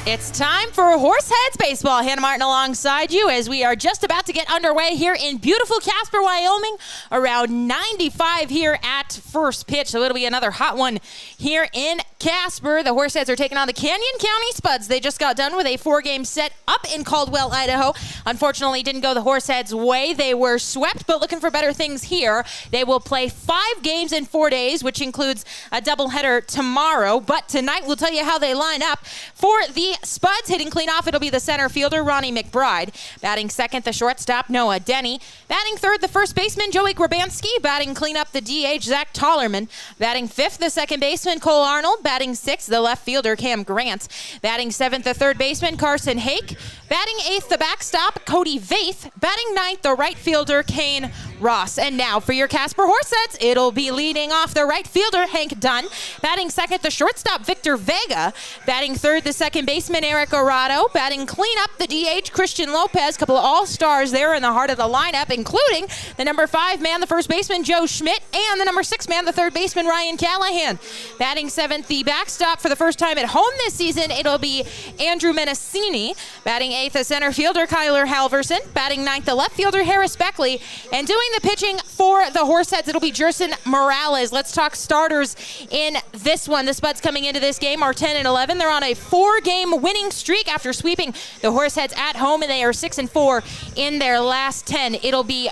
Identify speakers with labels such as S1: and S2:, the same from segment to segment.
S1: It's time for Horseheads Baseball. Hannah Martin alongside you as we are just about to get underway here in beautiful Casper, Wyoming. Around 95 here at first pitch, so it'll be another hot one here in Casper. The Horseheads are taking on the Canyon County Spuds. They just got done with a 4-game set up in Caldwell, Idaho. Unfortunately, didn't go the Horseheads' way. They were swept, but looking for better things here. They will play 5 games in 4 days, which includes a doubleheader tomorrow. But tonight, we'll tell you how they line up. For the Spuds, hitting cleanoff, it'll be the center fielder, Ronnie McBride. Batting second, the shortstop, Noah Denny. Batting third, the first baseman, Joey Grabanski. Batting cleanup, the DH, Zach Tollerman. Batting fifth, the second baseman, Cole Arnold. Batting sixth, the left fielder, Cam Grant. Batting seventh, the third baseman, Carson Hake. Batting eighth, the backstop, Cody Vaith. Batting ninth, the right fielder, Kane Ross. And now for your Casper Horseheads, it'll be leading off the right fielder, Hank Dunn. Batting second, the shortstop, Victor Vega. Batting third, the second baseman, Eric Arado. Batting cleanup, the DH, Christian Lopez. Couple of all-stars there in the heart of the lineup, including the number 5 man, the first baseman, Joe Schmidt, and the number 6 man, the third baseman, Ryan Callahan. Batting seventh, the backstop for the first time at home this season, it'll be Andrew Menacini. Batting eighth, the center fielder, Kyler Halverson. Batting ninth, the left fielder, Harris Beckley. And doing the pitching for the Horseheads, it'll be Jerson Morales. Let's talk starters in this one. The Spuds coming into this game are 10-11. They're on a 4-game winning streak after sweeping the Horseheads at home, and they are 6-4 in their last 10. It'll be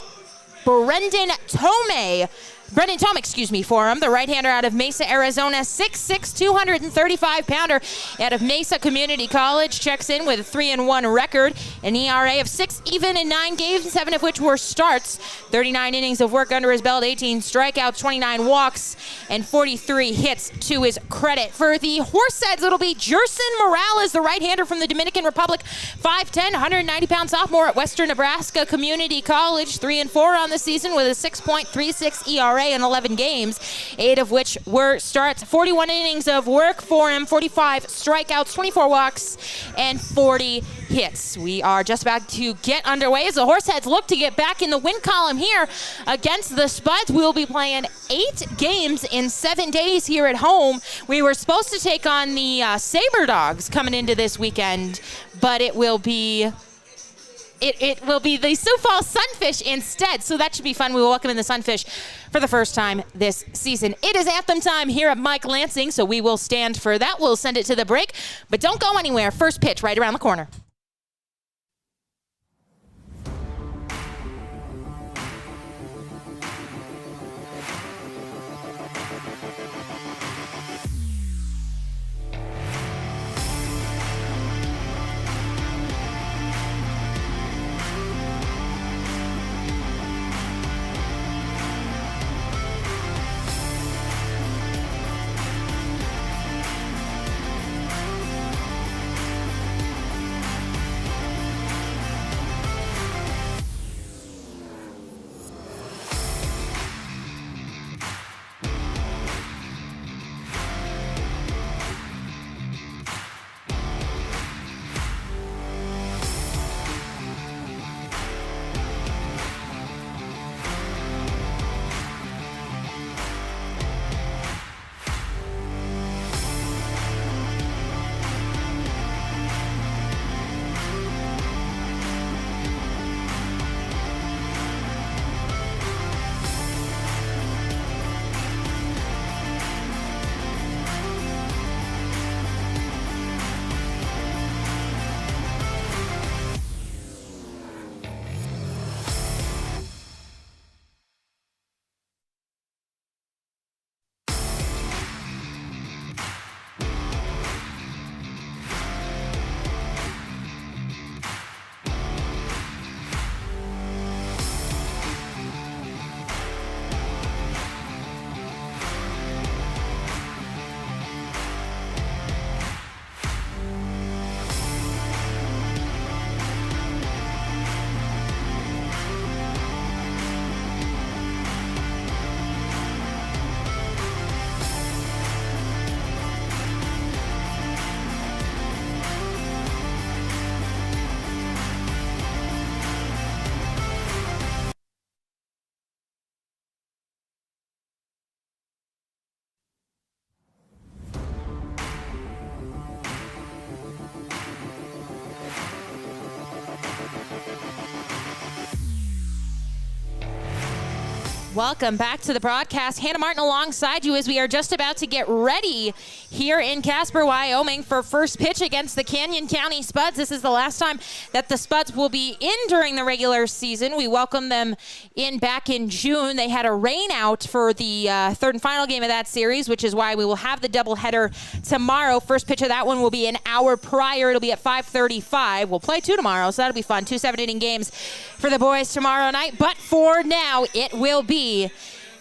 S1: Brendan Tome, for him. The right-hander out of Mesa, Arizona, 6'6", 235-pounder out of Mesa Community College. Checks in with a 3-1 record, an ERA of 6 even in 9 games, 7 of which were starts. 39 innings of work under his belt, 18 strikeouts, 29 walks, and 43 hits to his credit. For the Horseheads, it'll be Jerson Morales, the right-hander from the Dominican Republic, 5'10", 190-pound sophomore at Western Nebraska Community College, 3-4 on the season with a 6.36 ERA in 11 games, 8 of which were starts. 41 innings of work for him, 45 strikeouts, 24 walks, and 40 hits. We are just about to get underway as the Horseheads look to get back in the win column here against the Spuds. We will be playing 8 games in 7 days here at home. We were supposed to take on the Saber Dogs coming into this weekend, but it will be the Sioux Falls Sunfish instead, so that should be fun. We will welcome in the Sunfish for the first time this season. It is anthem time here at Mike Lansing, so we will stand for that. We'll send it to the break, but don't go anywhere. First pitch right around the corner. Welcome back to the broadcast. Hannah Martin alongside you as we are just about to get ready here in Casper, Wyoming for first pitch against the Canyon County Spuds. This is the last time that the Spuds will be in during the regular season. We welcomed them in back in June. They had a rain out for the third and final game of that series, which is why we will have the doubleheader tomorrow. First pitch of that one will be an hour prior. It'll be at 5:35. We'll play two tomorrow, so that'll be fun. 2 7-inning games for the boys tomorrow night. But for now, it will be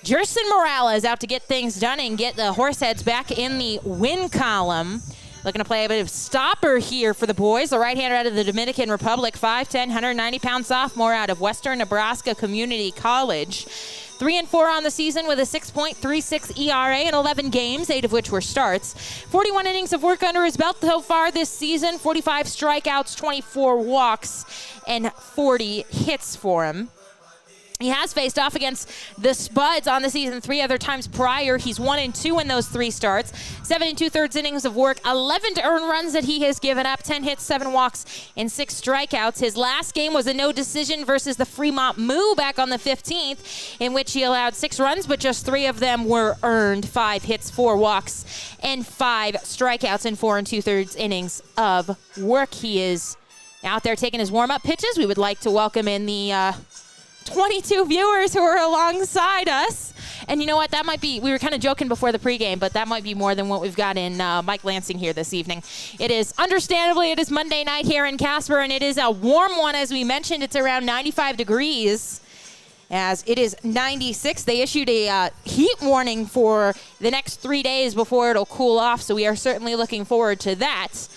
S1: Jerson Morales out to get things done and get the Horseheads back in the win column. Looking to play a bit of stopper here for the boys. The right-hander out of the Dominican Republic, 5'10", 190-pound sophomore out of Western Nebraska Community College. 3-4 on the season with a 6.36 ERA in 11 games, 8 of which were starts. 41 innings of work under his belt so far this season, 45 strikeouts, 24 walks, and 40 hits for him. He has faced off against the Spuds on the season 3 other times prior. He's 1-2 in those 3 starts. 7 2/3 innings of work, 11 earned runs that he has given up, 10 hits, 7 walks, and 6 strikeouts. His last game was a no decision versus the Fremont Moo back on the 15th, in which he allowed 6 runs, but just 3 of them were earned. 5 hits, 4 walks, and 5 strikeouts in 4 2/3 innings of work. He is out there taking his warm-up pitches. We would like to welcome in the 22 viewers who are alongside us. And you know what? That might be, we were kind of joking before the pregame, but that might be more than what we've got in Mike Lansing here this evening. It is, understandably, it is Monday night here in Casper, and it is a warm one. As we mentioned, it's around 95 degrees. As it is 96. They issued a heat warning for the next 3 days before it'll cool off, so we are certainly looking forward to that.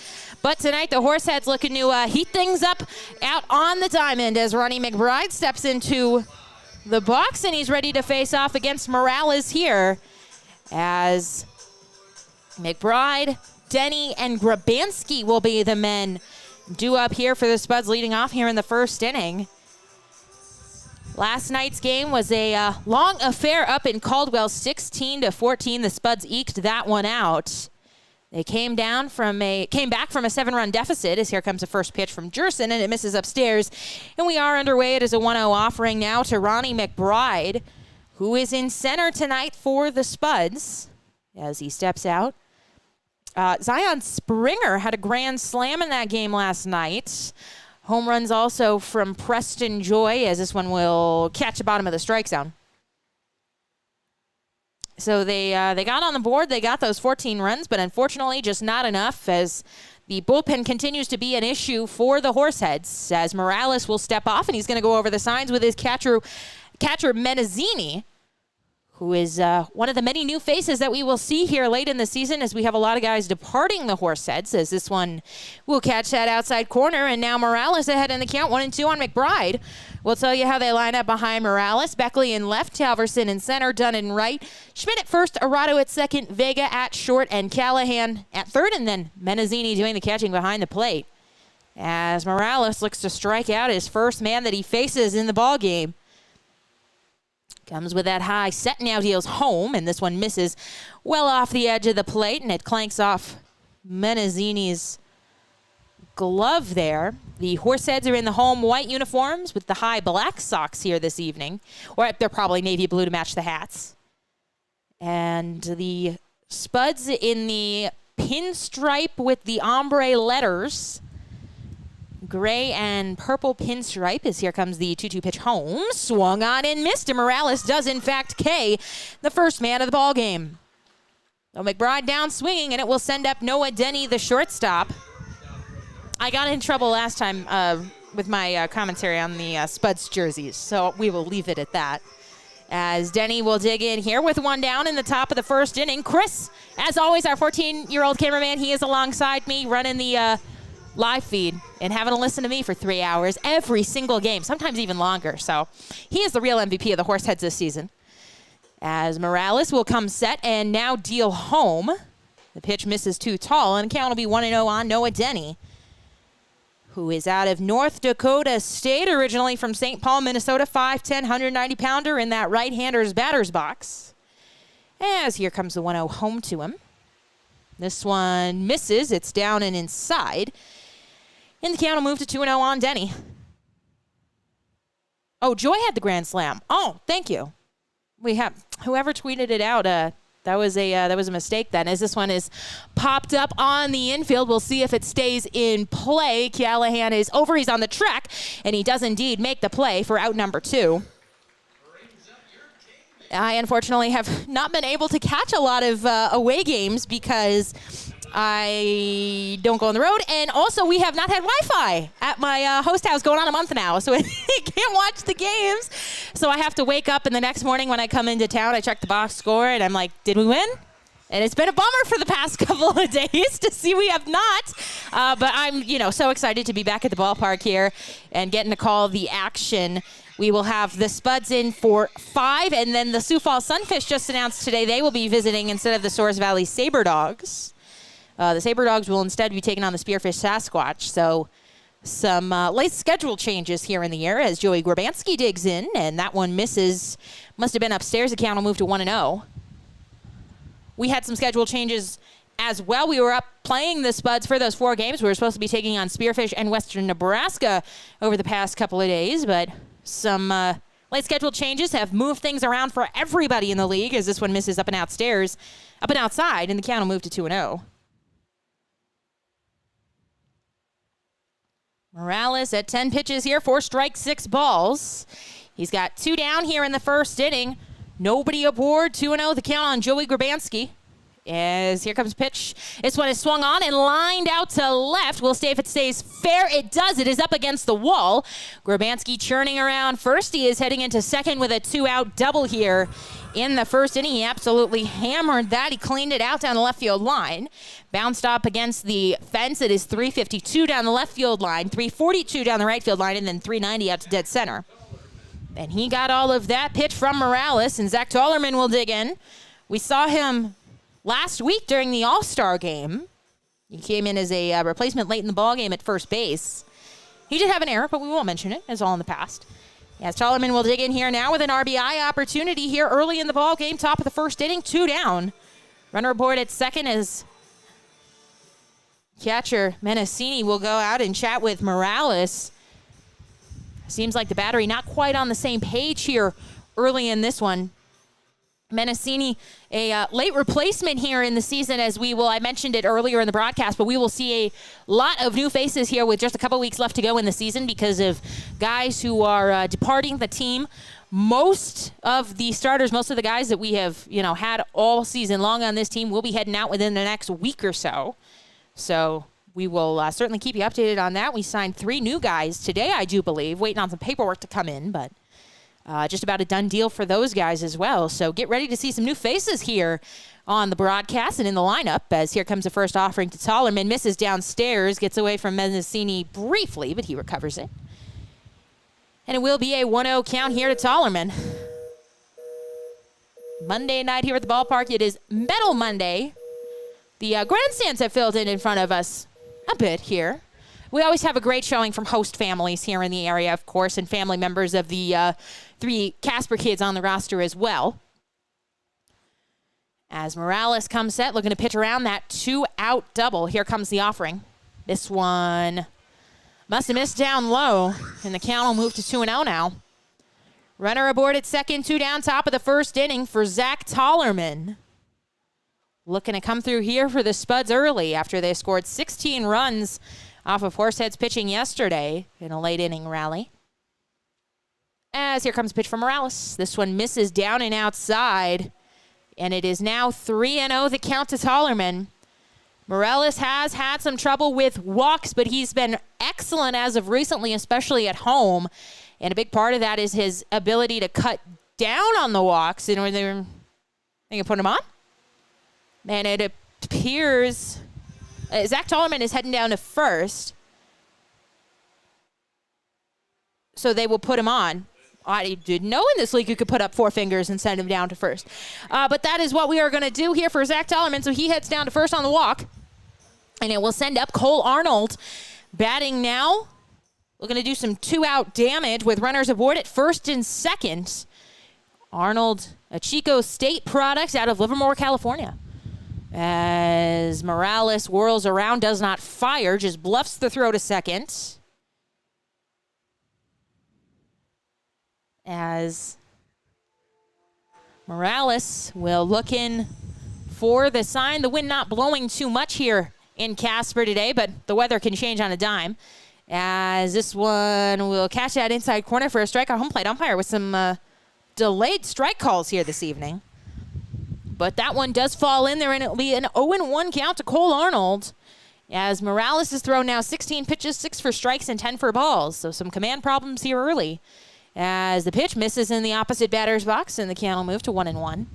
S1: But tonight, the Horseheads looking to heat things up out on the diamond as Ronnie McBride steps into the box, and he's ready to face off against Morales here as McBride, Denny, and Grabansky will be the men due up here for the Spuds leading off here in the first inning. Last night's game was a long affair up in Caldwell, 16-14. The Spuds eked that one out. They came back from a 7-run deficit as here comes the first pitch from Jerson, and it misses upstairs. And we are underway. It is a 1-0 offering now to Ronnie McBride, who is in center tonight for the Spuds as he steps out. Zion Springer had a grand slam in that game last night. Home runs also from Preston Joy, as this one will catch the bottom of the strike zone. So they got on the board. They got those 14 runs, but unfortunately just not enough as the bullpen continues to be an issue for the Horseheads as Morales will step off, and he's going to go over the signs with his catcher Menazzini, who is one of the many new faces that we will see here late in the season as we have a lot of guys departing the Horseheads, as this one will catch that outside corner. And now Morales ahead in the count, 1-2 on McBride. We'll tell you how they line up behind Morales. Beckley in left, Halverson in center, Dunn in right, Schmidt at first, Arado at second, Vega at short, and Callahan at third, and then Menazzini doing the catching behind the plate. As Morales looks to strike out his first man that he faces in the ballgame. Comes with that high set, now deals home, and this one misses well off the edge of the plate, and it clanks off Menazzini's glove there. The Horseheads are in the home white uniforms with the high black socks here this evening, or they're probably navy blue to match the hats. And the Spuds in the pinstripe with the ombre letters. Gray and purple pinstripe as here comes the 2-2 pitch home. Swung on and missed, and Morales does in fact K, the first man of the ball game. So McBride down swinging, and it will send up Noah Denny, the shortstop. I got in trouble last time with my commentary on the Spuds jerseys, so we will leave it at that. As Denny will dig in here with one down in the top of the first inning. Chris, as always, our 14-year-old cameraman, he is alongside me running the live feed and having to listen to me for 3 hours every single game, sometimes even longer. So he is the real MVP of the Horseheads this season. As Morales will come set and now deal home. The pitch misses too tall, and the count will be 1-0 on Noah Denny, who is out of North Dakota State, originally from St. Paul, Minnesota, 5'10", 190-pounder in that right-hander's batter's box. As here comes the 1-0 home to him. This one misses. It's down and inside. And the count will move to 2-0 on Denny. Oh, Joy had the grand slam. Oh, thank you. We have whoever tweeted it out. That was a mistake then, as this one is popped up on the infield. We'll see if it stays in play. Callahan is over. He's on the track, and he does indeed make the play for out number 2. I unfortunately have not been able to catch a lot of away games because I don't go on the road, and also we have not had Wi-Fi at my host house going on a month now, so I can't watch the games. So I have to wake up in the next morning when I come into town. I check the box score, and I'm like, did we win? And it's been a bummer for the past couple of days to see we have not. But I'm, so excited to be back at the ballpark here and getting to call the action. We will have the Spuds in for 5, and then the Sioux Falls Sunfish just announced today they will be visiting instead of the Source Valley Sabre Dogs. The Sabre Dogs will instead be taking on the Spearfish Sasquatch. So some late schedule changes here in the air as Joey Grabanski digs in, and that one misses. Must have been upstairs. The count will move to 1-0. We had some schedule changes as well. We were up playing the Spuds for those 4 games. We were supposed to be taking on Spearfish and Western Nebraska over the past couple of days, but some late schedule changes have moved things around for everybody in the league as this one misses up and outside, and the count will move to 2-0. Morales at 10 pitches here, 4 strikes, 6 balls. He's got 2 down here in the first inning. Nobody aboard, 2-0 the count on Joey Grabanski. As here comes a pitch. This one is swung on and lined out to left. We'll see if it stays fair. It does. It is up against the wall. Grabanski churning around first. He is heading into second with a 2-out double here in the first inning. He absolutely hammered that. He cleaned it out down the left field line. Bounced up against the fence. It is 352 down the left field line, 342 down the right field line, and then 390 out to dead center. And he got all of that pitch from Morales, and Zach Tollerman will dig in. We saw him last week during the All-Star game. He came in as a replacement late in the ball game at first base. He did have an error, but we won't mention it. It's all in the past. Yes, Tollerman will dig in here now with an RBI opportunity here early in the ball game. Top of the first inning, 2 down. Runner aboard at second as catcher Menacini will go out and chat with Morales. Seems like the battery not quite on the same page here early in this one. Menacini, a late replacement here in the season, as I mentioned it earlier in the broadcast, but we will see a lot of new faces here with just a couple weeks left to go in the season because of guys who are departing the team. Most of the starters, most of the guys that we have, had all season long on this team will be heading out within the next week or so. So we will certainly keep you updated on that. We signed 3 new guys today, I do believe, waiting on some paperwork to come in, but just about a done deal for those guys as well. So get ready to see some new faces here on the broadcast and in the lineup as here comes the first offering to Tollerman. Misses downstairs, gets away from Menacini briefly, but he recovers it. And it will be a 1-0 count here to Tollerman. Monday night here at the ballpark. It is Metal Monday. The grandstands have filled in front of us a bit here. We always have a great showing from host families here in the area, of course, and family members of the 3 Casper kids on the roster as well. As Morales comes set, looking to pitch around that 2-out double. Here comes the offering. This one must have missed down low, and the count will move to 2-0 now. Runner aboard at second, 2 down, top of the first inning for Zach Tollerman. Looking to come through here for the Spuds early after they scored 16 runs off of Horseheads pitching yesterday in a late inning rally. As here comes a pitch from Morales. This one misses down and outside. And it is now 3-0 the count to Tollerman. Morales has had some trouble with walks, but he's been excellent as of recently, especially at home. And a big part of that is his ability to cut down on the walks in order they can put him on. And it appears Zach Tollerman is heading down to first. So they will put him on. I didn't know in this league you could put up 4 fingers and send him down to first. But that is what we are going to do here for Zach Tollerman. So he heads down to first on the walk. And it will send up Cole Arnold batting now. We're going to do some 2-out damage with runners aboard at first and second. Arnold, a Chico State product out of Livermore, California. As Morales whirls around, does not fire, just bluffs the throw to second. As Morales will look in for the sign. The wind not blowing too much here in Casper today, but the weather can change on a dime. As this one will catch that inside corner for a strike. Our home plate umpire with some delayed strike calls here this evening. But that one does fall in there, and it'll be an 0-1 count to Cole Arnold. As Morales has thrown now 16 pitches, 6 for strikes and 10 for balls. So some command problems here early. As the pitch misses in the opposite batter's box, and the count will move to 1-1.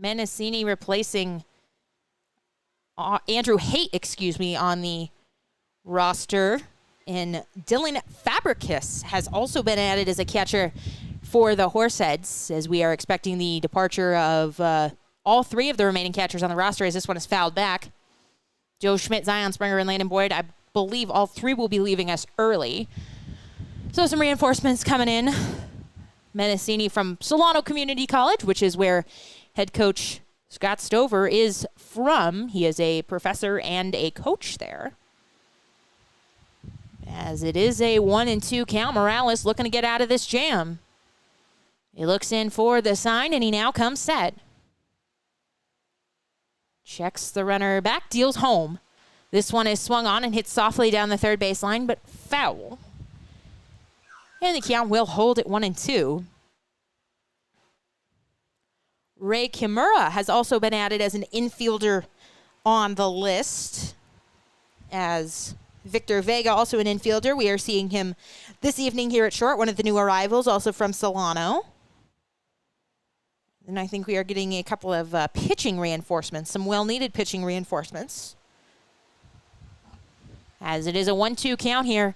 S1: Menacini replacing Andrew Haight, on the roster. And Dylan Fabricus has also been added as a catcher for the Horseheads, as we are expecting the departure of all 3 of the remaining catchers on the roster, as this one is fouled back. Joe Schmidt, Zion Springer, and Landon Boyd, I believe all 3 will be leaving us early. So some reinforcements coming in. Menacini from Solano Community College, which is where head coach Scott Stover is from. He is a professor and a coach there. As it is a 1-2 count, Morales looking to get out of this jam. He looks in for the sign, and he now comes set. Checks the runner back, deals home. This one is swung on and hit softly down the third baseline, but foul. And the count will hold at 1-2. Ray Kimura has also been added as an infielder on the list. As Victor Vega, also an infielder. We are seeing him this evening here at short, one of the new arrivals, also from Solano. And I think we are getting a couple of pitching reinforcements, some well-needed pitching reinforcements. As it is a 1-2 count here.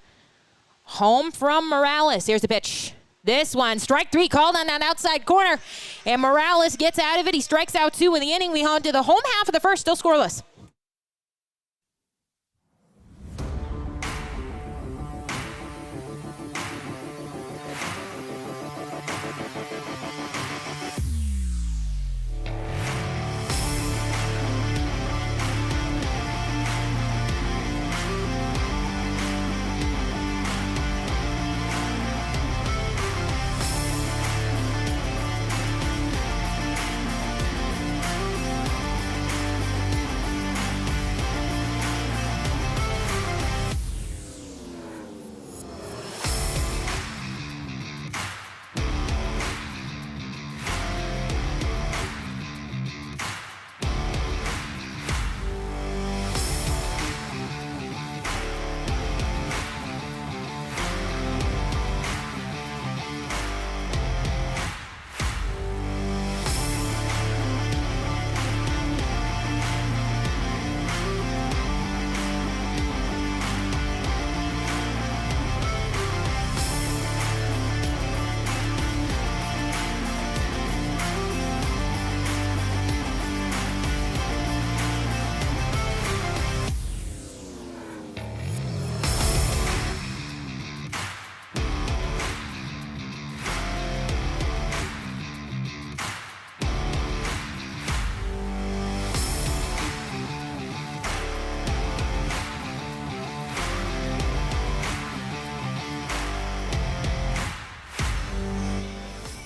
S1: Home from Morales. Here's the pitch. This one, strike 3 called on that outside corner. And Morales gets out of it. He strikes out 2 in the inning. We on to the home half of the first, still scoreless.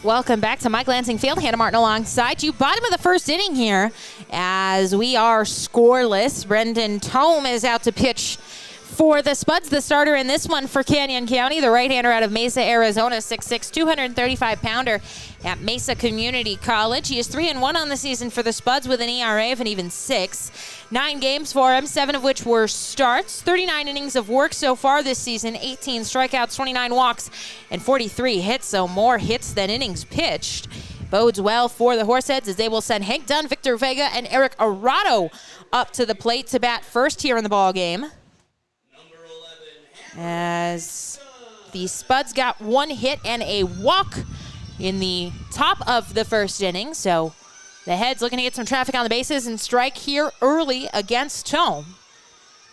S1: Welcome back to Mike Lansing Field. Hannah Martin alongside you. Bottom of the first inning here as we are scoreless. Brendan Tome is out to pitch for the Spuds, the starter in this one for Canyon County. The right-hander out of Mesa, Arizona, 6'6", 235-pounder at Mesa Community College. He is 3-1 on the season for the Spuds with an ERA of an even 6. 9 games for him, 7 of which were starts. 39 innings of work so far this season, 18 strikeouts, 29 walks, and 43 hits, so more hits than innings pitched. Bodes well for the Horseheads as they will send Hank Dunn, Victor Vega, and Eric Arado up to the plate to bat first here in the ball game. As the Spuds got 1 hit and a walk in the top of the first inning. So the Heads looking to get some traffic on the bases and strike here early against Tome.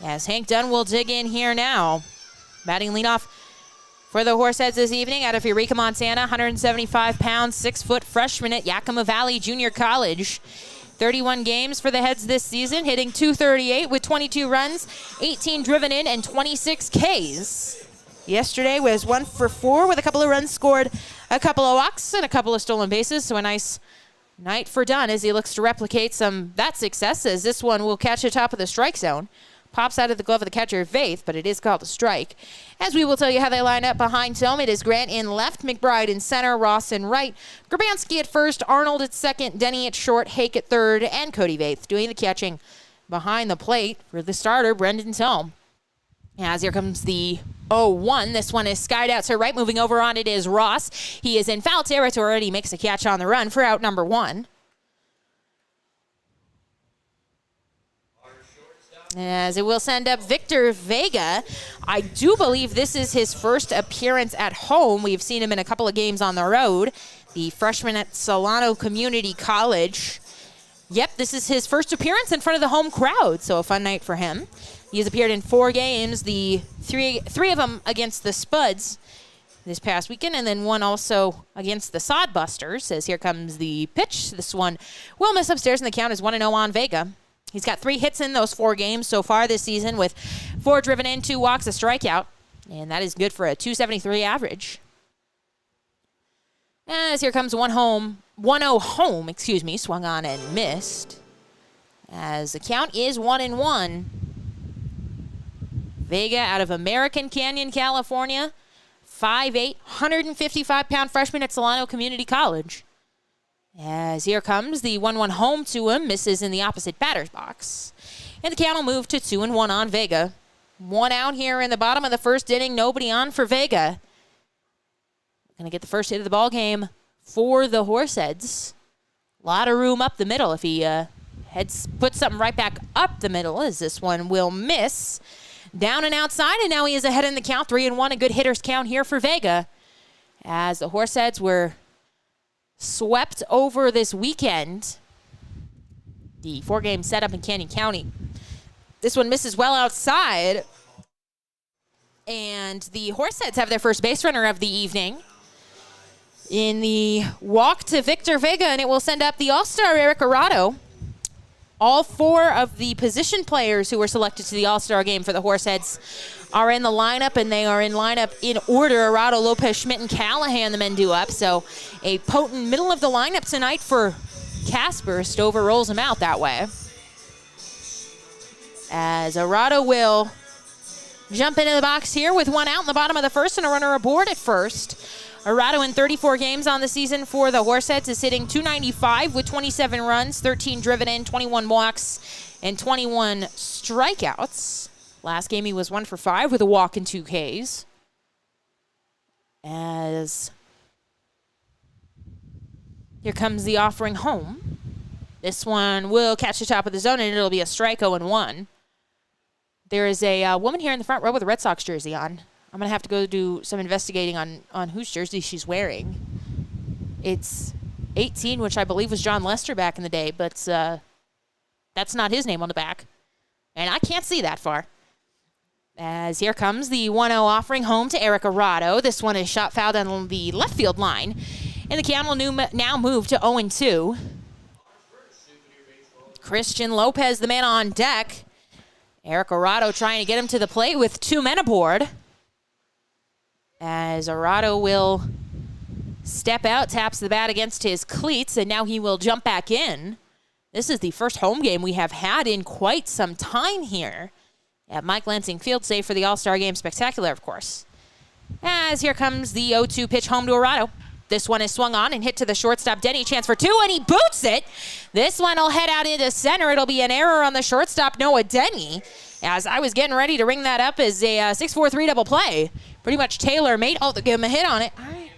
S1: As Hank Dunn will dig in here now. Batting leadoff for the Horseheads this evening out of Eureka, Montana. 175 pounds, 6-foot freshman at Yakima Valley Junior College. 31 games for the Heads this season, hitting .238 with 22 runs, 18 driven in, and 26 Ks. yesterday was 1 for 4 with a couple of runs scored, a couple of walks, and a couple of stolen bases. So a nice night for Dunn as he looks to replicate that success, as this one will catch the top of the strike zone. Pops out of the glove of the catcher, Vaith, but it is called a strike. As we will tell you how they line up behind home, it is Grant in left, McBride in center, Ross in right, Grabansky at first, Arnold at second, Denny at short, Hake at third, and Cody Vaith doing the catching behind the plate for the starter, Brendan Tome. As here comes the 0-1. This one is skied out to right. Moving over on it is Ross. He is in foul territory, and he makes a catch on the run for out number 1. As it will send up Victor Vega. I do believe this is his first appearance at home. We've seen him in a couple of games on the road. The freshman at Solano Community College. Yep, this is his first appearance in front of the home crowd, so a fun night for him. He has appeared in 4 games, the three of them against the Spuds this past weekend, and then one also against the Sodbusters. As here comes the pitch. This one will miss upstairs, and the count is 1-0 on Vega. He's got 3 hits in those 4 games so far this season, with 4 driven in, 2 walks, a strikeout, and that is good for a .273 average. As here comes 1-0 home, swung on and missed. As the count is 1-1. Vega out of American Canyon, California. 5'8", 155-pound freshman at Solano Community College. As here comes the 1-1 home to him. Misses in the opposite batter's box. And the count will move to 2-1 on Vega. 1 out here in the bottom of the first inning. Nobody on for Vega. Going to get the first hit of the ball game for the Horseheads. A lot of room up the middle if he puts something right back up the middle, as this one will miss. Down and outside, and now he is ahead in the count. 3-1, a good hitter's count here for Vega. As the Horseheads were swept over this weekend. The 4-game setup in Canyon County. This one misses well outside. And the Horseheads have their first base runner of the evening in the walk to Victor Vega, and it will send up the All-Star Eric Arado. All 4 of the position players who were selected to the All-Star game for the Horseheads are in the lineup, and they are in lineup in order. Arado, Lopez, Schmidt, and Callahan, the men do up. So a potent middle of the lineup tonight for Casper. Stover rolls him out that way. As Arado will jump into the box here with 1 out in the bottom of the first and a runner aboard at first. Arado in 34 games on the season for the Horseheads is hitting .295 with 27 runs, 13 driven in, 21 walks, and 21 strikeouts. Last game he was 1 for 5 with a walk and 2 Ks. As here comes the offering home. This one will catch the top of the zone, and it'll be a strike 0-1. There is a woman here in the front row with a Red Sox jersey on. I'm going to have to go do some investigating on whose jersey she's wearing. It's 18, which I believe was John Lester back in the day, but that's not his name on the back. And I can't see that far. As here comes the 1-0 offering home to Eric Arado. This one is shot fouled on the left field line. And the count will now move to 0-2. Christian Lopez, the man on deck. Eric Arado trying to get him to the plate with 2 men aboard. As Arado will step out, taps the bat against his cleats, and now he will jump back in. This is the first home game we have had in quite some time here at Mike Lansing Field, save for the All-Star Game Spectacular, of course. As here comes the 0-2 pitch home to Arado. This one is swung on and hit to the shortstop. Denny, chance for 2, and he boots it. This one will head out into center. It'll be an error on the shortstop, Noah Denny. As I was getting ready to ring that up as a 6-4-3 double play. Pretty much tailor-made. Oh, they'll give him a hit on it. All right.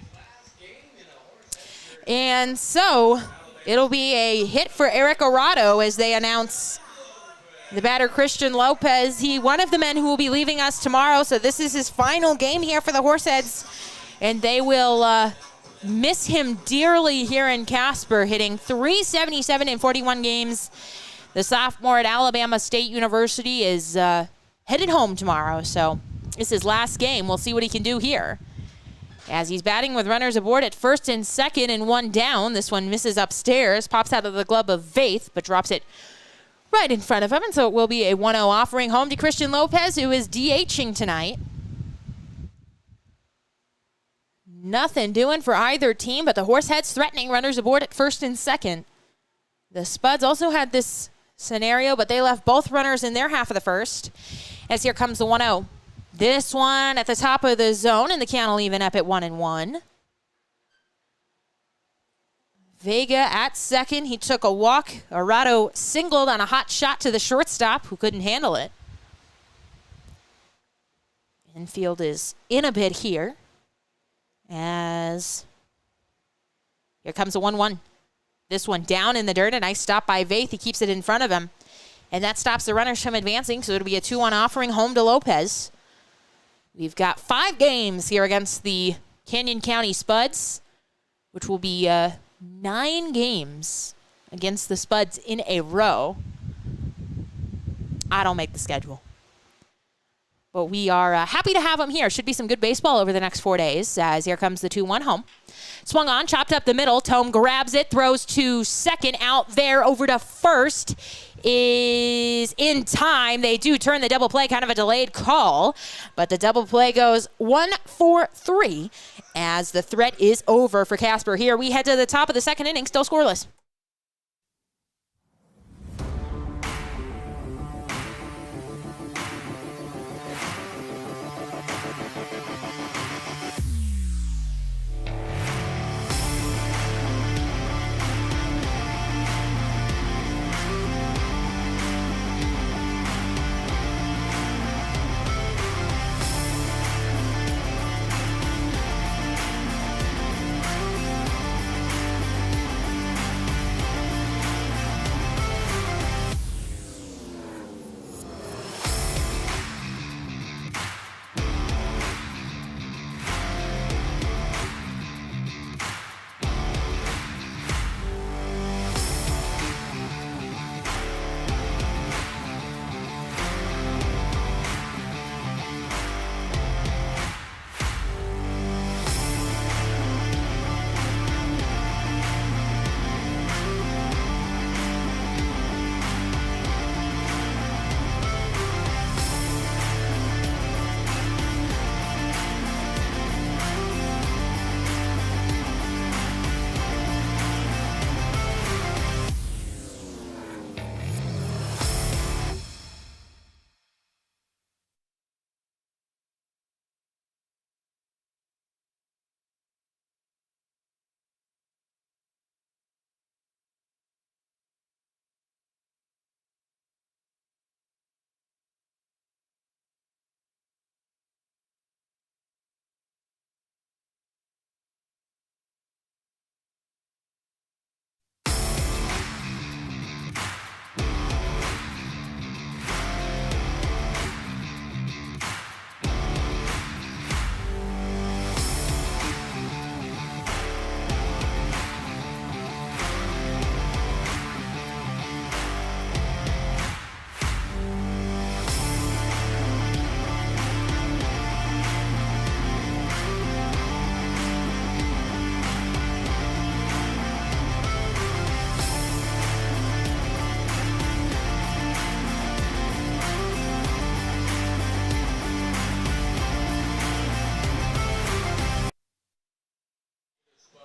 S1: And so it'll be a hit for Eric Arado as they announce the batter, Christian Lopez. One of the men who will be leaving us tomorrow, so this is his final game here for the Horseheads. And they will miss him dearly here in Casper, hitting .377 in 41 games. The sophomore at Alabama State University is headed home tomorrow, so this is his last game. We'll see what he can do here. As he's batting with runners aboard at first and second and 1 down. This one misses upstairs, pops out of the glove of Vaith, but drops it right in front of him. And so it will be a 1-0 offering home to Christian Lopez, who is DHing tonight. Nothing doing for either team, but the Horseheads threatening runners aboard at first and second. The Spuds also had this scenario, but they left both runners in their half of the first. As here comes the 1-0. This one at the top of the zone, and the count will even up at 1-1. Vega at second. He took a walk. Arado singled on a hot shot to the shortstop, who couldn't handle it. Infield is in a bit here. As here comes the 1-1. This one down in the dirt. A nice stop by Vaith. He keeps it in front of him. And that stops the runners from advancing, so it'll be a 2-1 offering home to Lopez. We've got 5 games here against the Canyon County Spuds, which will be 9 games against the Spuds in a row. I don't make the schedule. But we are happy to have them here. Should be some good baseball over the next 4 days, as here comes the 2-1 home. Swung on, chopped up the middle. Tome grabs it, throws to second, out there, over to first. Is in time. They do turn the double play, kind of a delayed call, but the double play goes 1-4-3 as the threat is over for Casper. Here we head to the top of the second inning, still scoreless.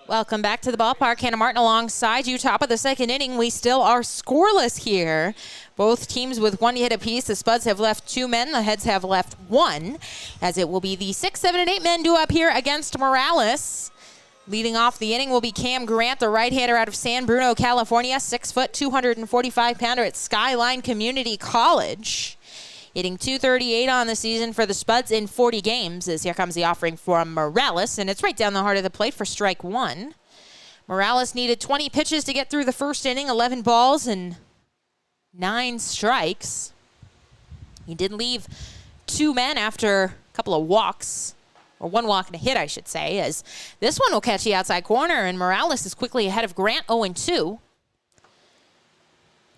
S1: Welcome back to the ballpark. Hannah Martin alongside you. Top of the second inning. We still are scoreless here. Both teams with 1 hit apiece. The Spuds have left 2 men. The Heads have left 1, as it will be the 6, 7, and 8 men due up here against Morales. Leading off the inning will be Cam Grant, the right-hander out of San Bruno, California. 6 foot, 245-pounder at Skyline Community College. Hitting .238 on the season for the Spuds in 40 games, as here comes the offering from Morales, and it's right down the heart of the plate for strike 1. Morales needed 20 pitches to get through the first inning, 11 balls and 9 strikes. He did leave 2 men after a couple of walks, or 1 walk and a hit, I should say, as this one will catch the outside corner, and Morales is quickly ahead of Grant, 0-2.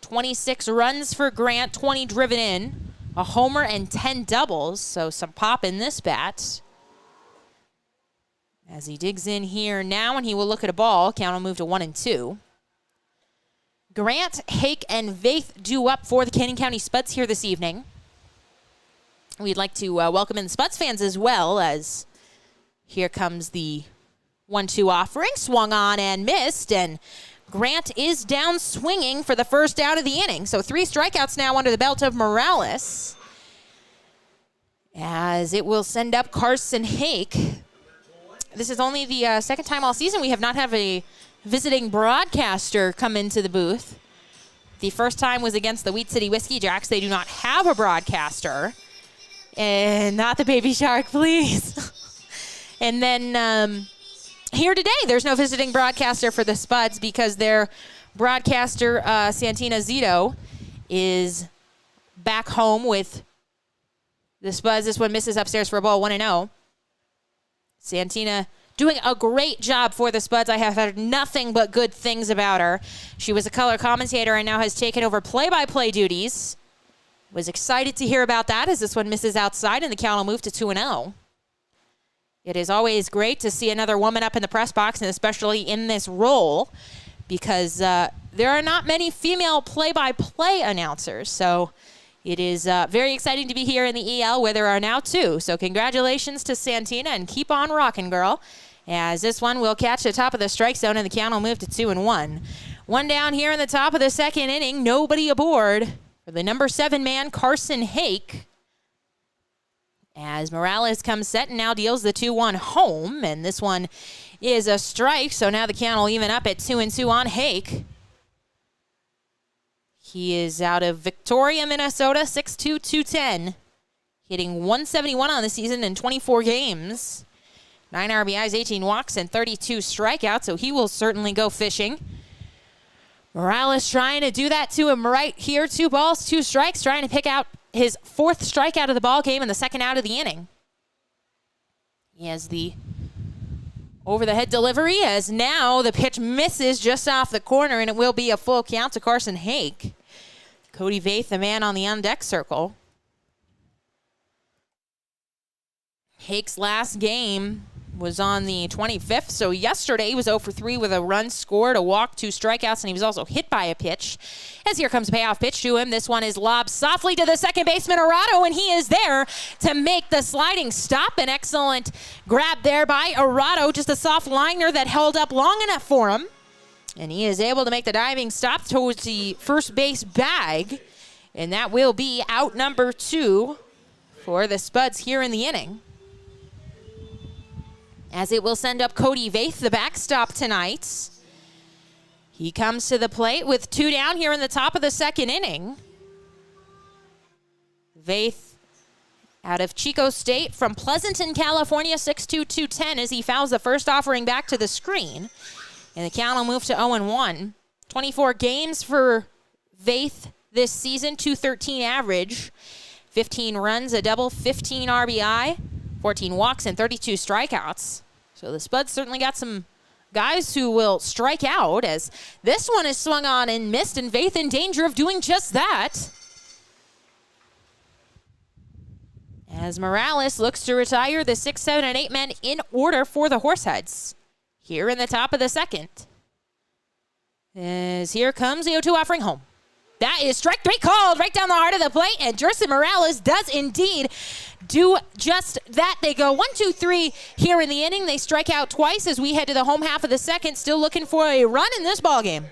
S1: 26 runs for Grant, 20 driven in. A homer and 10 doubles, so some pop in this bat. As he digs in here now, and he will look at a ball. Count will move to 1-2. Grant, Hake, and Vaith due up for the Canyon County Spuds here this evening. We'd like to welcome in the Spuds fans as well, as here comes the 1-2 offering, swung on and missed, and Grant is down swinging for the first out of the inning. So 3 strikeouts now under the belt of Morales, as it will send up Carson Hake. This is only the second time all season we have not had a visiting broadcaster come into the booth. The first time was against the Wheat City Whiskey Jacks. They do not have a broadcaster. And not the Baby Shark, please. And then here today, there's no visiting broadcaster for the Spuds because their broadcaster, Santina Zito, is back home with the Spuds. This one misses upstairs for a ball, 1-0. Santina doing a great job for the Spuds. I have heard nothing but good things about her. She was a color commentator and now has taken over play-by-play duties. Was excited to hear about that as this one misses outside and the count will move to 2-0. It is always great to see another woman up in the press box, and especially in this role, because there are not many female play-by-play announcers. So it is very exciting to be here in the EL, where there are now 2. So congratulations to Santina, and keep on rocking, girl. As this one will catch the top of the strike zone, and the count will move to 2-1. One down here in the top of the second inning. Nobody aboard for the number 7 man, Carson Hake. As Morales comes set and now deals the 2-1 home. And this one is a strike, so now the count will even up at 2-2 on Hake. He is out of Victoria, Minnesota, 6'2", 210. Hitting 171 on the season in 24 games. 9 RBIs, 18 walks, and 32 strikeouts, so he will certainly go fishing. Morales trying to do that to him right here. 2 balls, 2 strikes, trying to pick out his 4th strikeout of the ball game and the second out of the inning. He has the over-the-head delivery, as now the pitch misses just off the corner, and it will be a full count to Carson Hake. Cody Vaith, the man on the on-deck circle. Hake's last game was on the 25th, so yesterday he was 0 for 3 with a run scored, a walk, 2 strikeouts, and he was also hit by a pitch. As here comes a payoff pitch to him. This one is lobbed softly to the second baseman, Arado, and he is there to make the sliding stop. An excellent grab there by Arado, just a soft liner that held up long enough for him. And he is able to make the diving stop towards the first base bag, and that will be out number 2 for the Spuds here in the inning, as it will send up Cody Vaith, the backstop tonight. He comes to the plate with 2 down here in the top of the second inning. Vaith out of Chico State from Pleasanton, California, 6'2", 210, as he fouls the first offering back to the screen. And the count will move to 0-1. 24 games for Vaith this season, 213 average. 15 runs, a double, 15 RBI. 14 walks and 32 strikeouts. So the Spuds certainly got some guys who will strike out, as this one is swung on and missed, and Vaith in danger of doing just that. As Morales looks to retire the 6, 7, and 8 men in order for the Horseheads here in the top of the second. As here comes the 0-2 offering home. That is strike 3 called right down the heart of the plate, and Jerson Morales does indeed do just that. They go 1, 2, 3 here in the inning. They strike out twice as we head to the home half of the second, still looking for a run in this ballgame.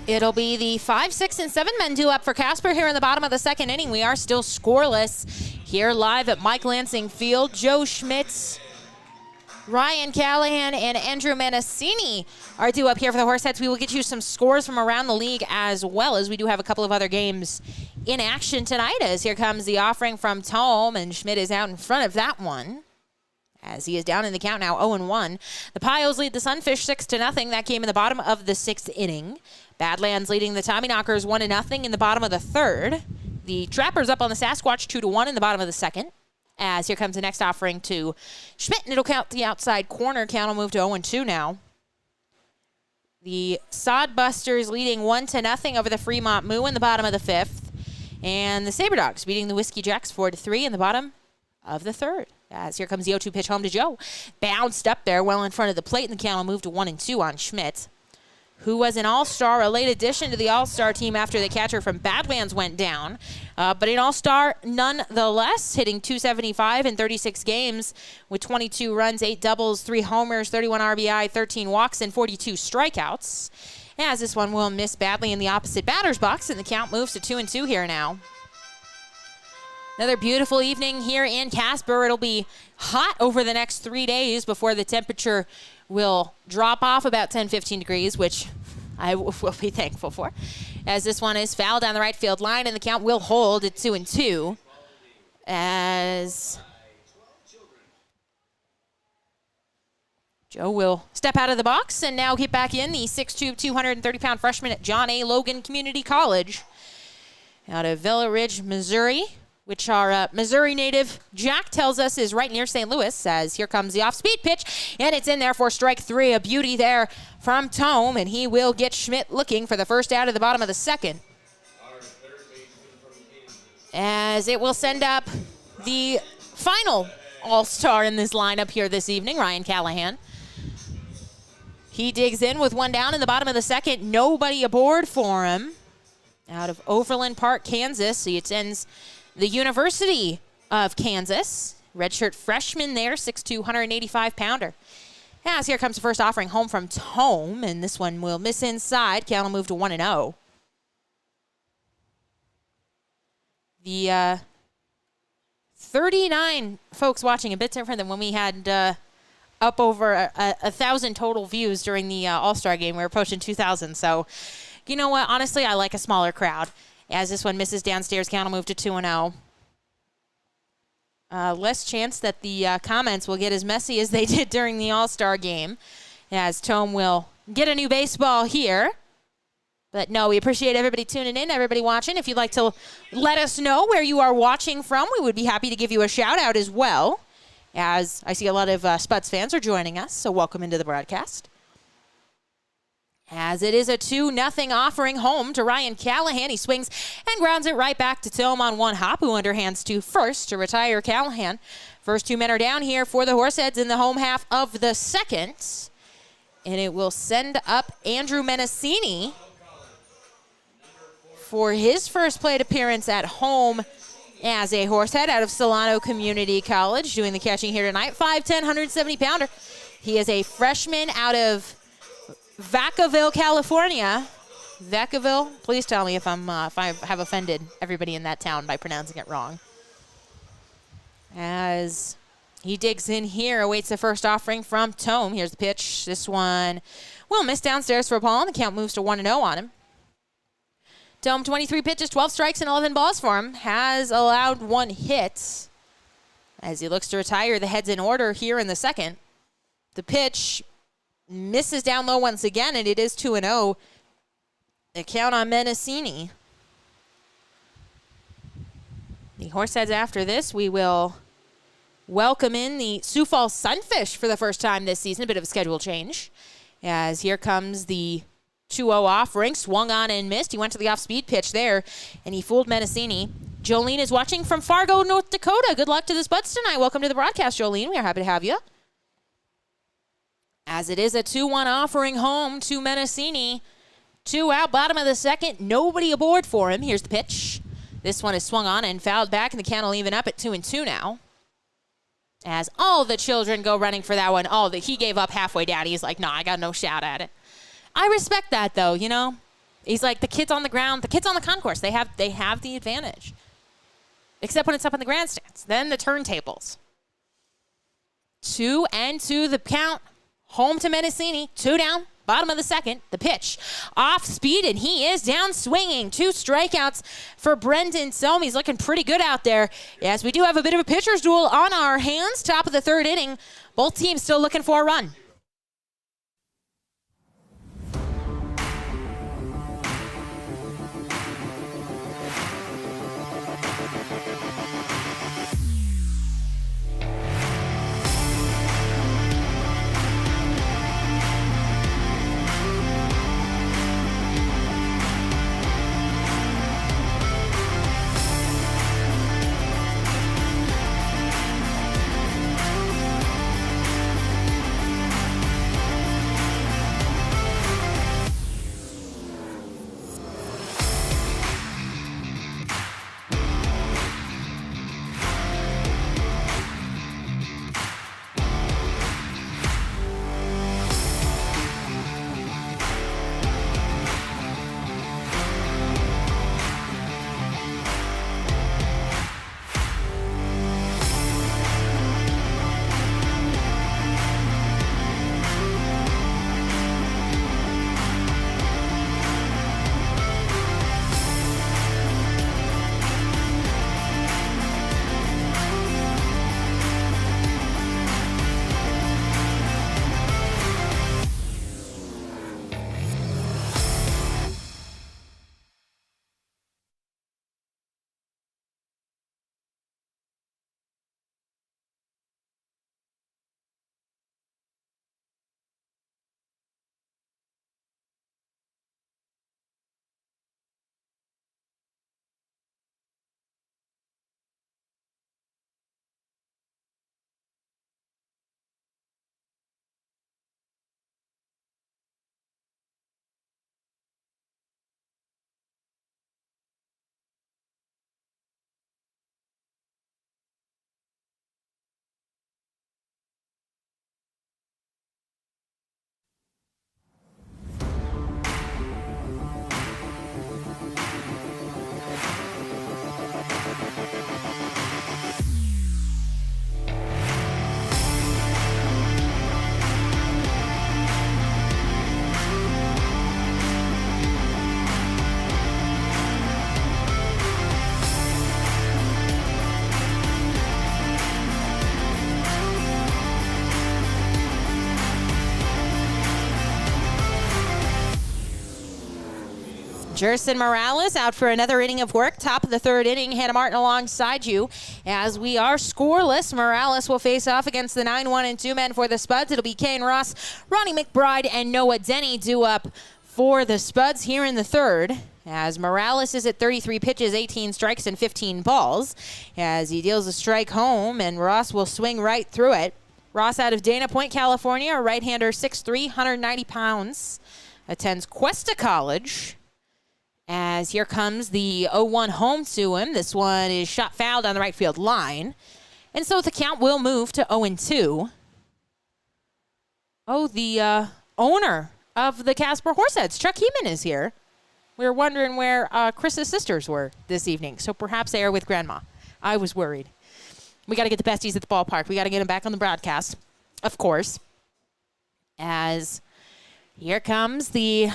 S1: It'll be the 5, 6, and 7 men due up for Casper here in the bottom of the second inning. We are still scoreless here live at Mike Lansing Field. Joe Schmitz, Ryan Callahan, and Andrew Menacini are due up here for the Horseheads. We will get you some scores from around the league as well, as we do have a couple of other games in action tonight, as here comes the offering from Tome, and Schmidt is out in front of that one, as he is down in the count now, 0-1. The Pios lead the Sunfish 6-0. That came in the bottom of the 6th inning. Badlands leading the Tommyknockers 1-0 in the bottom of the 3rd. The Trappers up on the Sasquatch 2-1 in the bottom of the 2nd. As here comes the next offering to Schmidt, and it'll count the outside corner. Count will move to 0-2 now. The Sodbusters leading 1-0 over the Fremont Moo in the bottom of the 5th. And the Saber Dogs beating the Whiskey Jacks 4-3 in the bottom of the 3rd. As here comes the 0-2 pitch home to Joe. Bounced up there well in front of the plate, and the count will move to 1-2 on Schmidt, who was an all-star, a late addition to the all-star team after the catcher from Badlands went down. But an all-star nonetheless, hitting .275 in 36 games with 22 runs, 8 doubles, 3 homers, 31 RBI, 13 walks, and 42 strikeouts. As this one will miss badly in the opposite batter's box, and the count moves to 2-2 here now. Another beautiful evening here in Casper. It'll be hot over the next 3 days before the temperature will drop off about 10-15 degrees, which I will be thankful for. As this one is fouled down the right field line, and the count will hold at 2-2. As Joe will step out of the box and now get back in, the 6'2", 230-pound freshman at John A. Logan Community College out of Villa Ridge, Missouri, which our Missouri native Jack tells us is right near St. Louis, as here comes the off-speed pitch, and it's in there for strike 3. A beauty there from Tome, and he will get Schmidt looking for the first out of the bottom of the 2nd. As it will send up the final all-star in this lineup here this evening, Ryan Callahan. He digs in with one down in the bottom of the 2nd. Nobody aboard for him. Out of Overland Park, Kansas. He attends the University of Kansas. Redshirt freshman there, 6'2", 185-pounder. As here comes the first offering home from Tome, and this one will miss inside. Count will move to 1-0. The 39 folks watching, a bit different than when we had up over 1,000 total views during the All-Star game. We were approaching 2,000, so you know what? Honestly, I like a smaller crowd. As this one misses downstairs, count will move to 2-0. Less chance that the comments will get as messy as they did during the All-Star game, as Tome will get a new baseball here. But no, we appreciate everybody tuning in, everybody watching. If you'd like to let us know where you are watching from, we would be happy to give you a shout-out as well, as I see a lot of Spuds fans are joining us, so welcome into the broadcast. As it is a 2-0 offering home to Ryan Callahan. He swings and grounds it right back to Tome on one hop, who underhands to first to retire Callahan. First 2 men are down here for the Horseheads in the home half of the 2nd. And it will send up Andrew Menacini for his first plate appearance at home as a Horsehead out of Solano Community College, doing the catching here tonight. 5'10", 170-pounder. He is a freshman out of Vacaville, California. Vacaville, please tell me if I have offended everybody in that town by pronouncing it wrong. As he digs in here, awaits the first offering from Tome. Here's the pitch. This one will miss downstairs for a ball, and the count moves to 1-0 on him. Tome, 23 pitches, 12 strikes, and 11 balls for him. Has allowed 1 hit as he looks to retire. The heads in order here in the 2nd. The pitch misses down low once again, and it is 2-0. The count on Menacini. The Horseheads after this, we will welcome in the Sioux Falls Sunfish for the first time this season. A bit of a schedule change. As here comes the 2-0 offering. Swung on and missed. He went to the off-speed pitch there, and he fooled Menacini. Jolene is watching from Fargo, North Dakota. Good luck to the Spuds tonight. Welcome to the broadcast, Jolene. We are happy to have you. As it is a 2-1 offering home to Menacini. 2 out, bottom of the 2nd. Nobody aboard for him. Here's the pitch. This one is swung on and fouled back, and the count will even up at 2-2 now. As all the children go running for that one. He gave up halfway down. He's like, no, I got no shot at it. I respect that, though, you know. He's like, the kids on the ground, the kids on the concourse, they have the advantage. Except when it's up in the grandstands. Then the turntables. 2-2 the count. Home to Mendocini. 2 down. Bottom of the second. The pitch. Off speed, and he is down swinging. 2 strikeouts for Brendan Sohm. He's looking pretty good out there. Yes, we do have a bit of a pitcher's duel on our hands. Top of the third inning. Both teams still looking for a run. Jerson Morales out for another inning of work. Top of the third inning, Hannah Martin alongside you. As we are scoreless, Morales will face off against the 9-1 and 2 men for the Spuds. It'll be Kane Ross, Ronnie McBride, and Noah Denny due up for the Spuds here in the third. As Morales is at 33 pitches, 18 strikes, and 15 balls. As he deals a strike home, and Ross will swing right through it. Ross out of Dana Point, California, a right-hander, 6'3", 190 pounds. Attends Cuesta College. As here comes the 0-1 home to him. This one is shot foul down the right field line. And so the count will move to 0-2. Oh, the owner of the Casper Horseheads, Chuck Heeman, is here. We were wondering where Chris's sisters were this evening. So perhaps they are with Grandma. I was worried. We got to get the besties at the ballpark. We got to get them back on the broadcast, of course. As here comes the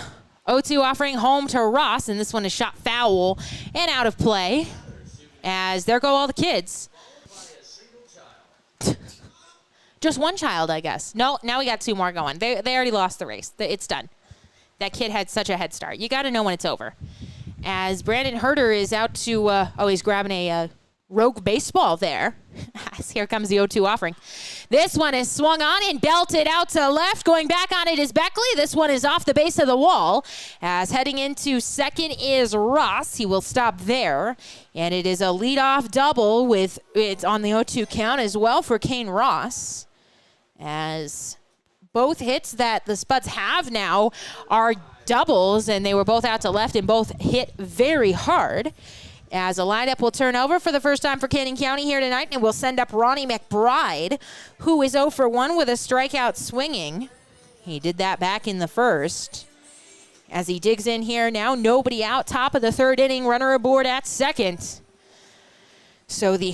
S1: 0-2 offering home to Ross, and this one is shot foul and out of play. As there go all the kids. Just one child, I guess. No, now we got 2 more going. They already lost the race. It's done. That kid had such a head start. You got to know when it's over. As Brandon Herder is out to, he's grabbing a rogue baseball there. As here comes the 0-2 offering. This one is swung on and belted out to left. Going back on it is Beckley. This one is off the base of the wall. As heading into second is Ross. He will stop there. And it is a leadoff double with it's on the 0-2 count as well for Kane Ross. As both hits that the Spuds have now are doubles, and they were both out to left and both hit very hard. As a lineup will turn over for the first time for Canyon County here tonight, and we'll send up Ronnie McBride, who is 0 for 1 with a strikeout swinging. He did that back in the first. As he digs in here, now nobody out, top of the third inning, runner aboard at second. So the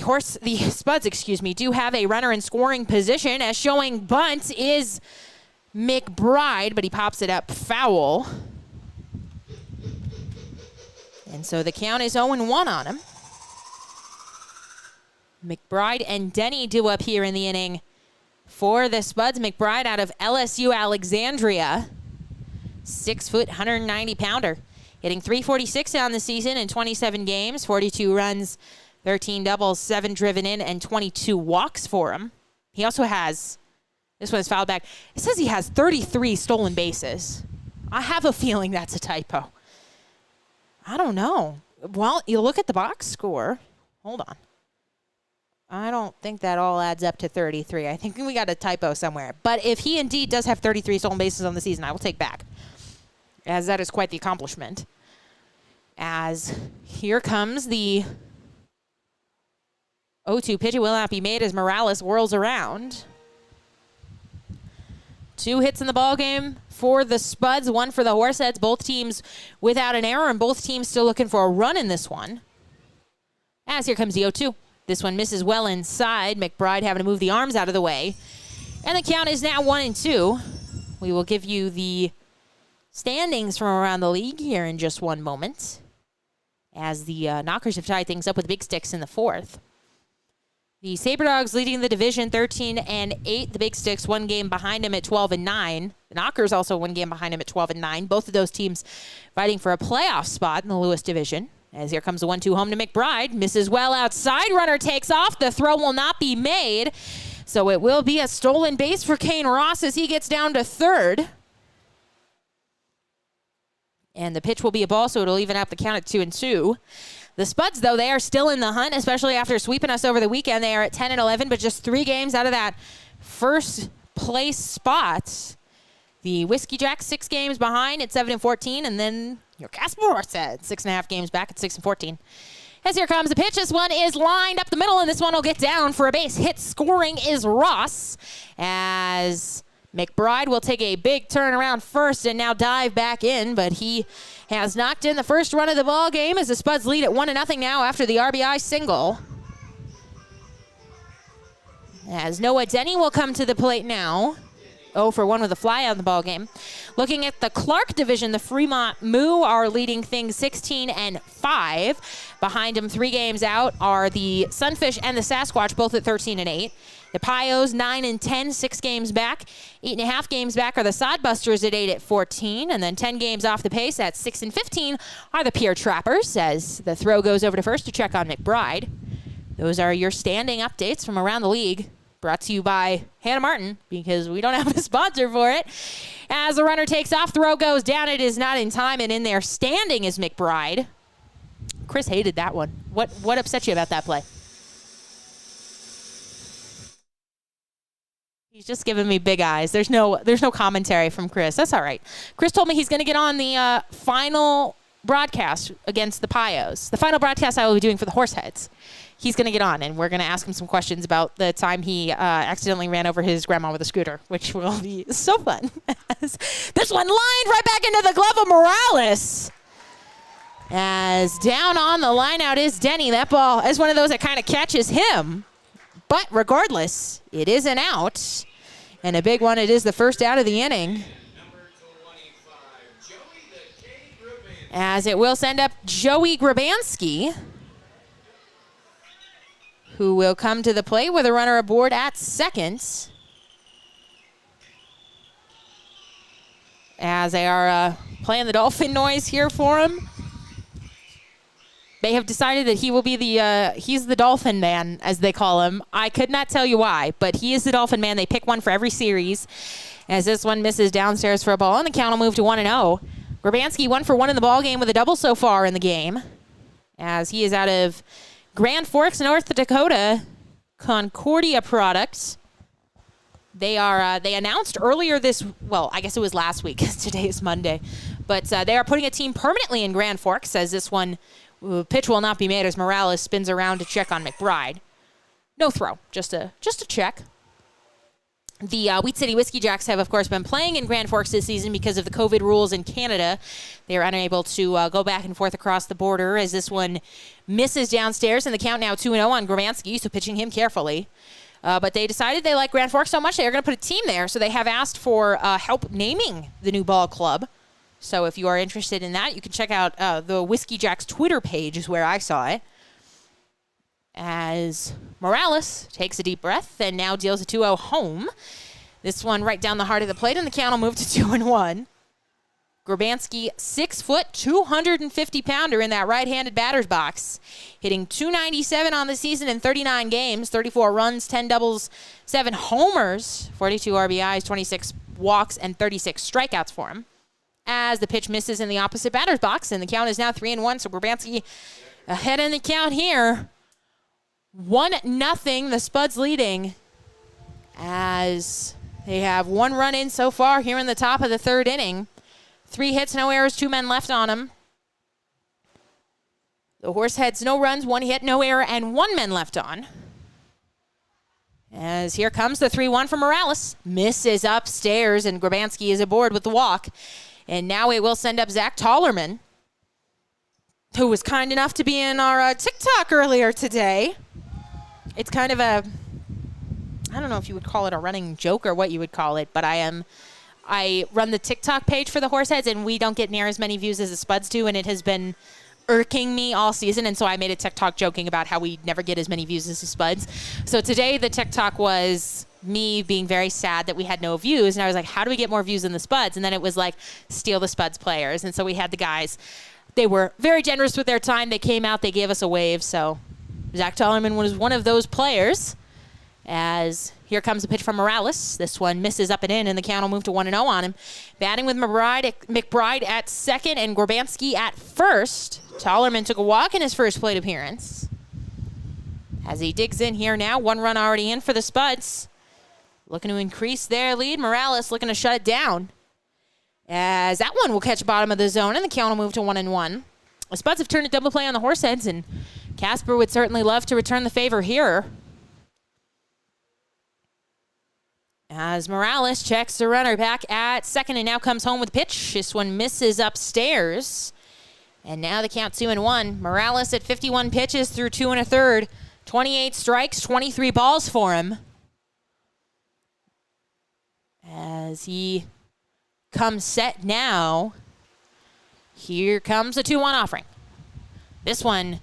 S1: Spuds, do have a runner in scoring position, as showing bunt is McBride, but he pops it up foul. And so the count is 0-1 on him. McBride and Denny do up here in the inning for the Spuds. McBride out of LSU Alexandria. 6 foot, 190-pounder. Hitting .346 on the season in 27 games, 42 runs, 13 doubles, 7 driven in, and 22 walks for him. He also has, this one is fouled back, it says he has 33 stolen bases. I have a feeling that's a typo. I don't know. Well, you look at the box score. Hold on. I don't think that all adds up to 33. I think we got a typo somewhere. But if he indeed does have 33 stolen bases on the season, I will take back, as that is quite the accomplishment. As here comes the 0-2 pitch. It will not be made as Morales whirls around. 2 hits in the ball game for the Spuds, 1 for the Horseheads. Both teams without an error, and both teams still looking for a run in this one. As here comes the 0-2. This one misses well inside. McBride having to move the arms out of the way. And the count is now 1-2. We will give you the standings from around the league here in just one moment, as the Knockers have tied things up with Big Sticks in the 4th. The SaberDogs leading the division 13-8. The Big Sticks 1 game behind him at 12-9. The Knockers also 1 game behind him at 12-9. Both of those teams fighting for a playoff spot in the Lewis division. As here comes the 1-2 home to McBride. Misses well outside. Runner takes off. The throw will not be made. So it will be a stolen base for Kane Ross as he gets down to third. And the pitch will be a ball, so it'll even up the count at 2-2. The Spuds, though, they are still in the hunt, especially after sweeping us over the weekend. They are at 10-11, but just 3 games out of that first place spot. The Whiskey Jacks 6 games behind at 7-14, and then your Casper Horseheads 6.5 games back at 6-14. As here comes the pitch. This one is lined up the middle, and this one will get down for a base hit. Scoring is Ross, as McBride will take a big turn around first and now dive back in, but he has knocked in the first run of the ball game as the Spuds lead at 1-0 now after the RBI single. As Noah Denny will come to the plate now. 0 for 1 with a fly on the ball game. Looking at the Clark division, the Fremont Moo are leading things 16-5. Behind them, 3 games out, are the Sunfish and the Sasquatch, both at 13-8. The Pios 9-10, 6 games back. 8.5 games back are the Sodbusters at 8-14, and then 10 games off the pace at 6-15 are the Pier Trappers, as the throw goes over to first to check on McBride. Those are your standing updates from around the league, brought to you by Hannah Martin, because we don't have a sponsor for it. As the runner takes off, throw goes down. It is not in time, and in there standing is McBride. Chris hated that one. What upset you about that play? He's just giving me big eyes. There's no commentary from Chris. That's all right. Chris told me he's going to get on the final broadcast against the Pios. The final broadcast I will be doing for the Horseheads. He's going to get on, and we're going to ask him some questions about the time he accidentally ran over his grandma with a scooter, which will be so fun. This one lined right back into the glove of Morales. As down on the line out is Denny. That ball is one of those that kind of catches him. But regardless, it is an out. And a big one. It is the first out of the inning. As it will send up Joey Grabanski, who will come to the plate with a runner aboard at second. As they are playing the dolphin noise here for him. They have decided that he will be he's the Dolphin Man, as they call him. I could not tell you why, but he is the Dolphin Man. They pick one for every series, as this one misses downstairs for a ball, and the count will move to 1-0. Grabanski 1 for 1 in the ball game with a double so far in the game, as he is out of Grand Forks, North Dakota, Concordia Products. They announced earlier I guess it was last week, because today is Monday, but they are putting a team permanently in Grand Forks, as this one pitch will not be made as Morales spins around to check on McBride. No throw, just a check. The Wheat City Whiskey Jacks have, of course, been playing in Grand Forks this season because of the COVID rules in Canada. They are unable to go back and forth across the border as this one misses downstairs, and the count now 2-0 on Grabansky, so pitching him carefully. But they decided they like Grand Forks so much they are going to put a team there, so they have asked for help naming the new ball club. So if you are interested in that, you can check out the Whiskey Jacks Twitter page is where I saw it. As Morales takes a deep breath and now deals a 2-0 home. This one right down the heart of the plate, and the count will move to 2-1. Grabansky, 6 foot, 250-pounder in that right-handed batter's box, hitting .297 on the season in 39 games, 34 runs, 10 doubles, 7 homers, 42 RBIs, 26 walks, and 36 strikeouts for him. As the pitch misses in the opposite batter's box, and the count is now 3-1, so Grabansky ahead in the count here. 1-0, the Spuds leading as they have 1 run in so far here in the top of the 3rd inning. 3 hits, no errors, 2 men left on them. The Horseheads, no runs, 1 hit, no error, and 1 man left on. As here comes the 3-1 from Morales. Misses upstairs, and Grabansky is aboard with the walk. And now it will send up Zach Tollerman, who was kind enough to be in our TikTok earlier today. It's kind of I don't know if you would call it a running joke or what you would call it, but I run the TikTok page for the Horseheads, and we don't get near as many views as the Spuds do, and it has been irking me all season, and so I made a TikTok joking about how we never get as many views as the Spuds. So today the TikTok was me being very sad that we had no views, and I was like, how do we get more views than the Spuds? And then it was like, steal the Spuds players. And so we had the guys. They were very generous with their time. They came out, they gave us a wave, so Zach Tollerman was one of those players. As here comes a pitch from Morales. This one misses up and in, and the count will move to 1-0 on him. Batting with McBride at second and Grabansky at first. Tollerman took a walk in his first plate appearance. As he digs in here now, 1 run already in for the Spuds. Looking to increase their lead. Morales looking to shut it down. As that one will catch bottom of the zone, and the count will move to 1-1. The Spuds have turned a double play on the Horseheads, and Casper would certainly love to return the favor here. As Morales checks the runner back at second and now comes home with pitch. This one misses upstairs. And now the count 2-1. Morales at 51 pitches through 2 1/3. 28 strikes, 23 balls for him. As he comes set now. Here comes the 2-1 offering. This one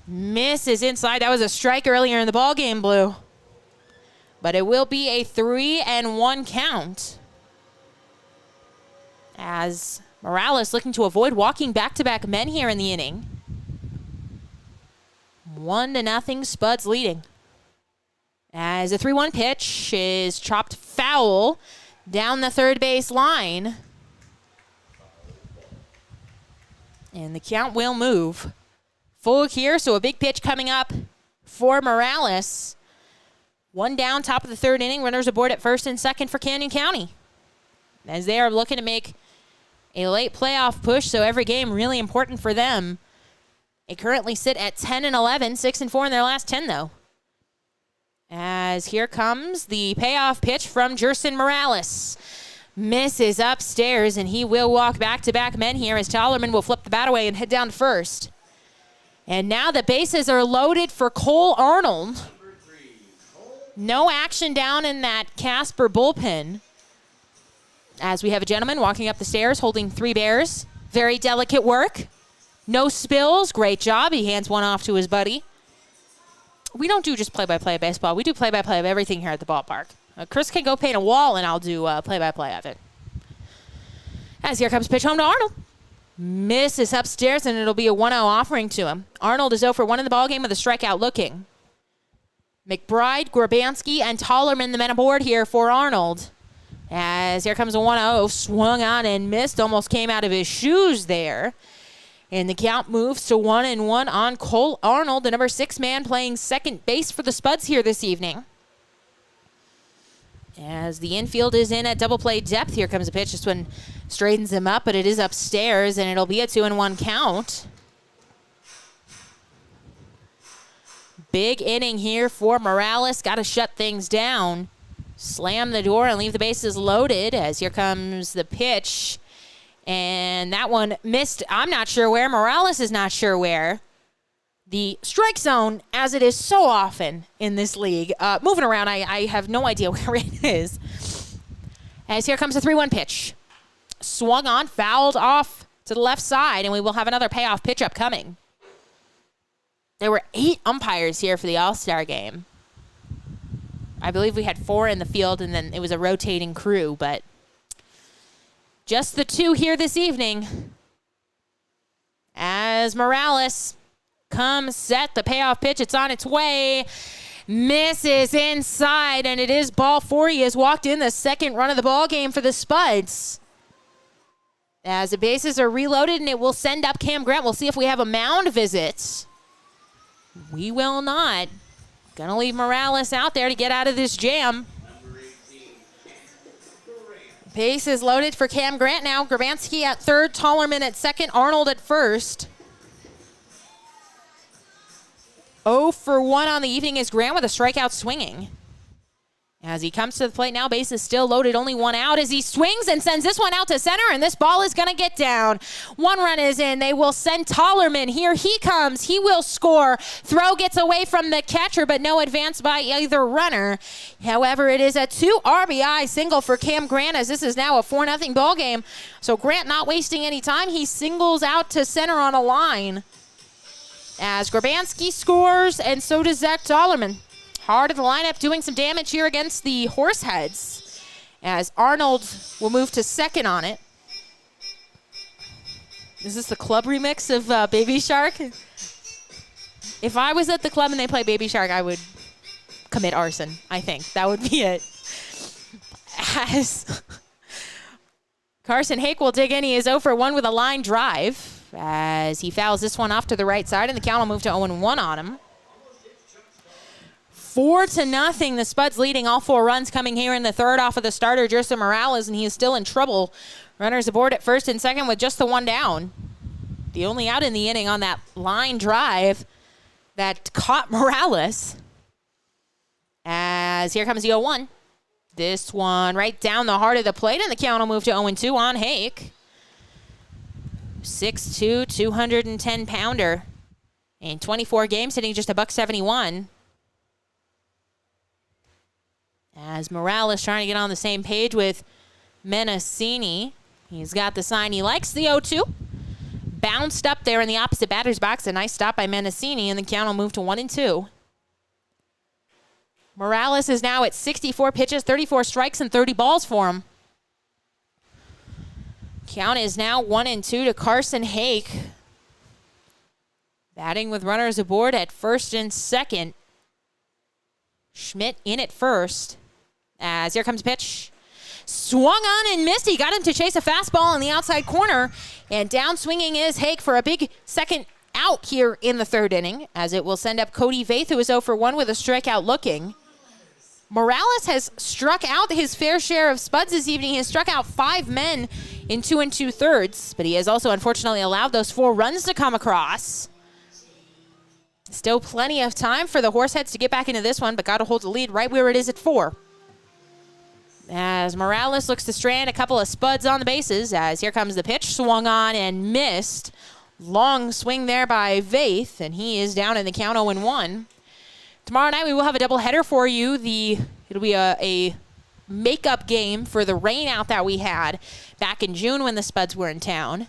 S1: misses inside. That was a strike earlier in the ballgame, Blue. But it will be a 3-1 count. As Morales looking to avoid walking back-to-back men here in the inning. 1-0, Spuds leading. As a 3-1 pitch is chopped foul down the third base line. And the count will move. Full here, so a big pitch coming up for Morales. 1 down, top of the 3rd inning. Runners aboard at first and second for Canyon County. As they are looking to make a late playoff push, so every game really important for them. They currently sit at 10-11, 6-4 in their last 10, though. As here comes the payoff pitch from Jerson Morales. Misses upstairs, and he will walk back-to-back men here as Tollerman will flip the bat away and head down to first. And now the bases are loaded for Cole Arnold. No action down in that Casper bullpen. As we have a gentleman walking up the stairs holding 3 bears. Very delicate work. No spills. Great job. He hands one off to his buddy. We don't do just play-by-play of baseball. We do play-by-play of everything here at the ballpark. Chris can go paint a wall, and I'll do play-by-play of it. As here comes pitch home to Arnold. Misses upstairs, and it'll be a 1-0 offering to him. Arnold is 0 for 1 in the ballgame with a strikeout looking. McBride, Grabansky, and Tollerman, the men aboard here for Arnold. As here comes a 1-0, swung on and missed, almost came out of his shoes there. And the count moves to 1-1 on Cole Arnold, the number 6 man playing second base for the Spuds here this evening. As the infield is in at double play depth, here comes a pitch. This one straightens him up, but it is upstairs, and it'll be a 2-1 count. Big inning here for Morales. Got to shut things down. slam the door and leave the bases loaded, as here comes the pitch. And that one missed. I'm not sure where. Morales is not sure where. The strike zone, as it is so often in this league, moving around, I have no idea where it is. As here comes the 3-1 pitch. Swung on, fouled off to the left side, and we will have another payoff pitch upcoming. There were 8 umpires here for the All-Star game. I believe we had 4 in the field, and then it was a rotating crew, but just the 2 here this evening. As Morales comes set, the payoff pitch, it's on its way. Misses inside, and it is ball 4. He has walked in the second run of the ball game for the Spuds. As the bases are reloaded, and it will send up Cam Grant. We'll see if we have a mound visit. We will not. Gonna leave Morales out there to get out of this jam. Bases loaded for Cam Grant now. Grabansky at third, Tollerman at second, Arnold at first. 0 for 1 on the evening is Grant with a strikeout swinging. As he comes to the plate now, base is still loaded, only 1 out as he swings and sends this one out to center, and this ball is going to get down. 1 run is in. They will send Tollerman. Here he comes. He will score. Throw gets away from the catcher, but no advance by either runner. However, it is a 2 RBI single for Cam Grant, as this is now a 4-0 ball game. So Grant not wasting any time. He singles out to center on a line. As Grabansky scores, and so does Zach Tollerman. Hard of the lineup, doing some damage here against the Horseheads, as Arnold will move to second on it. Is this the club remix of Baby Shark? If I was at the club and they play Baby Shark, I would commit arson, I think. That would be it. As Carson Hake will dig in. He is 0 for 1 with a line drive, as he fouls this one off to the right side, and the count will move to 0-1 on him. 4-0, the Spuds leading, all 4 runs coming here in the third off of the starter, Jerson Morales, and he is still in trouble. Runners aboard at first and second with just the 1 down. The only out in the inning on that line drive that caught Morales. As here comes the 0-1. This one right down the heart of the plate, and the count will move to 0-2 on Hake. 6'2", 210-pounder. In 24 games, hitting just $171. As Morales trying to get on the same page with Menacini. He's got the sign. He likes the 0-2. Bounced up there in the opposite batter's box. A nice stop by Menacini, and the count will move to 1-2. Morales is now at 64 pitches, 34 strikes, and 30 balls for him. Count is now 1-2 to Carson Hake. Batting with runners aboard at first and second. Schmidt in at first. As here comes a pitch. Swung on and missed. He got him to chase a fastball in the outside corner. And down swinging is Hake for a big second out here in the third inning, as it will send up Cody Vaith, who is 0 for 1 with a strikeout looking. Morales has struck out his fair share of Spuds this evening. He has struck out 5 men in 2 2/3, but he has also unfortunately allowed those 4 runs to come across. Still plenty of time for the Horseheads to get back into this one, but got to hold the lead right where it is at 4. As Morales looks to strand a couple of Spuds on the bases, as here comes the pitch, swung on and missed. Long swing there by Vaith, and he is down in the count 0-1. Tomorrow night we will have a doubleheader for you. It'll be a makeup game for the rain out that we had back in June when the Spuds were in town.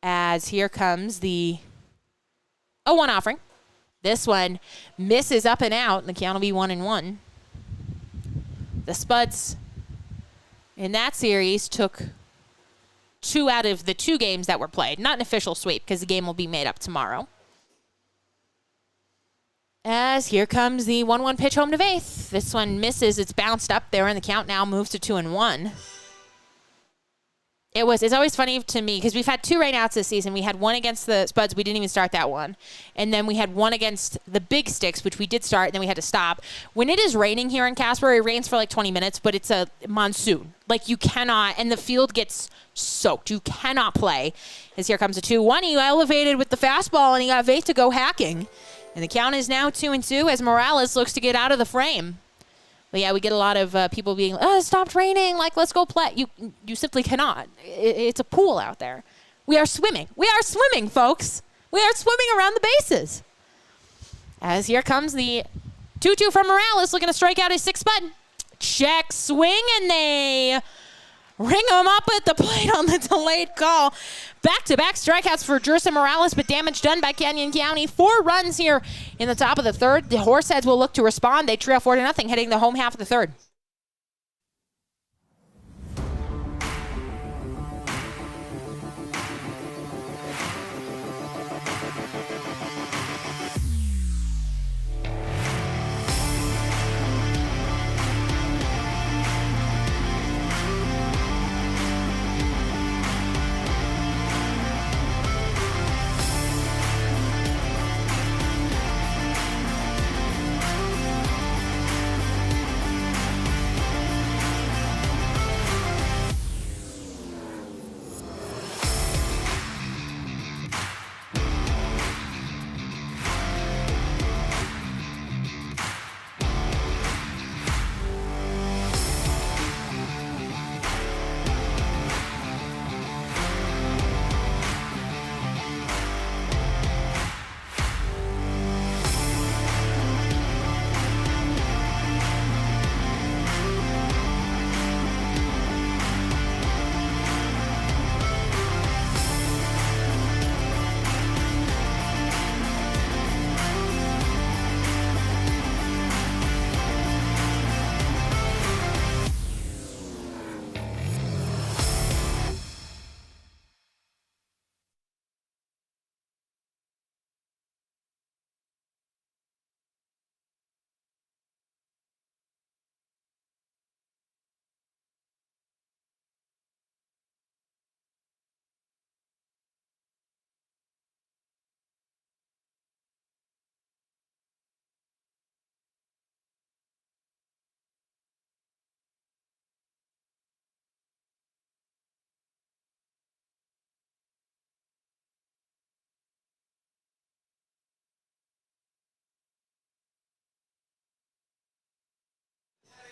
S1: As here comes the 0-1 offering. This one misses up and out, and the count will be 1-1. The Spuds in that series took 2 out of the 2 games that were played. Not an official sweep, because the game will be made up tomorrow. As here comes the 1-1 pitch home to Vaith. This one misses. It's bounced up there, and the count now moves to 2-1. It's always funny to me because we've had 2 rainouts this season. We had one against the Spuds. We didn't even start that one. And then we had one against the Big Sticks, which we did start, and then we had to stop. When it is raining here in Casper, it rains for like 20 minutes, but it's a monsoon. Like you cannot, and the field gets soaked. You cannot play. As here comes a 2-1. He elevated with the fastball, and he got Vaith to go hacking. And the count is now 2-2 as Morales looks to get out of the frame. But yeah, we get a lot of people being, oh, it stopped raining. Like, let's go play. You simply cannot. It's a pool out there. We are swimming. We are swimming, folks. We are swimming around the bases. As here comes the 2-2 from Morales, looking to strike out his 6th Spud. Check swing, and they ring him up at the plate on the delayed call. Back-to-back strikeouts for Jerson Morales, but damage done by Canyon County. 4 runs here in the top of the 3rd. The Horseheads will look to respond. They trail 4-0, heading the home half of the 3rd.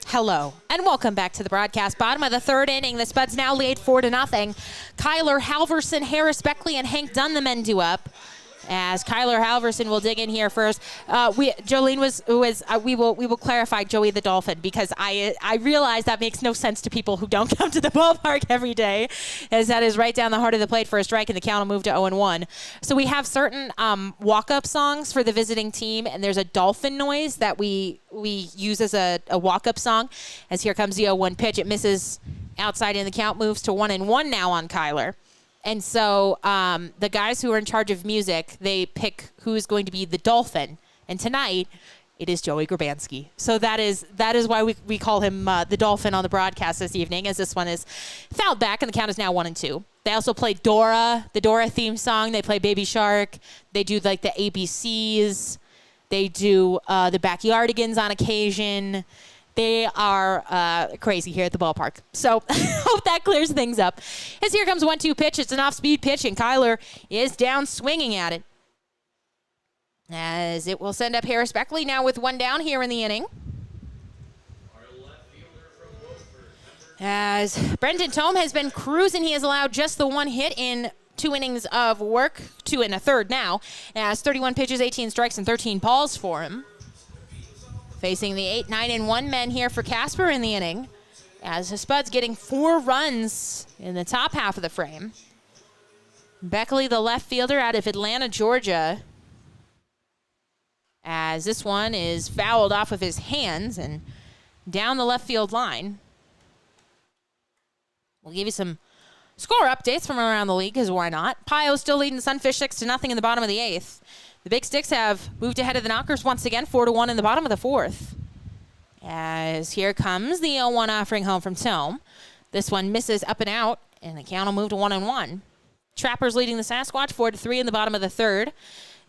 S1: Hello, and welcome back to the broadcast. Bottom of the 3rd inning, the Spuds now lead 4-0. Kyler Halverson, Harris Beckley, and Hank Dunn, the men do up. As Kyler Halverson will dig in here first. Jolene we will clarify Joey the Dolphin, because I realize that makes no sense to people who don't come to the ballpark every day, as that is right down the heart of the plate for a strike, and the count will move to 0-1. So we have certain walk-up songs for the visiting team, and there's a dolphin noise that we use as a walk-up song. As here comes the 0-1 pitch, it misses outside, and the count moves to 1-1 now on Kyler. And so the guys who are in charge of music, they pick who's going to be the dolphin. And tonight, it is Joey Grabanski. So that is why we call him the dolphin on the broadcast this evening, as this one is fouled back, and the count is now 1-2. They also play Dora, the Dora theme song. They play Baby Shark. They do like the ABCs. They do the Backyardigans on occasion. They are crazy here at the ballpark. So hope that clears things up. As here comes 1-2 pitch. It's an off-speed pitch, and Kyler is down swinging at it. As it will send up Harris Beckley now with 1 down here in the inning. As Brendan Tome has been cruising, he has allowed just the 1 hit in 2 innings of work, 2 1/3 now. As 31 pitches, 18 strikes, and 13 balls for him. Facing the 8, 9, and 1 men here for Casper in the inning, as the Spuds getting 4 runs in the top half of the frame. Beckley, the left fielder out of Atlanta, Georgia, as this one is fouled off of his hands and down the left field line. We'll give you some score updates from around the league, because why not? Pio still leading the Sunfish 6-0 in the bottom of the 8th. The Big Sticks have moved ahead of the Knockers once again, 4-1 in the bottom of the 4th. As here comes the 0-1 offering home from Tome. This one misses up and out, and the count will move to 1-1. Trappers leading the Sasquatch 4-3 in the bottom of the 3rd.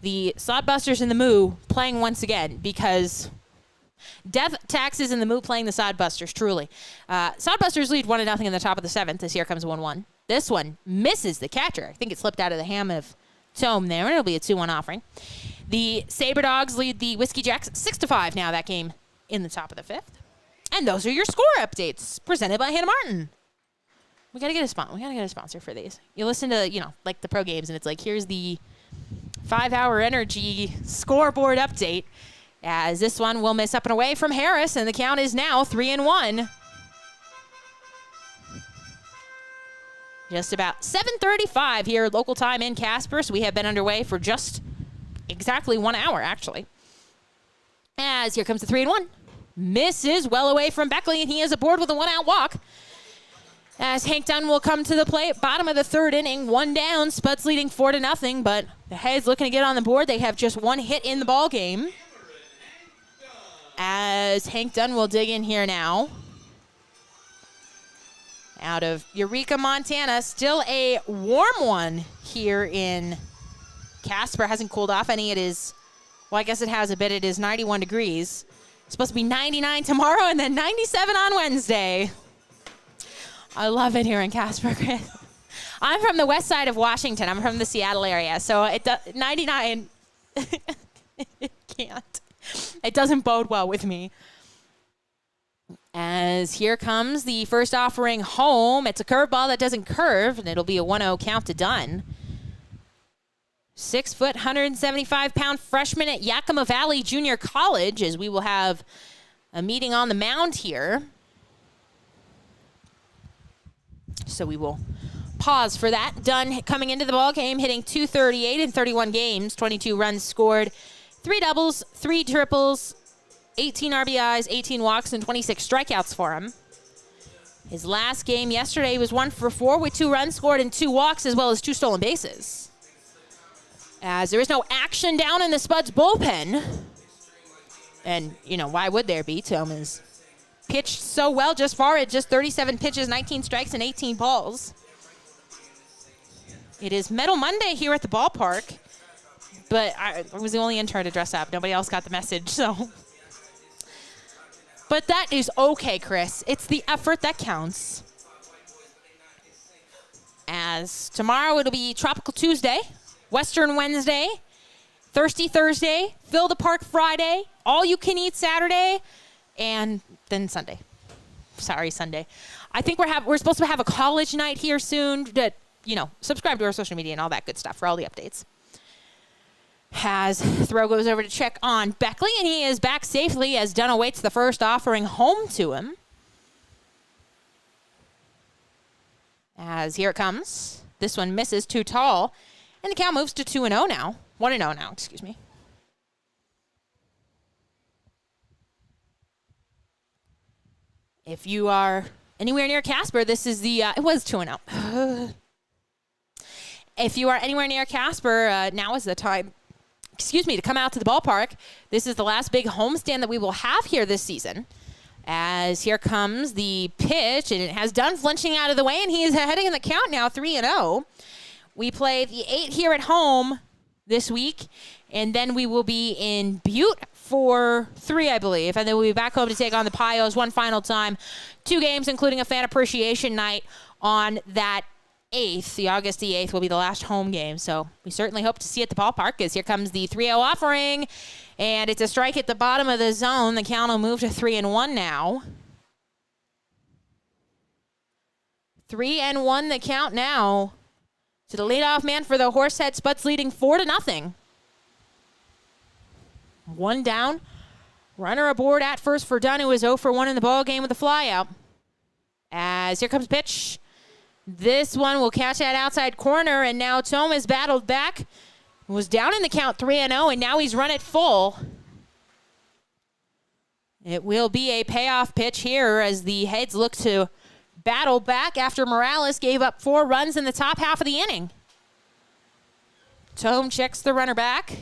S1: The Sodbusters and the Moo playing once again, because Death Taxes and the Moo playing the Sodbusters, truly. Sodbusters lead 1-0 in the top of the 7th, as here comes 1-1. This one misses the catcher. I think it slipped out of the hand of Tome there, and it'll be a 2-1 offering. The Saber Dogs lead the Whiskey Jacks 6-5 now, that game in the top of the 5th. And those are your score updates presented by Hannah Martin. We gotta get a sponsor for these. You listen to, like the pro games, and it's like, here's the 5-hour energy scoreboard update. As this one will miss up and away from Harris, and the count is now 3-1. Just about 7:35 here local time in Casper, so we have been underway for just exactly 1 hour, actually. As here comes the 3-1. Misses well away from Beckley, and he is aboard with a 1-out walk. As Hank Dunn will come to the plate, bottom of the third inning, 1 down. Spuds leading 4-0, but the Heads looking to get on the board. They have just 1 hit in the ball game. As Hank Dunn will dig in here now. Out of Eureka, Montana. Still a warm one here in Casper. Hasn't cooled off any. It is, well, I guess it has a bit. It is 91 degrees. It's supposed to be 99 tomorrow and then 97 on Wednesday. I love it here in Casper, Chris. I'm from the west side of Washington. I'm from the Seattle area. So 99, it can't. It doesn't bode well with me. As here comes the first offering home. It's a curveball that doesn't curve, and it'll be a 1-0 count to Dunn. 6 foot, 175-pound freshman at Yakima Valley Junior College, as we will have a meeting on the mound here. So we will pause for that. Dunn coming into the ball game, hitting .238 in 31 games, 22 runs scored, 3 doubles, 3 triples, 18 RBIs, 18 walks, and 26 strikeouts for him. His last game yesterday was 1 for 4 with 2 runs scored and 2 walks, as well as 2 stolen bases. As there is no action down in the Spuds bullpen. And, why would there be? Tom has pitched so well just far at just 37 pitches, 19 strikes, and 18 balls. It is Metal Monday here at the ballpark, but I was the only intern to dress up. Nobody else got the message, so. But that is okay, Chris. It's the effort that counts. As tomorrow it'll be Tropical Tuesday, Western Wednesday, Thirsty Thursday, Fill the Park Friday, All You Can Eat Saturday, and then Sunday. Sorry, Sunday. I think we're supposed to have a college night here soon. That, subscribe to our social media and all that good stuff for all the updates. As throw goes over to check on Beckley, and he is back safely as Dunn awaits the first offering home to him. As here it comes. This one misses, too tall. And the count moves to 2-0 now. 1-0 now, excuse me. If you are anywhere near Casper, this is the, it was 2-0. If you are anywhere near Casper, now is the time, to come out to the ballpark. This is the last big homestand that we will have here this season. As here comes the pitch, and it has Dunn flinching out of the way, and he is heading in the count now, 3-0. We play the 8 here at home this week, and then we will be in Butte for 3, I believe, and then we'll be back home to take on the Pios one final time. 2 games, including a fan appreciation night on that 8th. The August the 8th will be the last home game, so we certainly hope to see you at the ballpark, as here comes the 3-0 offering, and it's a strike at the bottom of the zone. The count will move to 3-1 now. 3-1 the count now to the leadoff man for the Horseheads. Spuds leading 4-0. 1 down. Runner aboard at first for Dunn, who is 0 for 1 in the ball game with a flyout. As here comes pitch. This one will catch that outside corner, and now Thomas battled back. Was down in the count 3-0, and now he's run it full. It will be a payoff pitch here as the Heads look to battle back after Morales gave up 4 runs in the top half of the inning. Tome checks the runner back.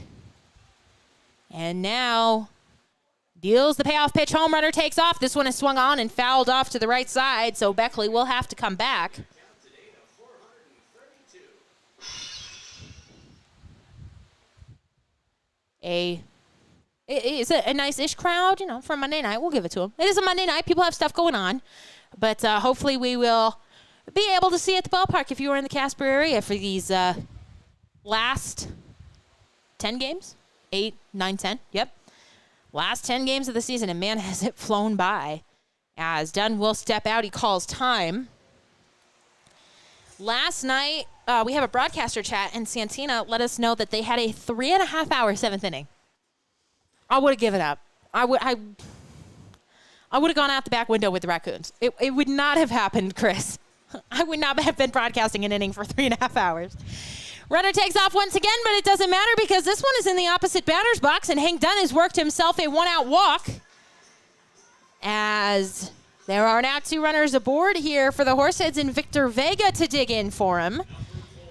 S1: And now deals the payoff pitch. Home runner takes off. This one is swung on and fouled off to the right side, so Beckley will have to come back. It's a nice-ish crowd, for Monday night. We'll give it to them. It is a Monday night. People have stuff going on. But hopefully we will be able to see you at the ballpark if you are in the Casper area for these last 10 games. 8, 9, 10. Yep. Last 10 games of the season, and man, has it flown by. As Dunn will step out, he calls time. Last night, we have a broadcaster chat, and Santina let us know that they had a 3.5-hour seventh inning. I would have given up. I would have gone out the back window with the Raccoons. It would not have happened, Chris. I would not have been broadcasting an inning for 3.5 hours. Runner takes off once again, but it doesn't matter because this one is in the opposite batter's box, and Hank Dunn has worked himself a one-out walk. As there are now 2 runners aboard here for the Horseheads and Victor Vega to dig in for him.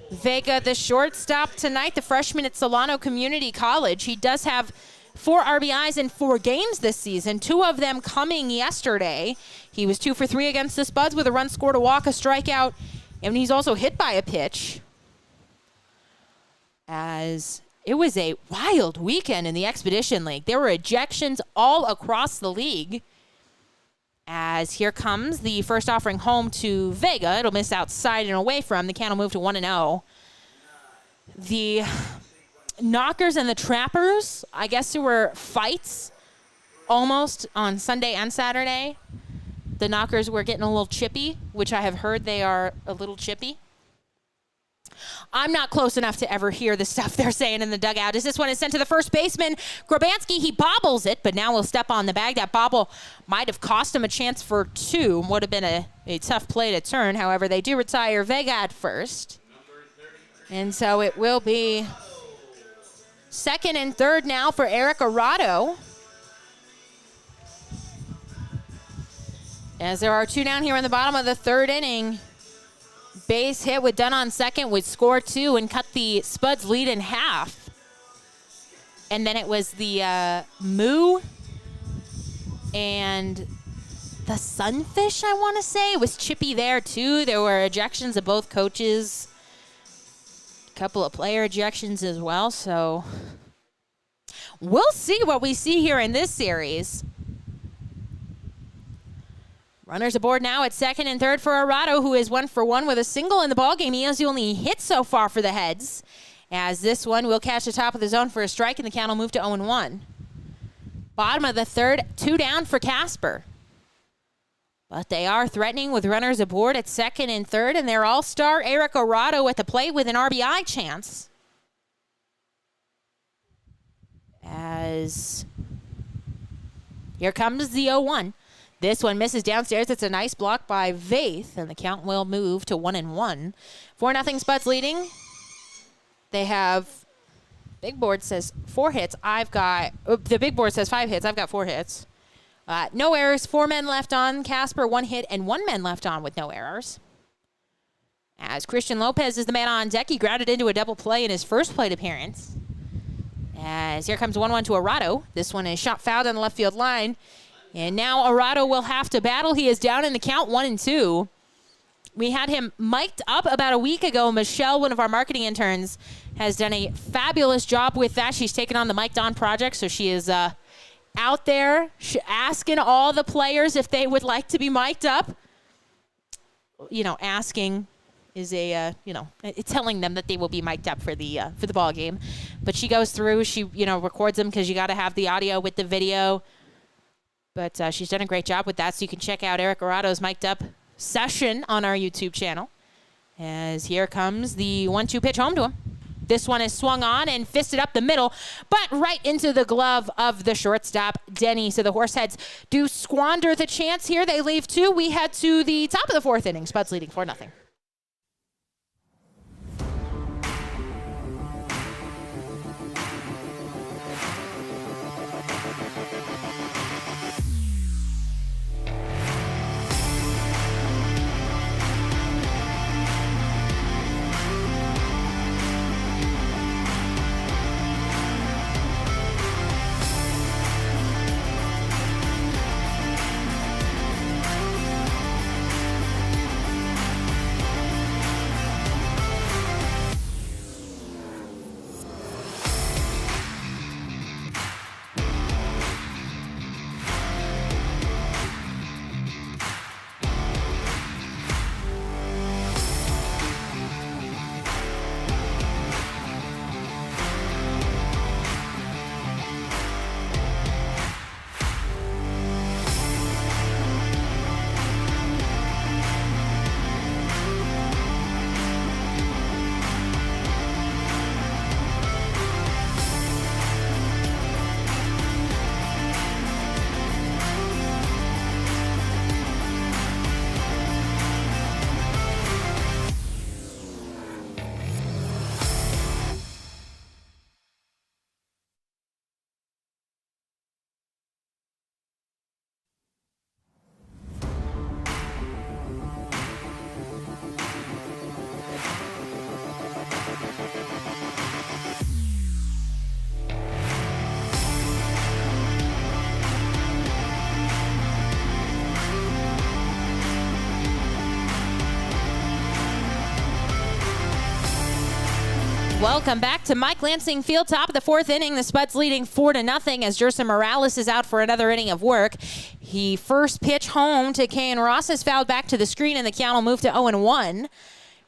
S1: Vega, the shortstop tonight, the freshman at Solano Community College. He does have 4 RBIs in 4 games this season, 2 of them coming yesterday. He was 2 for 3 against the Spuds with a run scored, a walk, a strikeout, and he's also hit by a pitch. As it was a wild weekend in the Expedition League. There were ejections all across the league. As here comes the first offering home to Vega. It'll miss outside and away from. The count will move to 1-0. The Knockers and the Trappers, I guess there were fights almost on Sunday and Saturday. The Knockers were getting a little chippy, which I have heard they are a little chippy. I'm not close enough to ever hear the stuff they're saying in the dugout. As this one is sent to the first baseman, Grabansky, he bobbles it, but now will step on the bag. That bobble might have cost him a chance for 2. Would have been a tough play to turn. However, they do retire Vega at first. And so it will be second and third now for Eric Arado. As there are 2 down here in the bottom of the 3rd inning. Base hit with Dunn on second would score 2 and cut the Spuds lead in half. And then it was the Moo and the Sunfish, I want to say. It was chippy there, too. There were ejections of both coaches. A couple of player ejections as well. So we'll see what we see here in this series. Runners aboard now at second and third for Arado, who is 1 for 1 with a single in the ballgame. He has the only hit so far for the Heads, as this one will catch the top of the zone for a strike, and the count will move to 0-1. Bottom of the 3rd, 2 down for Casper. But they are threatening with runners aboard at second and third, and their all-star Eric Arado at the plate with an RBI chance. As here comes the 0-1. This one misses downstairs. It's a nice block by Vaith, and the count will move to 1-1. 4-0 Spuds leading. They have, big board says 4 hits. The big board says 5 hits. I've got 4 hits. No errors, 4 men left on. Casper, 1 hit, and 1 man left on with no errors. As Christian Lopez is the man on deck, he grounded into a double play in his first plate appearance. As here comes 1-1 to Arado. This one is shot fouled on the left field line. And now Arado will have to battle. He is down in the count 1-2. We had him mic'd up about a week ago. Michelle, one of our marketing interns, has done a fabulous job with that. She's taken on the Mic'd On project, so she is out there asking all the players if they would like to be mic'd up. You know, asking is telling them that they will be mic'd up for the ball game. But she goes through, she records them because you got to have the audio with the video. But she's done a great job with that, so you can check out Eric Arado's mic'd up session on our YouTube channel. As here comes the 1-2 pitch home to him. This one is swung on and fisted up the middle, but right into the glove of the shortstop, Denny. So the Horseheads do squander the chance here. They leave 2. We head to the top of the 4th inning. Spuds leading 4-0. Welcome back to Mike Lansing Field. Top of the fourth inning. The Spuds leading 4-0 as Jerson Morales is out for another inning of work. He first pitch home to Kane Ross is fouled back to the screen, and the count will move to 0-1.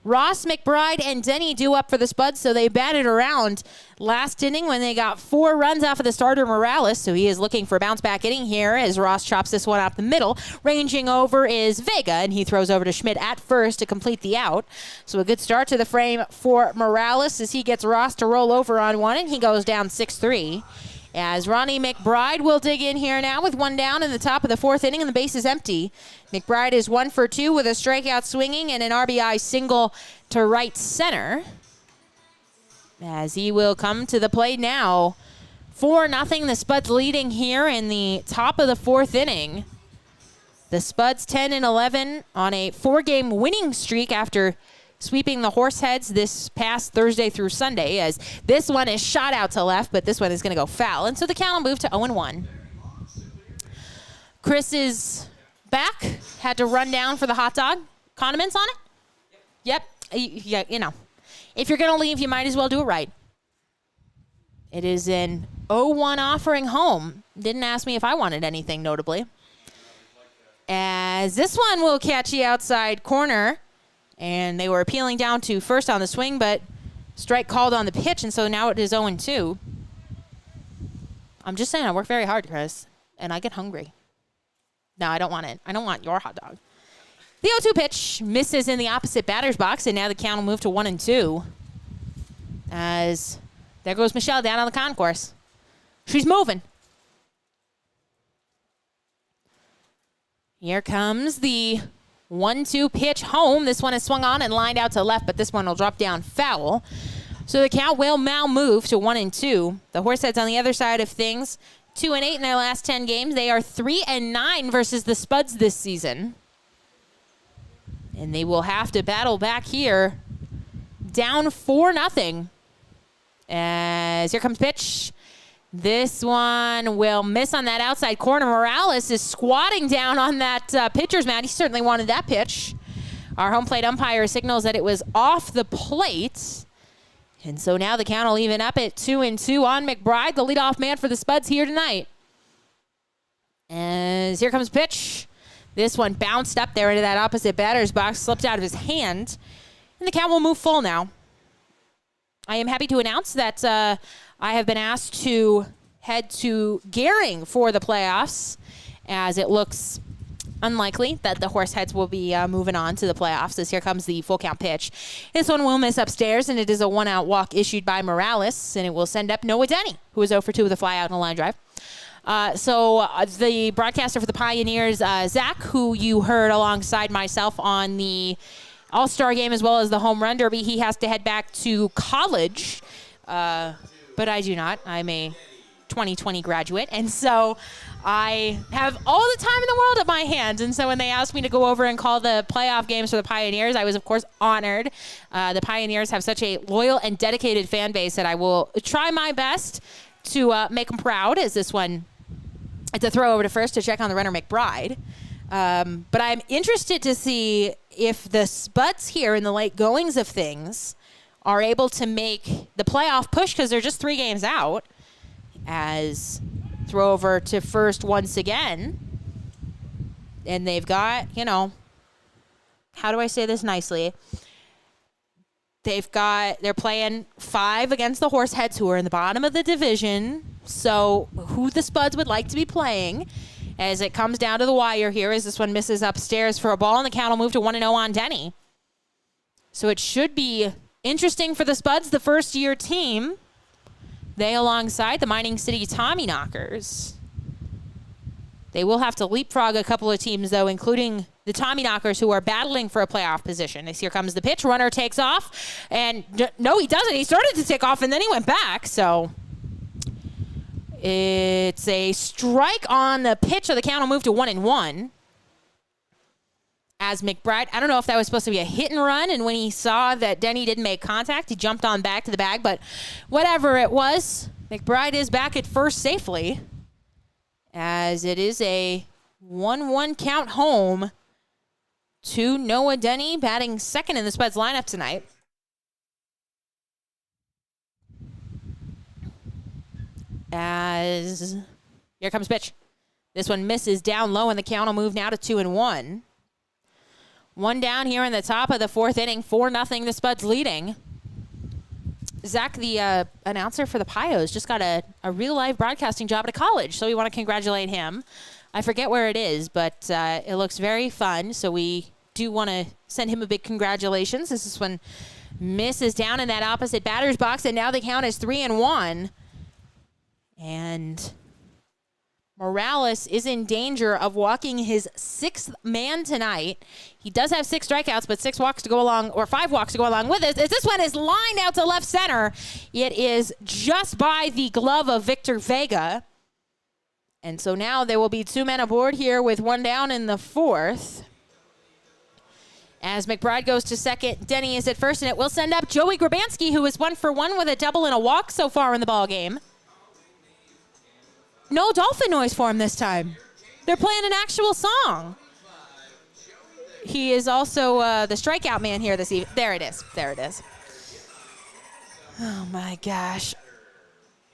S1: Ross, McBride, and Denny due up for the Spuds, so they batted around last inning when they got 4 runs off of the starter Morales, so he is looking for a bounce-back inning here as Ross chops this one up the middle. Ranging over is Vega, and he throws over to Schmidt at first to complete the out. So a good start to the frame for Morales as he gets Ross to roll over on one, and he goes down 6-3. As Ronnie McBride will dig in here now with one down in the top of the fourth inning, and the base is empty. McBride is 1 for 2 with a strikeout swinging and an RBI single to right center. As he will come to the plate now. 4-0, the Spuds leading here in the top of the fourth inning. The Spuds 10-11 on a 4-game winning streak after sweeping the Horseheads this past Thursday through Sunday, as this one is shot out to left, but this one is going to go foul. And so the count will move to 0-1. Chris is back. Had to run down for the hot dog. Condiments on it? Yep. Yeah, you know. If you're going to leave, you might as well do it right. It is an 0-1 offering home. Didn't ask me if I wanted anything, notably. As this one will catch the outside corner. And they were appealing down to first on the swing, but strike called on the pitch, and so now it is 0-2. I'm just saying I work very hard, Chris, and I get hungry. No, I don't want it. I don't want your hot dog. The 0-2 pitch misses in the opposite batter's box, and now the count will move to 1-2. As there goes Michelle down on the concourse. She's moving. Here comes the 1-2 pitch home. This one is swung on and lined out to left, but this one will drop down foul. So the count will now move to 1-2. The Horseheads on the other side of things, 2-8 in their last 10 games. They are 3-9 versus the Spuds this season. And they will have to battle back here. Down 4-0. As here comes pitch. This one will miss on that outside corner. Morales is squatting down on that pitcher's mound. He certainly wanted that pitch. Our home plate umpire signals that it was off the plate. And so now the count will even up at 2-2 on McBride, the leadoff man for the Spuds here tonight. As here comes pitch. This one bounced up there into that opposite batter's box, slipped out of his hand. And the count will move full now. I am happy to announce that I have been asked to head to Gehring for the playoffs, as it looks unlikely that the Horseheads will be moving on to the playoffs, as here comes the full count pitch. This one will miss upstairs, and it is a 1-out walk issued by Morales, and it will send up Noah Denny, who is 0 for 2 with a fly out and a line drive. So the broadcaster for the Pioneers, Zach, who you heard alongside myself on the All-Star game as well as the Home Run Derby, he has to head back to college, but I do not. I'm a 2020 graduate, and so I have all the time in the world at my hands. And so when they asked me to go over and call the playoff games for the Pioneers, I was, of course, honored. The Pioneers have such a loyal and dedicated fan base that I will try my best to make them proud, as this one, it's a throw over to first to check on the runner McBride. But I'm interested to see if the Spuds here in the late goings of things are able to make the playoff push, because they're just 3 games out. As throw over to first once again. And they've got, you know, how do I say this nicely? They're playing 5 against the Horseheads, who are in the bottom of the division. So who the Spuds would like to be playing, as it comes down to the wire here, as this one misses upstairs for a ball, and the count will move to 1-0 on Denny. So it should be interesting for the Spuds, the first-year team. They alongside the Mining City Tommyknockers. They will have to leapfrog a couple of teams, though, including the Tommyknockers, who are battling for a playoff position. As here comes the pitch. Runner takes off. And no, he doesn't. He started to take off, and then he went back. So it's a strike on the pitch, so the count will move to 1-1. As McBride, I don't know if that was supposed to be a hit and run, and when he saw that Denny didn't make contact, he jumped on back to the bag, but whatever it was, McBride is back at first safely, as it is a 1-1 count home to Noah Denny, batting second in the Spuds lineup tonight. As here comes pitch. This one misses down low, and the count will move now to 2-1. One down here in the top of the fourth inning, 4-0, the Spuds leading. Zach, the announcer for the Pios, just got a real-life broadcasting job at a college, so we want to congratulate him. I forget where it is, but it looks very fun, so we do want to send him a big congratulations. This is when misses down in that opposite batter's box, and now the count is 3-1. And Morales is in danger of walking his sixth man tonight. He does have 6 strikeouts, but 6 walks to go along, or 5 walks to go along with it. As this one is lined out to left center, it is just by the glove of Victor Vega. And so now there will be 2 men aboard here with 1 down in the fourth. As McBride goes to second, Denny is at first, and it will send up Joey Grabanski, who is 1 for 1 with a double and a walk so far in the ball game. No dolphin noise for him this time. They're playing an actual song. He is also the strikeout man here this evening. There it is. There it is. Oh, my gosh.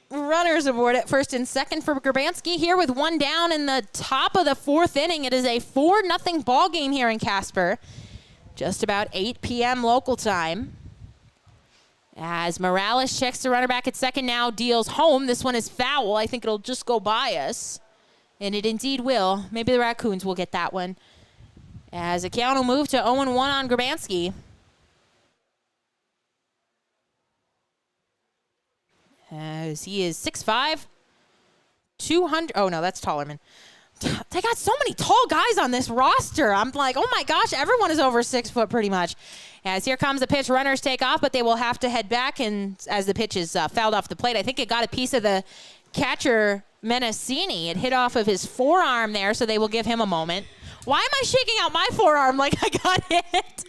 S1: Runners aboard at first and second for Grabanski here with 1 down in the top of the fourth inning. It is a 4-0 ball game here in Casper. Just about 8 p.m. local time. As Morales checks the runner back at second now, deals home. This one is foul. I think it'll just go by us. And it indeed will. Maybe the Raccoons will get that one. As the count will move to 0-1 on Grabanski. As he is 6'5", 200. Oh, no, that's Tollerman. They got so many tall guys on this roster. I'm like, oh, my gosh, everyone is over 6 foot pretty much. As here comes the pitch, runners take off, but they will have to head back. And as the pitch is fouled off the plate, I think it got a piece of the catcher, Menacini. It hit off of his forearm there, so they will give him a moment. Why am I shaking out my forearm like I got hit?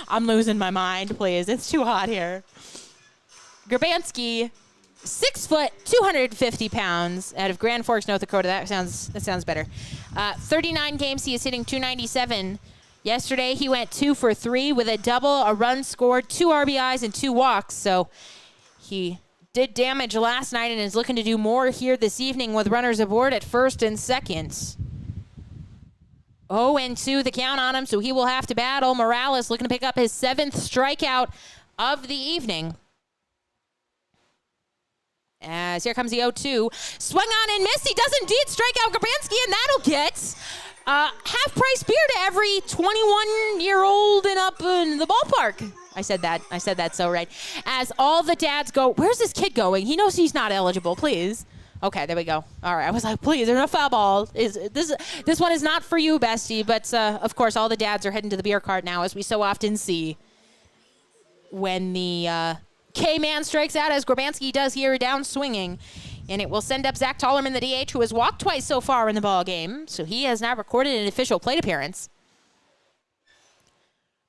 S1: I'm losing my mind, please. It's too hot here. Grabanski, 6 foot, 250 pounds, out of Grand Forks, North Dakota. That sounds better. 39 games, he is hitting .297. Yesterday, he went 2 for 3 with a double, a run scored, 2 RBIs, and 2 walks. So he did damage last night and is looking to do more here this evening with runners aboard at first and second. 0-2 the count on him, so he will have to battle. Morales looking to pick up his 7th strikeout of the evening. As here comes the 0-2. Swung on and missed. He does indeed strike out Grabanski, and that'll get half-price beer to every 21-year-old and up in the ballpark. I said that so right. As all the dads go, where's this kid going? He knows he's not eligible, please. Okay, there we go. All right, I was like, please, there's no foul ball. This one is not for you, bestie. But, of course, all the dads are heading to the beer cart now, as we so often see when the K-man strikes out, as Grabanski does here, down swinging. And it will send up Zach Tollerman, the DH, who has walked twice so far in the ball game. So he has now recorded an official plate appearance.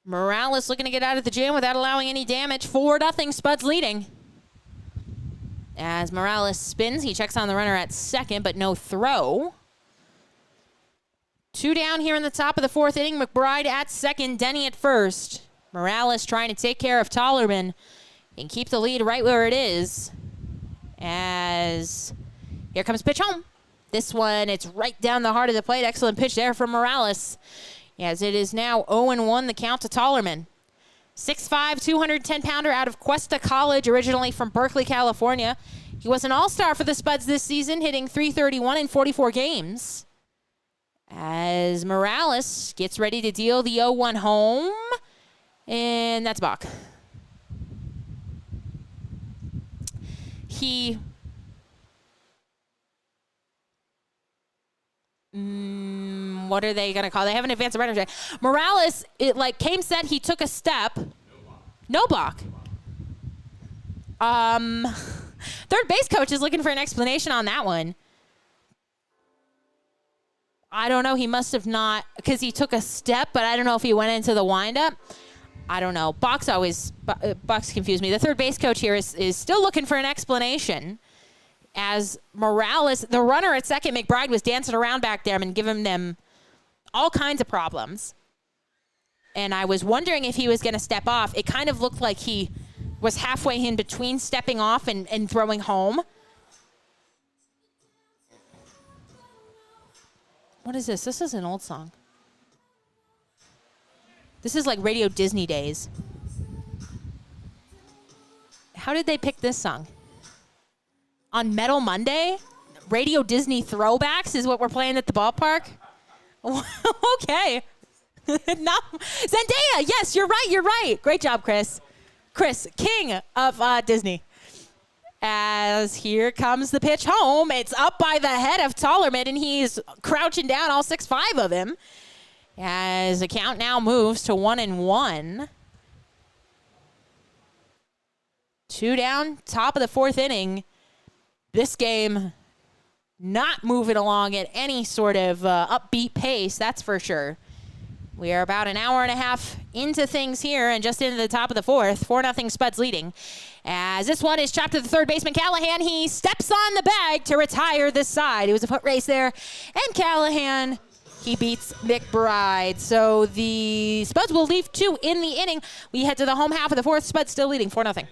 S1: Morales looking to get out of the jam without allowing any damage. 4-0, Spuds leading. As Morales spins, he checks on the runner at second, but no throw. 2 down here in the top of the fourth inning. McBride at second, Denny at first. Morales trying to take care of Tollerman and keep the lead right where it is. As here comes pitch home. This one, it's right down the heart of the plate. Excellent pitch there from Morales. As it is now 0-1 the count to Tollerman. 6'5", 210-pounder out of Cuesta College, originally from Berkeley, California. He was an all-star for the Spuds this season, hitting .331 in 44 games. As Morales gets ready to deal the 0-1 home. And that's balk. What are they going to call? They haven't advanced the runner today. Morales, came set, he took a step. No balk. Third base coach is looking for an explanation on that one. I don't know. He must have not, because he took a step, but I don't know if he went into the windup. I don't know. Box confused me. The third base coach here is still looking for an explanation. As Morales, the runner at second, McBride, was dancing around back there and giving them all kinds of problems. And I was wondering if he was going to step off. It kind of looked like he was halfway in between stepping off and throwing home. What is this? This is an old song. This is like Radio Disney days. How did they pick this song? On Metal Monday? Radio Disney throwbacks is what we're playing at the ballpark? Okay. No. Zendaya, yes, you're right. Great job, Chris. Chris, king of Disney. As here comes the pitch home. It's up by the head of Tollerman, and he's crouching down, all 6'5" of him. As the count now moves to 1-1. 2 down, top of the 4th inning. This game not moving along at any sort of upbeat pace, that's for sure. We are about an hour and a half into things here and just into the top of the 4th. 4-0 Spuds leading. As this one is chopped to the third baseman, Callahan. He steps on the bag to retire this side. It was a foot race there. And Callahan, he beats McBride. So the Spuds will leave 2 in the inning. We head to the home half of the 4th. Spuds still leading 4-0.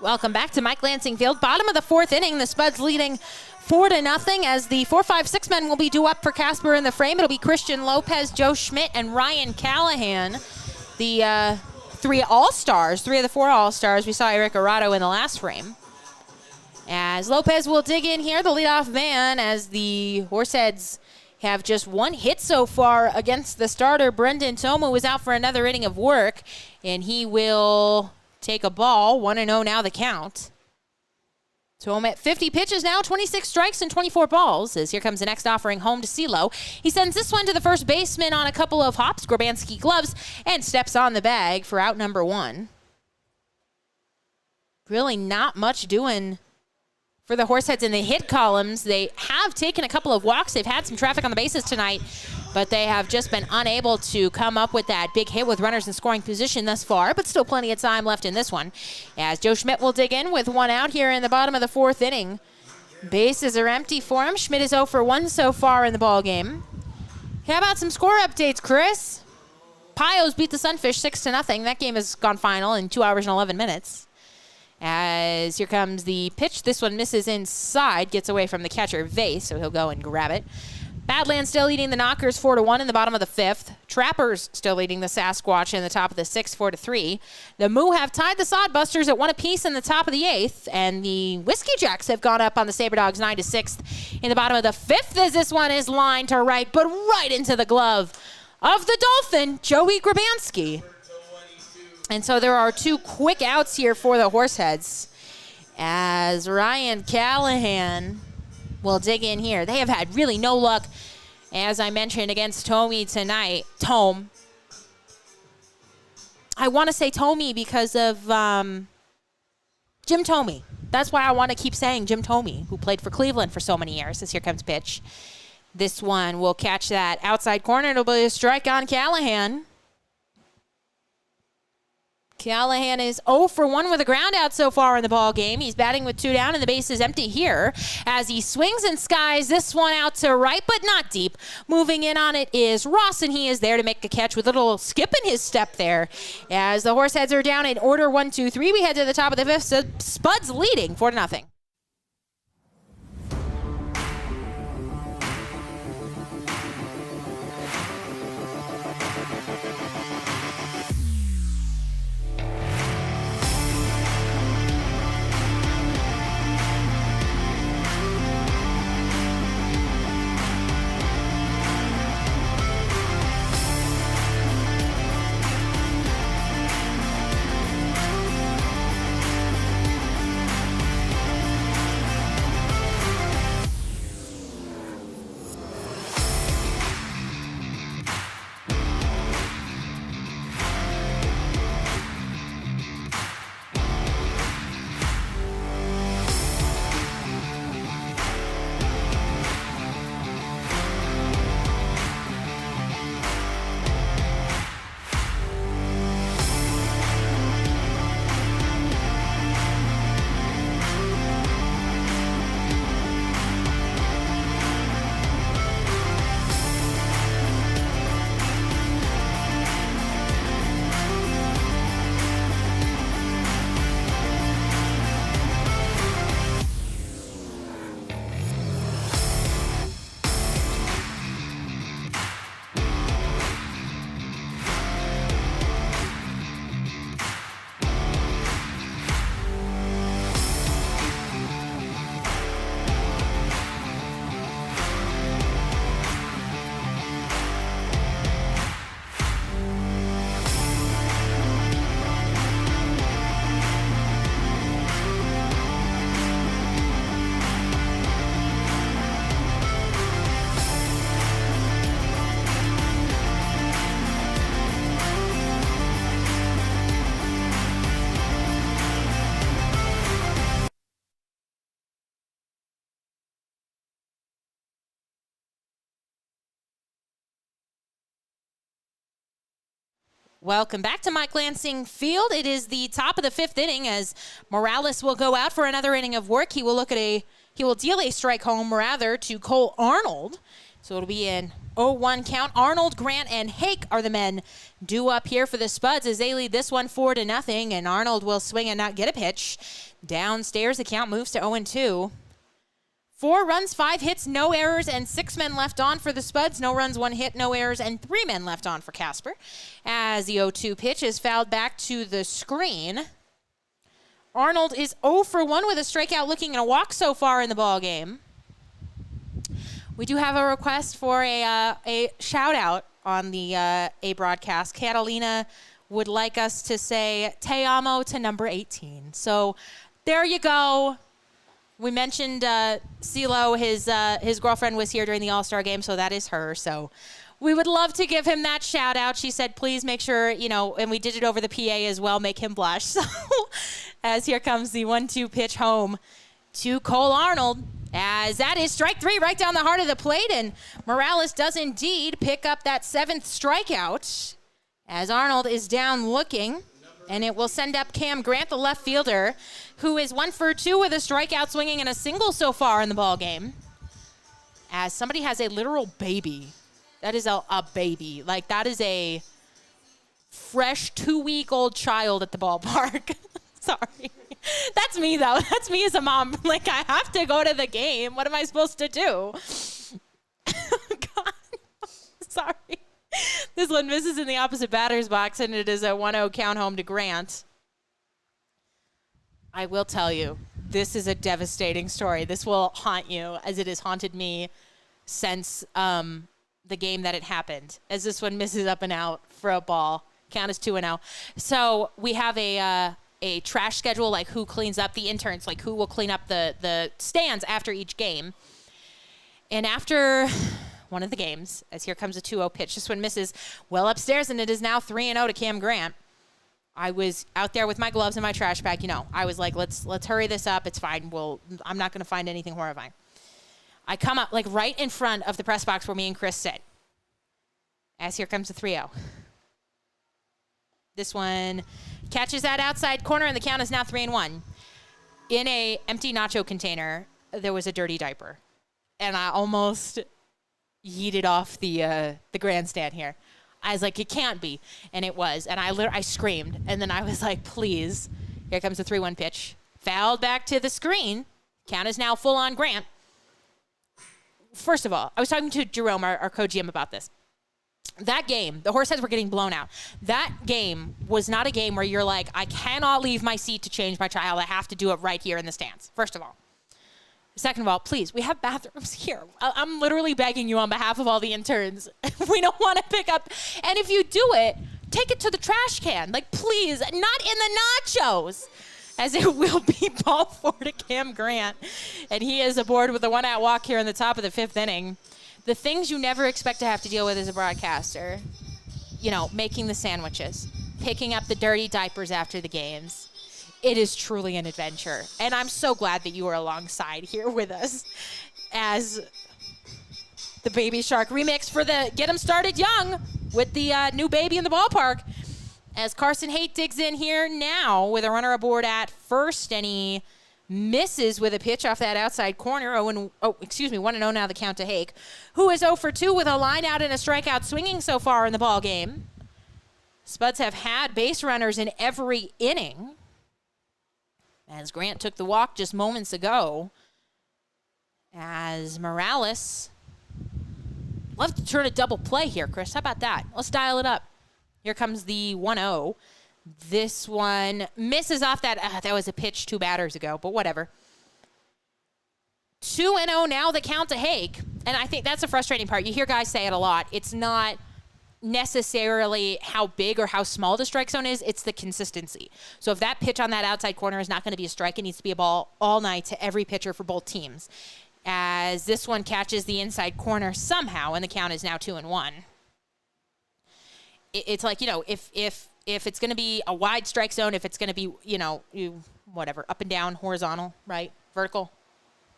S1: Welcome back to Mike Lansing Field. Bottom of the 4th inning, the Spuds leading 4-0 as the 4, 5, 6 men will be due up for Casper in the frame. It'll be Christian Lopez, Joe Schmidt, and Ryan Callahan. The 3 All-Stars, 3 of the 4 All-Stars. We saw Eric Arado in the last frame. As Lopez will dig in here, the leadoff man, as the Horseheads have just 1 hit so far against the starter. Brendan Tomu is out for another inning of work, and he will take a ball. 1-0 now the count. Tomu at 50 pitches now, 26 strikes and 24 balls. As here comes the next offering home to CeeLo. He sends this one to the first baseman on a couple of hops, Grabanski gloves, and steps on the bag for out number 1. Really not much doing for the Horseheads in the hit columns. They have taken a couple of walks. They've had some traffic on the bases tonight, but they have just been unable to come up with that big hit with runners in scoring position thus far, but still plenty of time left in this one. As Joe Schmidt will dig in with 1 out here in the bottom of the 4th inning. Bases are empty for him. Schmidt is 0 for 1 so far in the ball game. How about some score updates, Chris? Pios beat the Sunfish 6-0. That game has gone final in 2 hours and 11 minutes. As here comes the pitch. This one misses inside, gets away from the catcher, Vase, so he'll go and grab it. Badlands still leading the Knockers 4-1 in the bottom of the 5th. Trappers still leading the Sasquatch in the top of the 6th, 4-3. The Moo have tied the Sodbusters at 1 apiece in the top of the 8th, and the Whiskey Jacks have gone up on the Saber Dogs 9-6 in the bottom of the 5th, as this one is lined to right, but right into the glove of the Dolphin, Joey Grabanski. And so there are 2 quick outs here for the Horseheads, as Ryan Callahan will dig in here. They have had really no luck, as I mentioned, against Tommy tonight. I want to say Tommy because of Jim Thome. That's why I want to keep saying Jim Thome, who played for Cleveland for so many years. As here comes pitch. This one will catch that outside corner. It'll be a strike on Callahan. Callahan is 0 for 1 with a ground out so far in the ball game. He's batting with 2 down, and the base is empty here as he swings and skies this one out to right, but not deep. Moving in on it is Ross, and he is there to make a catch with a little skip in his step there. As the Horseheads are down in order 1, 2, 3, we head to the top of the 5th. So Spuds leading 4-0. Welcome back to Mike Lansing Field. It is the top of the 5th inning as Morales will go out for another inning of work. He will deal a strike home rather to Cole Arnold. So it'll be an 0-1 count. Arnold, Grant, and Hake are the men due up here for the Spuds as they lead this one 4-0. And Arnold will swing and not get a pitch. Downstairs, the count moves to 0-2. 4 runs, 5 hits, no errors, and 6 men left on for the Spuds. No runs, 1 hit, no errors, and 3 men left on for Casper. As the 0-2 pitch is fouled back to the screen. Arnold is 0 for 1 with a strikeout, looking at a walk so far in the ball game. We do have a request for a shout-out on the A broadcast. Catalina would like us to say Te Amo to number 18. So there you go. We mentioned CeeLo, his girlfriend was here during the All-Star game, so that is her. So we would love to give him that shout out. She said, please make sure, and we did it over the PA as well, make him blush. So as here comes the 1-2 pitch home to Cole Arnold, as that is strike 3 right down the heart of the plate, and Morales does indeed pick up that 7th strikeout as Arnold is down looking. And it will send up Cam Grant, the left fielder, who is 1 for 2 with a strikeout, swinging and a single so far in the ball game. As somebody has a literal baby. That is a baby. Like, that is a fresh 2-week-old child at the ballpark. Sorry. That's me, though. That's me as a mom. Like, I have to go to the game. What am I supposed to do? God. Sorry. This one misses in the opposite batter's box, and it is a 1-0 count home to Grant. I will tell you, this is a devastating story. This will haunt you, as it has haunted me since the game that it happened, as this one misses up and out for a ball. Count is 2-0. So we have a trash schedule, like who cleans up the interns, like who will clean up the stands after each game. And after one of the games, as here comes a 2-0 pitch. This one misses well upstairs, and it is now 3-0 to Cam Grant. I was out there with my gloves and my trash bag. I was like, let's hurry this up. It's fine. I'm not going to find anything horrifying. I come up like right in front of the press box where me and Chris sit. As here comes the 3-0. This one catches that outside corner, and the count is now 3-1. In a empty nacho container, there was a dirty diaper, and I almost yeeted off the grandstand here. I was like, it can't be, and it was, and I screamed, and then I was like, please. Here comes the 3-1 pitch. Fouled back to the screen. Count is now full on Grant. First of all, I was talking to Jerome, our co-GM, about this. That game, the Horseheads were getting blown out. That game was not a game where you're like, I cannot leave my seat to change my child. I have to do it right here in the stands, first of all. Second of all, please, we have bathrooms here. I'm literally begging you on behalf of all the interns. We don't want to pick up. And if you do it, take it to the trash can. Like, please, not in the nachos. As it will be ball 4 to Cam Grant. And he is aboard with a 1-out walk here in the top of the 5th inning. The things you never expect to have to deal with as a broadcaster, you know, making the sandwiches, picking up the dirty diapers after the games. It is truly an adventure. And I'm so glad that you are alongside here with us as the Baby Shark remix for the Get 'Em Started Young with the new baby in the ballpark. As Carson Haight digs in here now with a runner aboard at first, and he misses with a pitch off that outside corner. 1-0 now the count to Hake, who is 0 for 2 with a line out and a strikeout swinging so far in the ball game. Spuds have had base runners in every inning, as Grant took the walk just moments ago. As Morales, love to turn a double play here, Chris. How about that? Let's dial it up. Here comes the 1-0. This one misses off that. That was a pitch 2 batters ago, but whatever. 2-0 now the count to Hake. And I think that's the frustrating part. You hear guys say it a lot. It's not necessarily how big or how small the strike zone is. It's the consistency. So if that pitch on that outside corner is not going to be a strike, it needs to be a ball all night to every pitcher for both teams. As this one catches the inside corner somehow, and the count is now 2-1. It's like, you know, if it's going to be a wide strike zone, if it's going to be, you know, whatever, up and down, horizontal, right, vertical,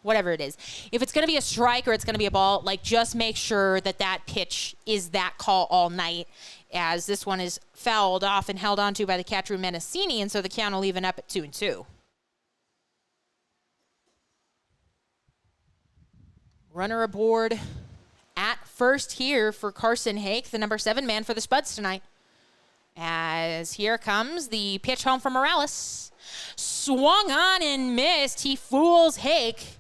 S1: whatever it is. If it's going to be a strike or it's going to be a ball, like, just make sure that that pitch is that call all night, as this one is fouled off and held onto by the catcher Menacini, and so the count will even up at 2-2. Runner aboard at first here for Carson Hake, the number 7 man for the Spuds tonight. As here comes the pitch home from Morales. Swung on and missed. He fools Hake,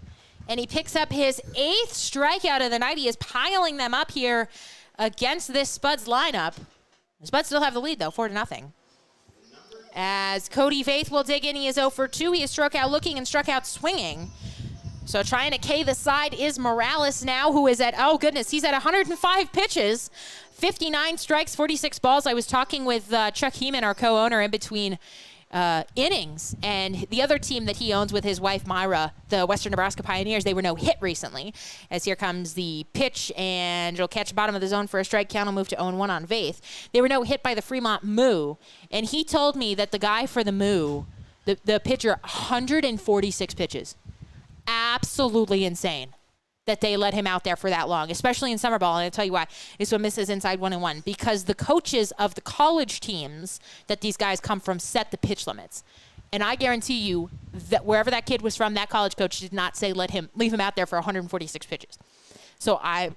S1: and he picks up his 8th strikeout of the night. He is piling them up here against this Spuds lineup. The Spuds still have the lead, though, 4-0. As Cody Faith will dig in, he is 0 for 2. He is struck out looking and struck out swinging. So trying to K the side is Morales now, who is at, oh goodness, he's at 105 pitches, 59 strikes, 46 balls. I was talking with Chuck Heeman, our co-owner, in between innings, and the other team that he owns with his wife Myra, the Western Nebraska Pioneers, they were no hit recently. As here comes the pitch, and it'll catch bottom of the zone for a strike. Count will move to 0-1 on Faith. They were no hit by the Fremont Moo, and he told me that the guy for the Moo, the pitcher, 146 pitches. Absolutely insane that they let him out there for that long, especially in summer ball. And I'll tell you why. This one misses inside 1-1, because the coaches of the college teams that these guys come from set the pitch limits. And I guarantee you that wherever that kid was from, that college coach did not say leave him out there for 146 pitches. So I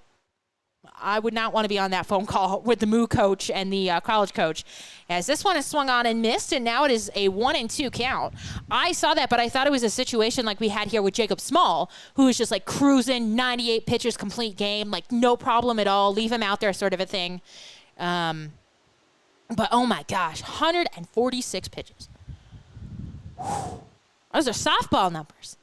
S1: would not want to be on that phone call with the Moo coach and the college coach, as this one is swung on and missed, and now it is a 1-2 count. I saw that, but I thought it was a situation like we had here with Jacob Small, who was just like cruising, 98 pitches, complete game, like no problem at all, leave him out there sort of a thing. But oh my gosh, 146 pitches. Whew. Those are softball numbers.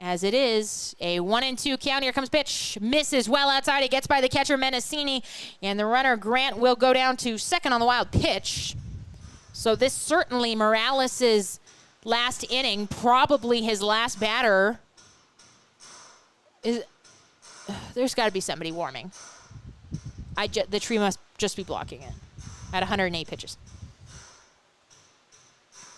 S1: As it is a 1-2 count. Here comes pitch. Misses well outside. It gets by the catcher, Menacini. And the runner, Grant, will go down to second on the wild pitch. So this certainly Morales' last inning, probably his last batter. There's got to be somebody warming. The tree must just be blocking it at 108 pitches.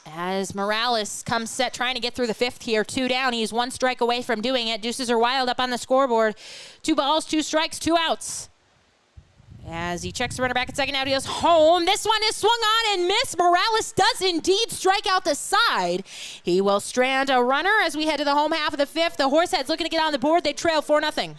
S1: As Morales comes set, trying to get through the 5th here, 2 down. He's 1 strike away from doing it. Deuces are wild up on the scoreboard. 2 balls, 2 strikes, 2 outs. As he checks the runner back at second, out he goes home. This one is swung on and missed. Morales does indeed strike out the side. He will strand a runner as we head to the home half of the fifth. The Horseheads looking to get on the board. They trail 4-0.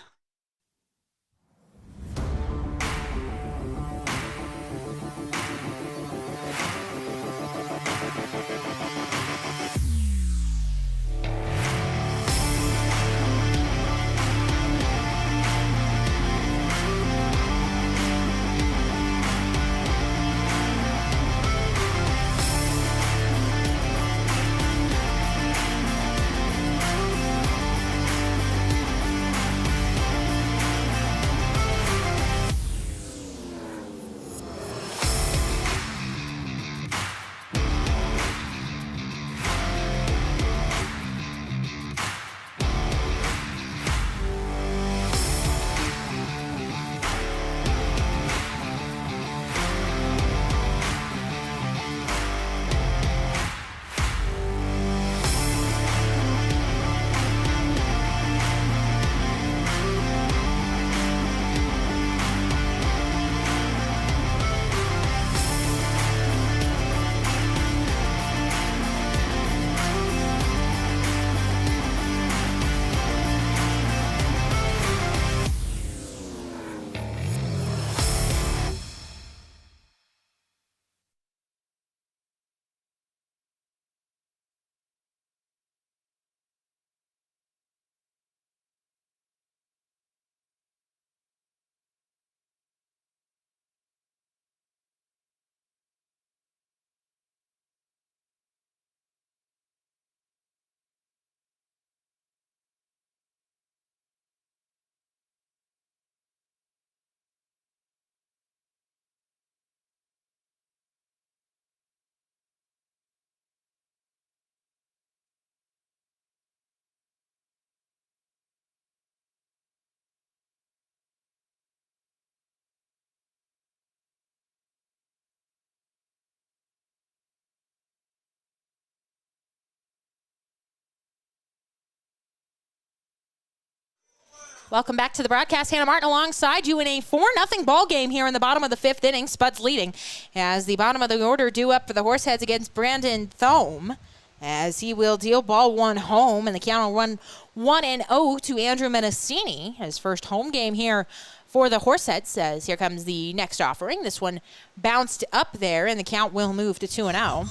S1: Welcome back to the broadcast. Hannah Martin alongside you in a 4-0 ball game here in the bottom of the fifth inning. Spuds leading as the bottom of the order due up for the Horseheads against Brandon Thome, as he will deal ball one home, and the count will run 1-0 to Andrew Menacini, his first home game here for the Horseheads. As here comes the next offering. This one bounced up there, and the count will move to 2-0.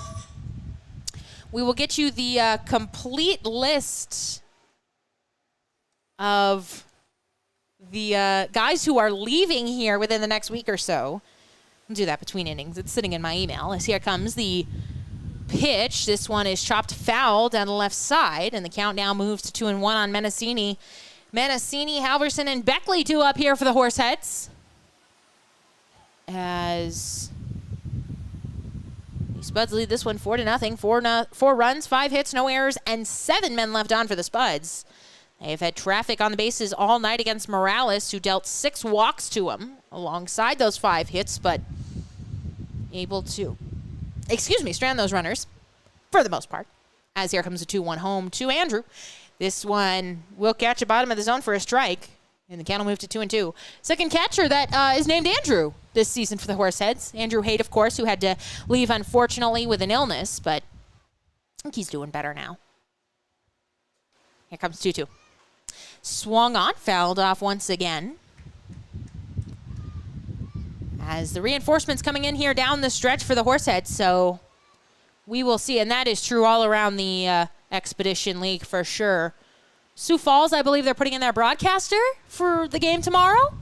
S1: We will get you the complete list of the guys who are leaving here within the next week or so. I'll do that between innings. It's sitting in my email. As here comes the pitch. This one is chopped foul down the left side, and the count now moves to 2-1 on Menacini. Menacini, Halverson, and Beckley due up here for the Horseheads. As the Spuds lead this one 4-0. 4 runs, 5 hits, no errors, and 7 men left on for the Spuds. They've had traffic on the bases all night against Morales, who dealt 6 walks to him alongside those 5 hits, but able to, strand those runners for the most part. As here comes a 2-1 home to Andrew. This one will catch the bottom of the zone for a strike, and the count will move to 2-2. Second catcher that is named Andrew this season for the Horseheads. Andrew Haight, of course, who had to leave, unfortunately, with an illness, but I think he's doing better now. Here comes 2-2. Swung on, fouled off once again. As the reinforcements coming in here down the stretch for the Horseheads, so we will see. And that is true all around the Expedition League for sure. Sioux Falls, I believe they're putting in their broadcaster for the game tomorrow.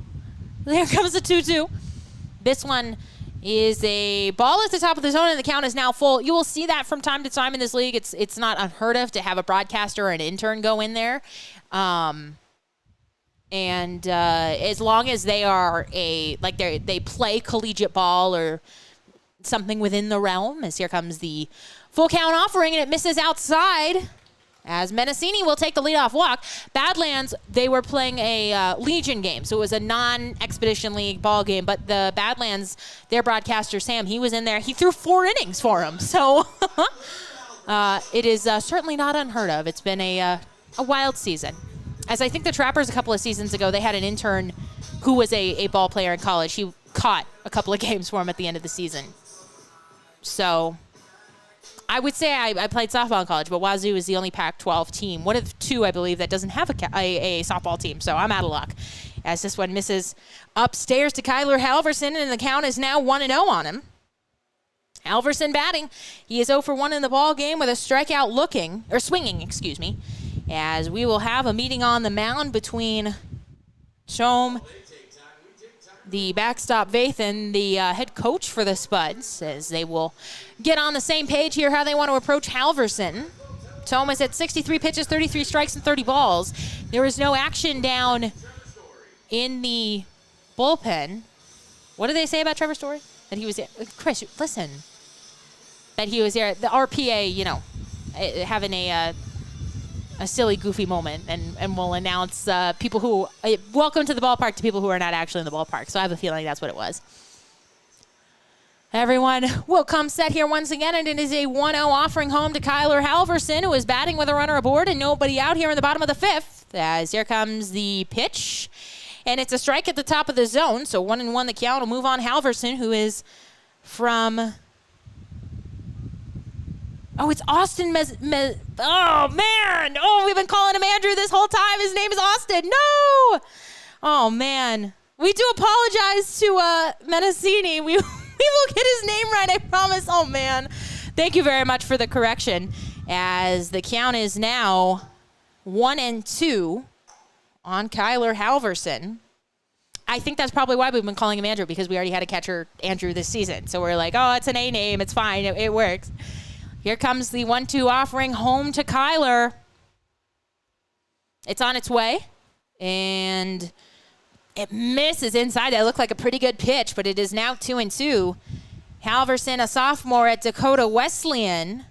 S1: There comes the 2-2. This one is a ball at the top of the zone, and the count is now full. You will see that from time to time in this league. It's not unheard of to have a broadcaster or an intern go in there. As long as they are they play collegiate ball or something within the realm, as here comes the full count offering, and it misses outside, as Menacini will take the leadoff walk. Badlands, they were playing a Legion game, so it was a non-Expedition League ball game, but the Badlands, their broadcaster, Sam, he was in there. He threw 4 innings for him, so it is certainly not unheard of. It's been a wild season. As I think the Trappers a couple of seasons ago, they had an intern who was a ball player in college. He caught a couple of games for him at the end of the season. So I would say I played softball in college, but Wazoo is the only Pac-12 team, one of two, I believe, that doesn't have a softball team. So I'm out of luck. As this one misses upstairs to Kyler Halverson, and the count is now 1-0 on him. Halverson batting. He is 0 for 1 in the ball game with a strikeout swinging, as we will have a meeting on the mound between Tome, the backstop Vaith, and the head coach for the Spuds, as they will get on the same page here how they want to approach Halverson. Tome is at 63 pitches, 33 strikes, and 30 balls. There is no action down in the bullpen. What did they say about Trevor Story? That he was there. Chris, listen. That he was there. The RPA, having a silly, goofy moment, and will announce people who welcome to the ballpark to people who are not actually in the ballpark. So I have a feeling that's what it was. Everyone will come set here once again, and it is a 1-0 offering home to Kyler Halverson, who is batting with a runner aboard and nobody out here in the bottom of the fifth. As here comes the pitch, and it's a strike at the top of the zone. So 1-1 the count will move on Halverson, who is from... Oh, it's Austin oh, man. Oh, we've been calling him Andrew this whole time. His name is Austin. No. Oh, man. We do apologize to Mendocini. We will get his name right, I promise. Oh, man. Thank you very much for the correction, as the count is now 1-2 on Kyler Halverson. I think that's probably why we've been calling him Andrew, because we already had a catcher, Andrew, this season. So we're like, oh, it's an A name. It's fine. It works. Here comes the 1-2 offering home to Kyler. It's on its way, and it misses inside. That looked like a pretty good pitch, but it is now 2-2. Halverson, a sophomore at Dakota Wesleyan.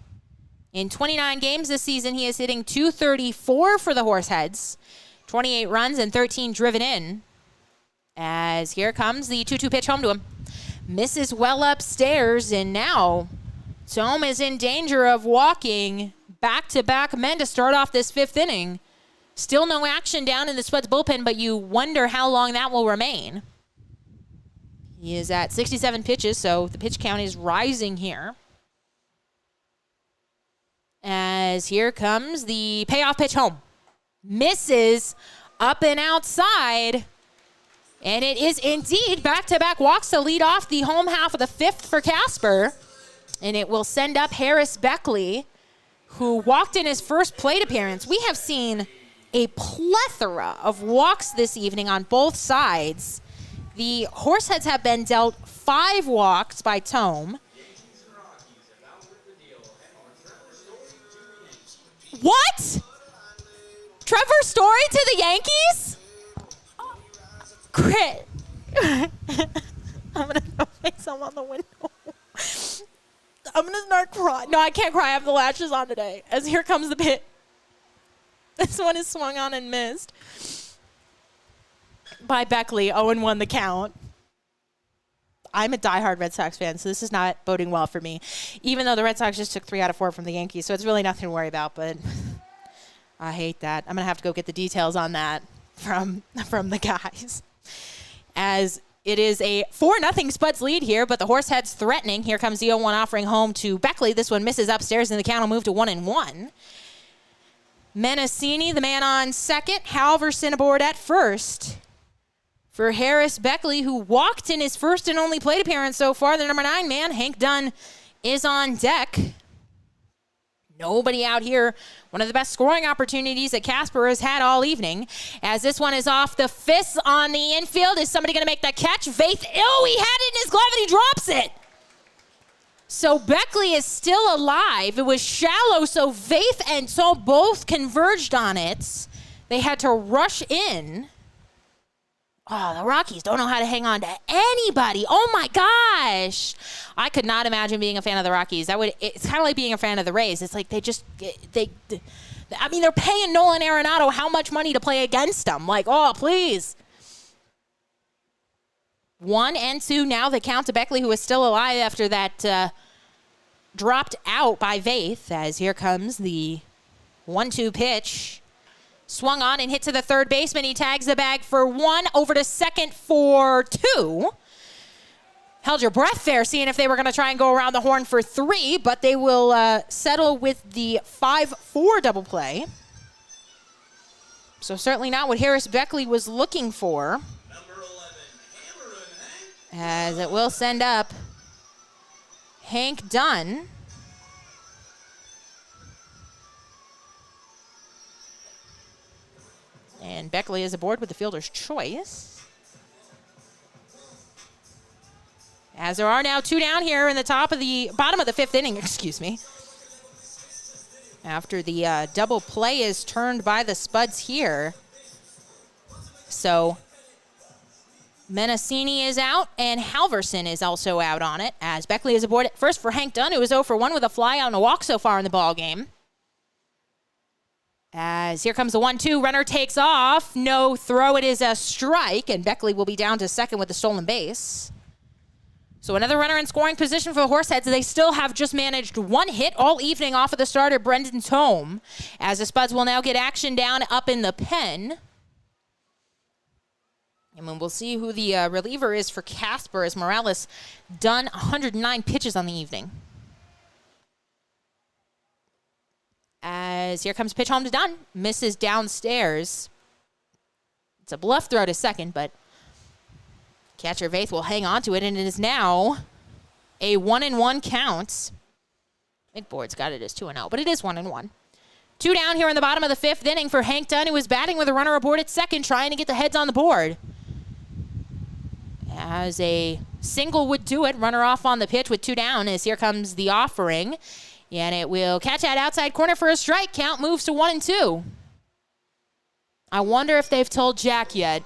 S1: In 29 games this season, he is hitting .234 for the Horseheads, 28 runs and 13 driven in. As here comes the 2-2 pitch home to him. Misses well upstairs, and now Tome is in danger of walking back-to-back men to start off this fifth inning. Still no action down in the Spuds bullpen, but you wonder how long that will remain. He is at 67 pitches, so the pitch count is rising here. As here comes the payoff pitch home. Misses up and outside. And it is indeed back-to-back walks to lead off the home half of the fifth for Casper. And it will send up Harris Beckley, who walked in his first plate appearance. We have seen a plethora of walks this evening on both sides. The Horseheads have been dealt 5 walks by Tome. What? Trevor Story to the Yankees? Crit. I'm going to throw myself on the window. I'm going to start crying. No, I can't cry. I have the lashes on today. As here comes the pit. This one is swung on and missed by Beckley. 0-1 the count. I'm a diehard Red Sox fan, so this is not boding well for me. Even though the Red Sox just took 3 out of 4 from the Yankees, so it's really nothing to worry about, but I hate that. I'm going to have to go get the details on that from the guys. As it is a 4-0 Spuds lead here, but the Horseheads threatening. Here comes the 0-1 offering home to Beckley. This one misses upstairs, and the count will move to 1-1. Mendocini, the man on second. Halverson aboard at first. For Harris Beckley, who walked in his first and only plate appearance so far, the number 9 man, Hank Dunn, is on deck. Nobody out here. One of the best scoring opportunities that Casper has had all evening. As this one is off the fists on the infield. Is somebody going to make that catch? Vaith, he had it in his glove and he drops it. So Beckley is still alive. It was shallow, so Vaith and so both converged on it. They had to rush in. Oh, the Rockies don't know how to hang on to anybody. Oh, my gosh. I could not imagine being a fan of the Rockies. It's kind of like being a fan of the Rays. It's like they're paying Nolan Arenado how much money to play against them. Like, oh, please. 1-2 now. The count to Beckley, who is still alive after that dropped out by Vaith. As here comes the 1-2 pitch. Swung on and hit to the third baseman. He tags the bag for 1, over to second for 2. held your breath there, seeing if they were going to try and go around the horn for 3, but they will settle with the 5-4 double play. So certainly not what Harris Beckley was looking for. As it will send up Hank Dunn. And Beckley is aboard with the fielder's choice. As there are now 2 down here in the bottom of the 5th inning, excuse me. After the double play is turned by the Spuds here. So Menacini is out, and Halverson is also out on it, as Beckley is aboard at first for Hank Dunn, who is 0 for 1 with a fly out and a walk so far in the ball game. As here comes the 1-2, runner takes off, no throw, it is a strike, and Beckley will be down to second with the stolen base. So another runner in scoring position for the Horseheads. They still have just managed 1 hit all evening off of the starter, Brendan Tome, as the Spuds will now get action down up in the pen. And then we'll see who the reliever is for Casper, as Morales done 109 pitches on the evening. As here comes pitch home to Dunn. Misses downstairs. It's a bluff throw to second, but catcher Vaith will hang on to it, and it is now a 1-1 count. Midboard's got it as 2-0, but it is 1-1. 2 down here in the bottom of the 5th inning for Hank Dunn, who is batting with a runner aboard at second, trying to get the heads on the board. As a single would do it, runner off on the pitch with 2 down, as here comes the offering. And it will catch that outside corner for a strike. Count moves to 1-2. I wonder if they've told Jack yet.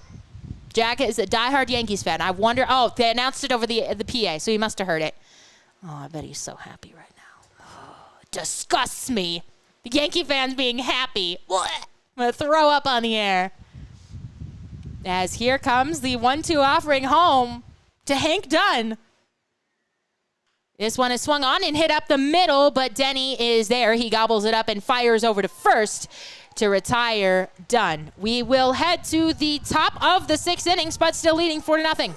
S1: Jack is a diehard Yankees fan. I wonder. Oh, they announced it over the PA, so he must have heard it. Oh, I bet he's so happy right now. Oh, it disgusts me. The Yankee fans being happy. I'm going to throw up on the air. As here comes the 1-2 offering home to Hank Dunn. This one is swung on and hit up the middle, but Denny is there. He gobbles it up and fires over to first to retire Dunn. We will head to the top of the 6th inning, but still leading 4-0.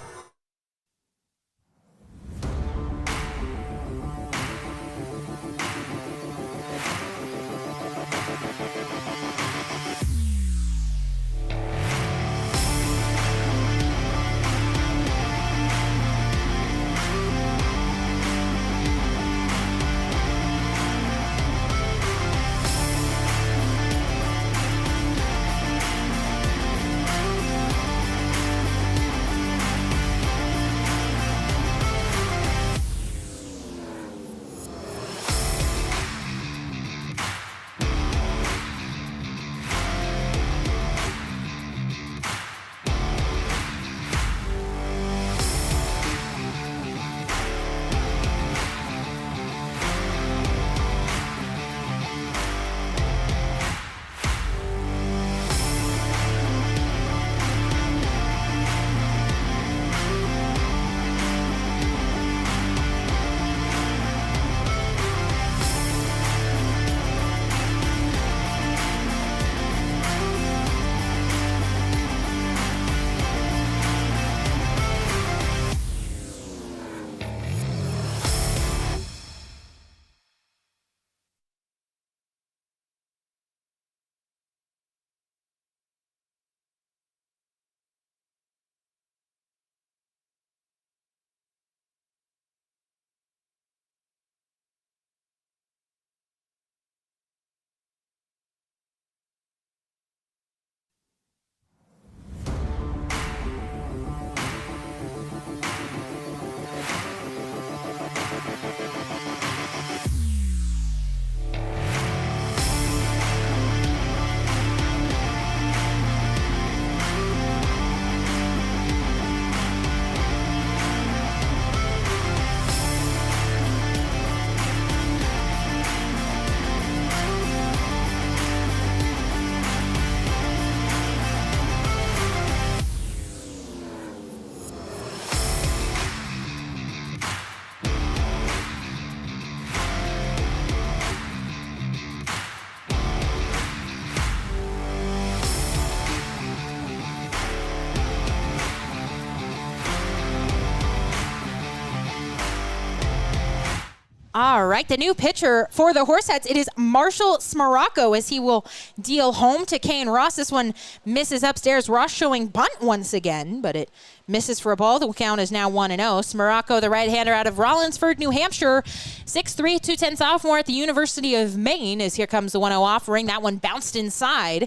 S1: All right, the new pitcher for the Horseheads, it is Marshall Smaracco, as he will deal home to Kane Ross. This one misses upstairs. Ross showing bunt once again, but it misses for a ball. The count is now 1-0. Smaracco, the right-hander out of Rollinsford, New Hampshire, 6'3", 210 sophomore at the University of Maine, as here comes the 1-0 offering. That one bounced inside.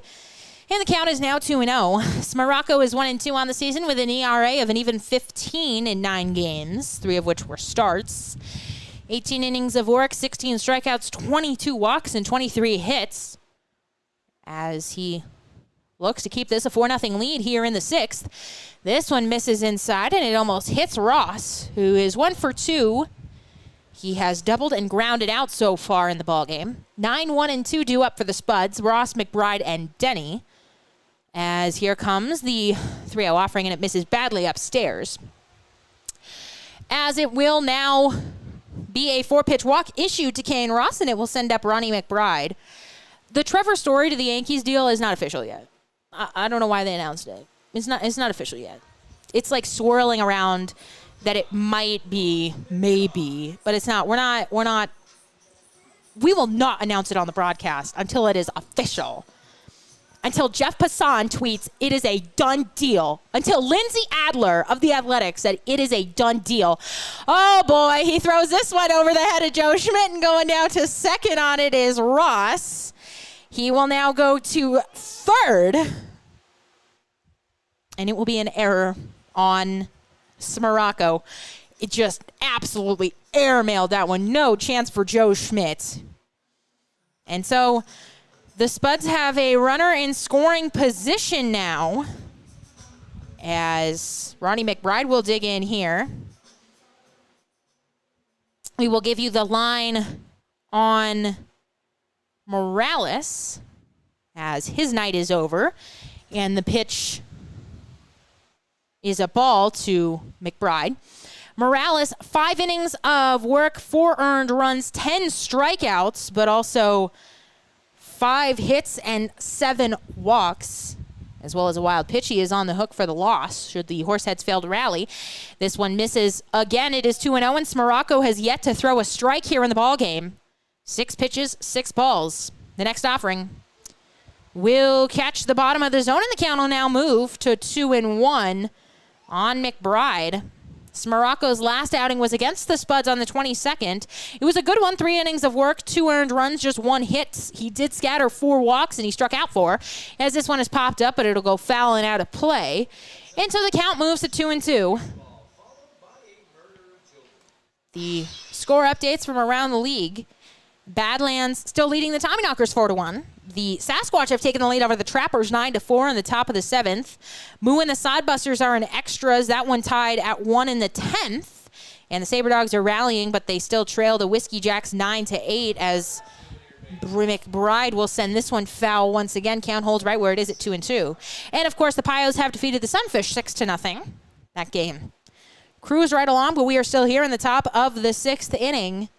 S1: And the count is now 2-0. Smaracco is 1-2 on the season with an ERA of an even 15 in 9 games, 3 of which were starts. 18 innings of work, 16 strikeouts, 22 walks, and 23 hits, as he looks to keep this a 4-0 lead here in the 6th. This one misses inside, and it almost hits Ross, who is 1 for 2. He has doubled and grounded out so far in the ballgame. 9-1-2 due up for the Spuds, Ross, McBride, and Denny, as here comes the 3-0 offering, and it misses badly upstairs. As it will now be a 4-pitch walk issued to Kane Ross, and it will send up Ronnie McBride. The Trevor Story to the Yankees deal is not official yet. I don't know why they announced it. It's not official yet. It's like swirling around that it might be, maybe, but it's not. We will not announce it on the broadcast until it is official. Until Jeff Passan tweets, it is a done deal. Until Lindsay Adler of The Athletic said, it is a done deal. Oh, boy, he throws this one over the head of Joe Schmidt, and going down to second on it is Ross. He will now go to third, and it will be an error on Smaracco. It just absolutely airmailed that one. No chance for Joe Schmidt. And so the Spuds have a runner in scoring position now, as Ronnie McBride will dig in here. We will give you the line on Morales as his night is over, and the pitch is a ball to McBride. Morales, 5 innings of work, 4 earned runs, 10 strikeouts, but also 5 hits and 7 walks, as well as a wild pitch. He is on the hook for the loss should the Horseheads fail to rally. This one misses again. It is 2-0, and Smaracco has yet to throw a strike here in the ballgame. 6 pitches, 6 balls. The next offering will catch the bottom of the zone, and the count will now move to 2-1 on McBride. Smaracco's last outing was against the Spuds on the 22nd. It was a good one, 3 innings of work, 2 earned runs, just 1 hit. He did scatter 4 walks, and he struck out 4, as this one has popped up, but it'll go foul and out of play. And so the count moves to 2-2. The score updates from around the league. Badlands still leading the Tommyknockers 4-1. The Sasquatch have taken the lead over the Trappers 9-4 in the top of the 7th. Moo and the Sodbusters are in extras. That one tied at 1 in the 10th. And the Saber Dogs are rallying, but they still trail the Whiskey Jacks 9-8, as McBride will send this one foul once again. Count holds right where it is at 2-2. And of course the Pios have defeated the Sunfish 6-0 that game. Cruise right along, but we are still here in the top of the 6th inning.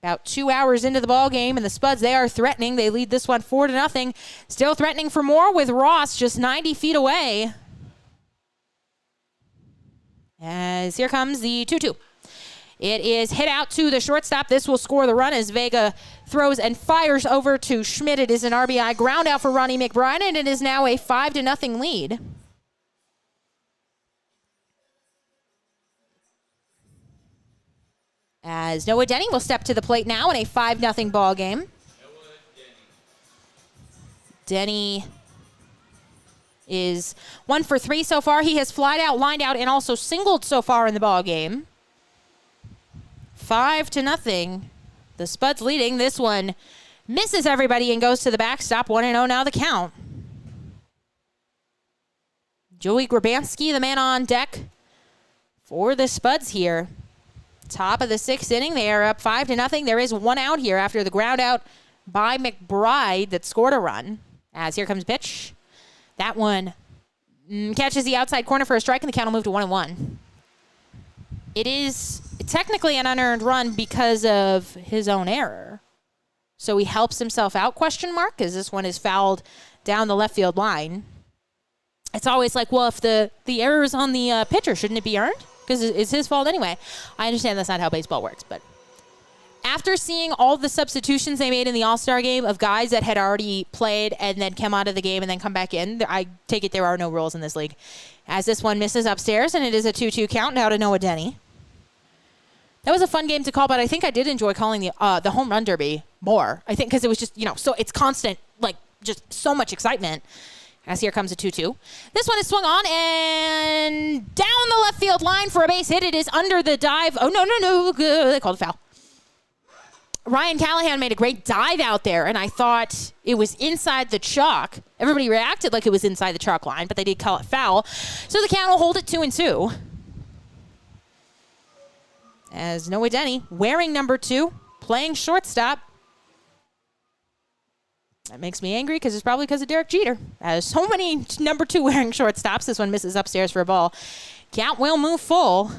S1: About 2 hours into the ball game, and the Spuds, they are threatening. They lead this one 4-0. Still threatening for more with Ross just 90 feet away. As here comes the 2-2. It is hit out to the shortstop. This will score the run as Vega throws and fires over to Schmidt. It is an RBI ground out for Ronnie McBride, and it is now a 5-0 lead. As Noah Denny will step to the plate now in a 5-0 ball game. Denny is 1 for 3 so far. He has flied out, lined out, and also singled so far in the ball game. 5-0. The Spuds leading. This one misses everybody and goes to the backstop. 1-0 now the count. Joey Grabanski, the man on deck for the Spuds here. Top of the 6th inning. They are up 5-0. There is 1 out here after the ground out by McBride that scored a run. As here comes pitch. That one catches the outside corner for a strike, and the count will move to 1-1. It is technically an unearned run because of his own error. So he helps himself out, question mark, as this one is fouled down the left field line. It's always like, well, if the error is on the pitcher, shouldn't it be earned? Because it's his fault anyway. I understand that's not how baseball works, but after seeing all the substitutions they made in the All-Star game of guys that had already played and then come out of the game and then come back in, I take it there are no rules in this league. As this one misses upstairs, and it is a 2-2 count now to Noah Denny. That was a fun game to call, but I think I did enjoy calling the home run derby more. I think because it was just, so it's constant, like, just so much excitement. As here comes a 2-2. This one is swung on and down the left field line for a base hit. It is under the dive. Oh, no. They called a foul. Ryan Callahan made a great dive out there, and I thought it was inside the chalk. Everybody reacted like it was inside the chalk line, but they did call it foul. So the count will hold it 2-2. As Noah Denny, wearing number 2, playing shortstop. That makes me angry because it's probably because of Derek Jeter. As so many number 2 wearing shortstops, this one misses upstairs for a ball. Count will move full.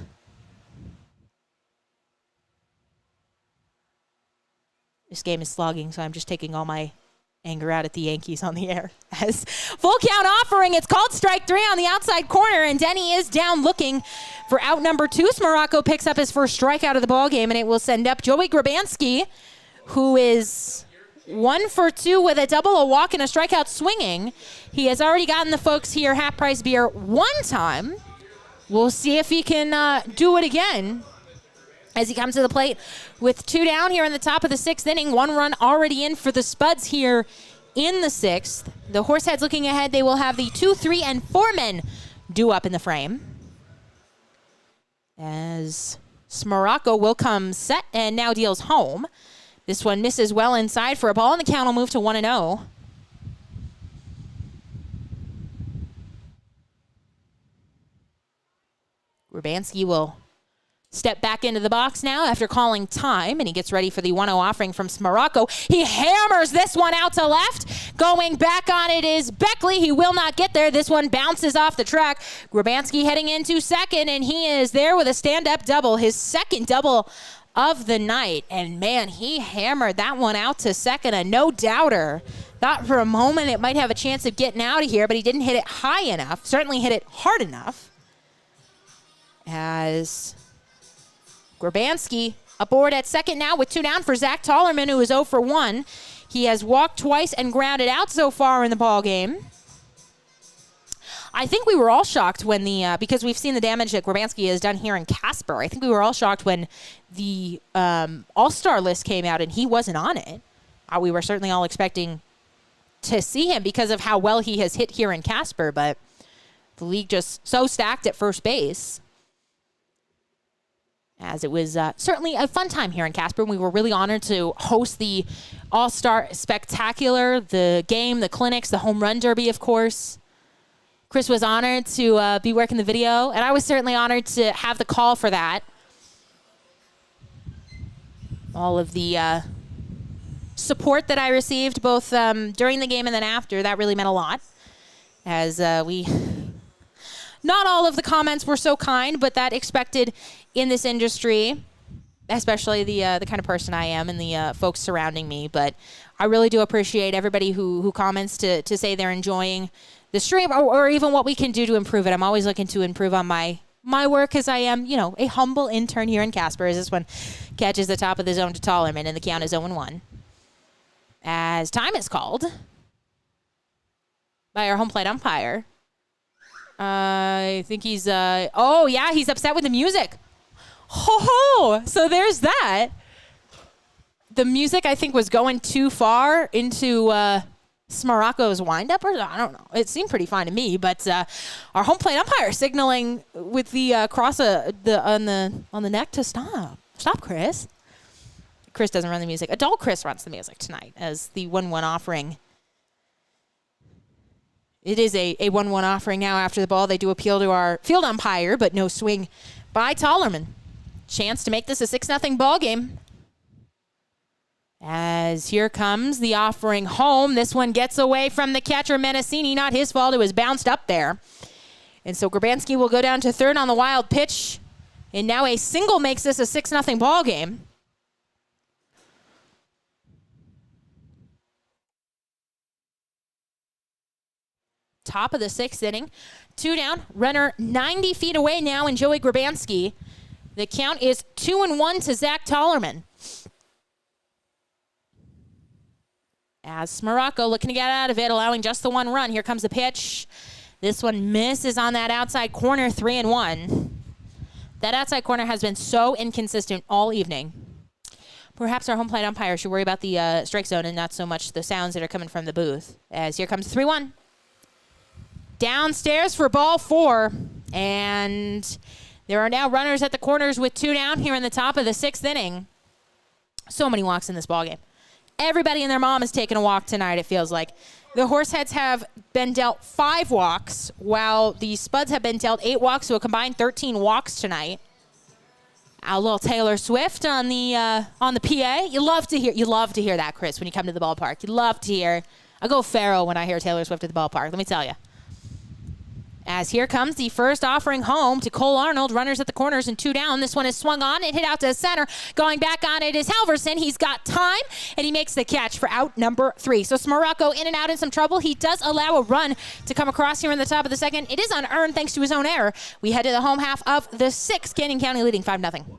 S1: This game is slogging, so I'm just taking all my anger out at the Yankees on the air. As full count offering, it's called strike 3 on the outside corner, and Denny is down looking for out number 2. Morocco picks up his first strikeout of the ball game, and it will send up Joey Grabanski, who is 1 for 2 with a double, a walk, and a strikeout swinging. He has already gotten the folks here half-price beer 1 time. We'll see if he can do it again as he comes to the plate with 2 down here in the top of the 6th inning. 1 run already in for the Spuds here in the 6th. The Horseheads looking ahead, they will have the 2, 3, and 4 men due up in the frame. As Morocco will come set and now deals home. This one misses well inside for a ball, and the count will move to 1-0. Grabanski will step back into the box now after calling time, and he gets ready for the 1-0 offering from Morocco. He hammers this one out to left. Going back on it is Beckley. He will not get there. This one bounces off the track. Grabanski heading into second, and he is there with a stand-up double, his second double of the night. And, man, he hammered that one out to second, a no-doubter. Thought for a moment it might have a chance of getting out of here, but he didn't hit it high enough, certainly hit it hard enough. As Grabanski aboard at second now with 2 down for Zach Tollerman, who is 0 for 1. He has walked twice and grounded out so far in the ball game. I think we were all shocked when because we've seen the damage that Grabanski has done here in Casper. I think we were all shocked when the All-Star list came out and he wasn't on it. We were certainly all expecting to see him because of how well he has hit here in Casper, but the league just so stacked at first base. As it was certainly a fun time here in Casper. We were really honored to host the All-Star Spectacular, the game, the clinics, the home run derby, of course. Chris was honored to be working the video, and I was certainly honored to have the call for that. All of the support that I received, both during the game and then after, that really meant a lot. As not all of the comments were so kind, but that expected in this industry, especially the kind of person I am and the folks surrounding me. But I really do appreciate everybody who comments to say they're enjoying the stream or even what we can do to improve it. I'm always looking to improve on my work as I am, a humble intern here in Casper, as this one catches the top of the zone to Tollerman, and the count is 0-1. As time is called by our home plate umpire. I think he's, he's upset with the music. Ho! So there's that. The music, I think, was going too far into Morocco's windup, or I don't know. It seemed pretty fine to me, but our home plate umpire signaling with the cross on the neck to stop. Stop, Chris. Chris doesn't run the music. Adult Chris runs the music tonight as the 1-1 offering. It is a 1-1 offering now after the ball. They do appeal to our field umpire, but no swing by Tollerman. Chance to make this a 6-0 ball game. As here comes the offering home. This one gets away from the catcher, Menacini. Not his fault. It was bounced up there. And so Grabanski will go down to third on the wild pitch. And now a single makes this a 6-0 ball game. Top of the 6th inning. 2 down. Runner 90 feet away now in Joey Grabanski. The count is 2-1 to Zach Tollerman. As Morocco looking to get out of it, allowing just the one run. Here comes the pitch. This one misses on that outside corner, 3-1. That outside corner has been so inconsistent all evening. Perhaps our home plate umpire should worry about the strike zone and not so much the sounds that are coming from the booth. As here comes 3-1. Downstairs for ball 4. And there are now runners at the corners with 2 down here in the top of the 6th inning. So many walks in this ballgame. Everybody and their mom is taking a walk tonight, it feels like. The Horseheads have been dealt 5 walks, while the Spuds have been dealt 8 walks, so a combined 13 walks tonight. A little Taylor Swift on the PA. You love to hear that, Chris, when you come to the ballpark. You love to hear. I go feral when I hear Taylor Swift at the ballpark, let me tell you. As here comes the first offering home to Cole Arnold. Runners at the corners and 2 down. This one is swung on and hit out to center. Going back on it is Halverson. He's got time, and he makes the catch for out number 3. So Smarocco in and out in some trouble. He does allow a run to come across here in the top of the 2nd. It is unearned thanks to his own error. We head to the home half of the 6th. Canyon County leading 5-0.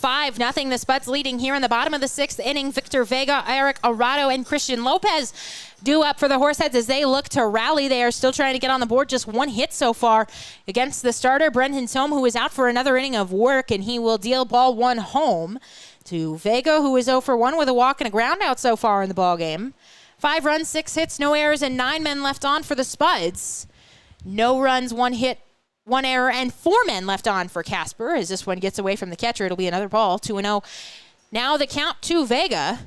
S1: 5-0. The Spuds leading here in the bottom of the 6th inning. Victor Vega, Eric Arado, and Christian Lopez due up for the Horseheads as they look to rally. They are still trying to get on the board. Just 1 hit so far against the starter, Brendan Thome, who is out for another inning of work, and he will deal ball 1 home to Vega, who is 0 for 1 with a walk and a ground out so far in the ballgame. 5 runs, 6 hits, no errors, and 9 men left on for the Spuds. No runs, 1 hit, 1 error, and 4 men left on for Casper. As this one gets away from the catcher, it'll be another ball, 2-0. Now the count to Vega.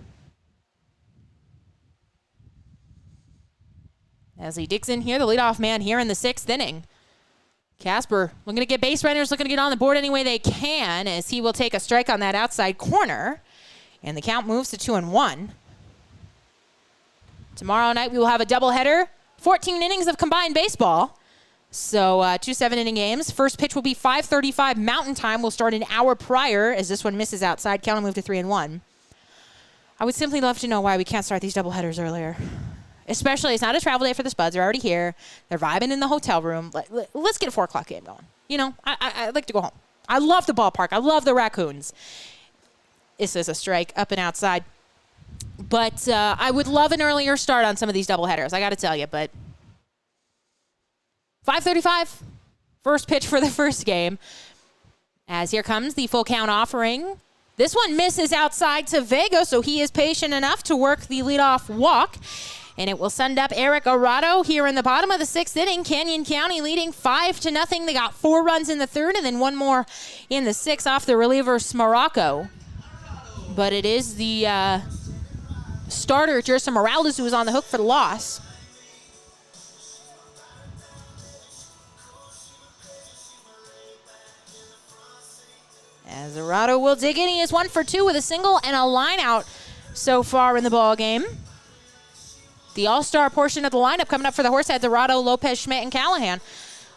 S1: As he digs in here, the leadoff man here in the 6th inning. Casper looking to get base runners, looking to get on the board any way they can, as he will take a strike on that outside corner. And the count moves to 2-1. Tomorrow night we will have a doubleheader, 14 innings of combined baseball. So 2 7-inning games. First pitch will be 5:35 Mountain Time. We'll start an hour prior as this one misses outside. Count will move to 3-1. I would simply love to know why we can't start these doubleheaders earlier. Especially, it's not a travel day for the Spuds. They're already here. They're vibing in the hotel room. Let's get a 4 o'clock game going. You know, I'd like to go home. I love the ballpark. I love the Raccoons. This is a strike up and outside. But I would love an earlier start on some of these doubleheaders. I got to tell you, but 5:35, first pitch for the first game. As here comes the full count offering. This one misses outside to Vega, so he is patient enough to work the leadoff walk. And it will send up Eric Arado here in the bottom of the 6th inning. Canyon County leading 5-0. They got 4 runs in the 3rd and then 1 more in the 6th off the reliever Smarocco. But it is the starter, Jerson Morales, who is on the hook for the loss. As Arado will dig in, he is 1 for 2 with a single and a line out so far in the ball game. The all-star portion of the lineup coming up for the Horseheads: Arado, Lopez, Schmidt, and Callahan.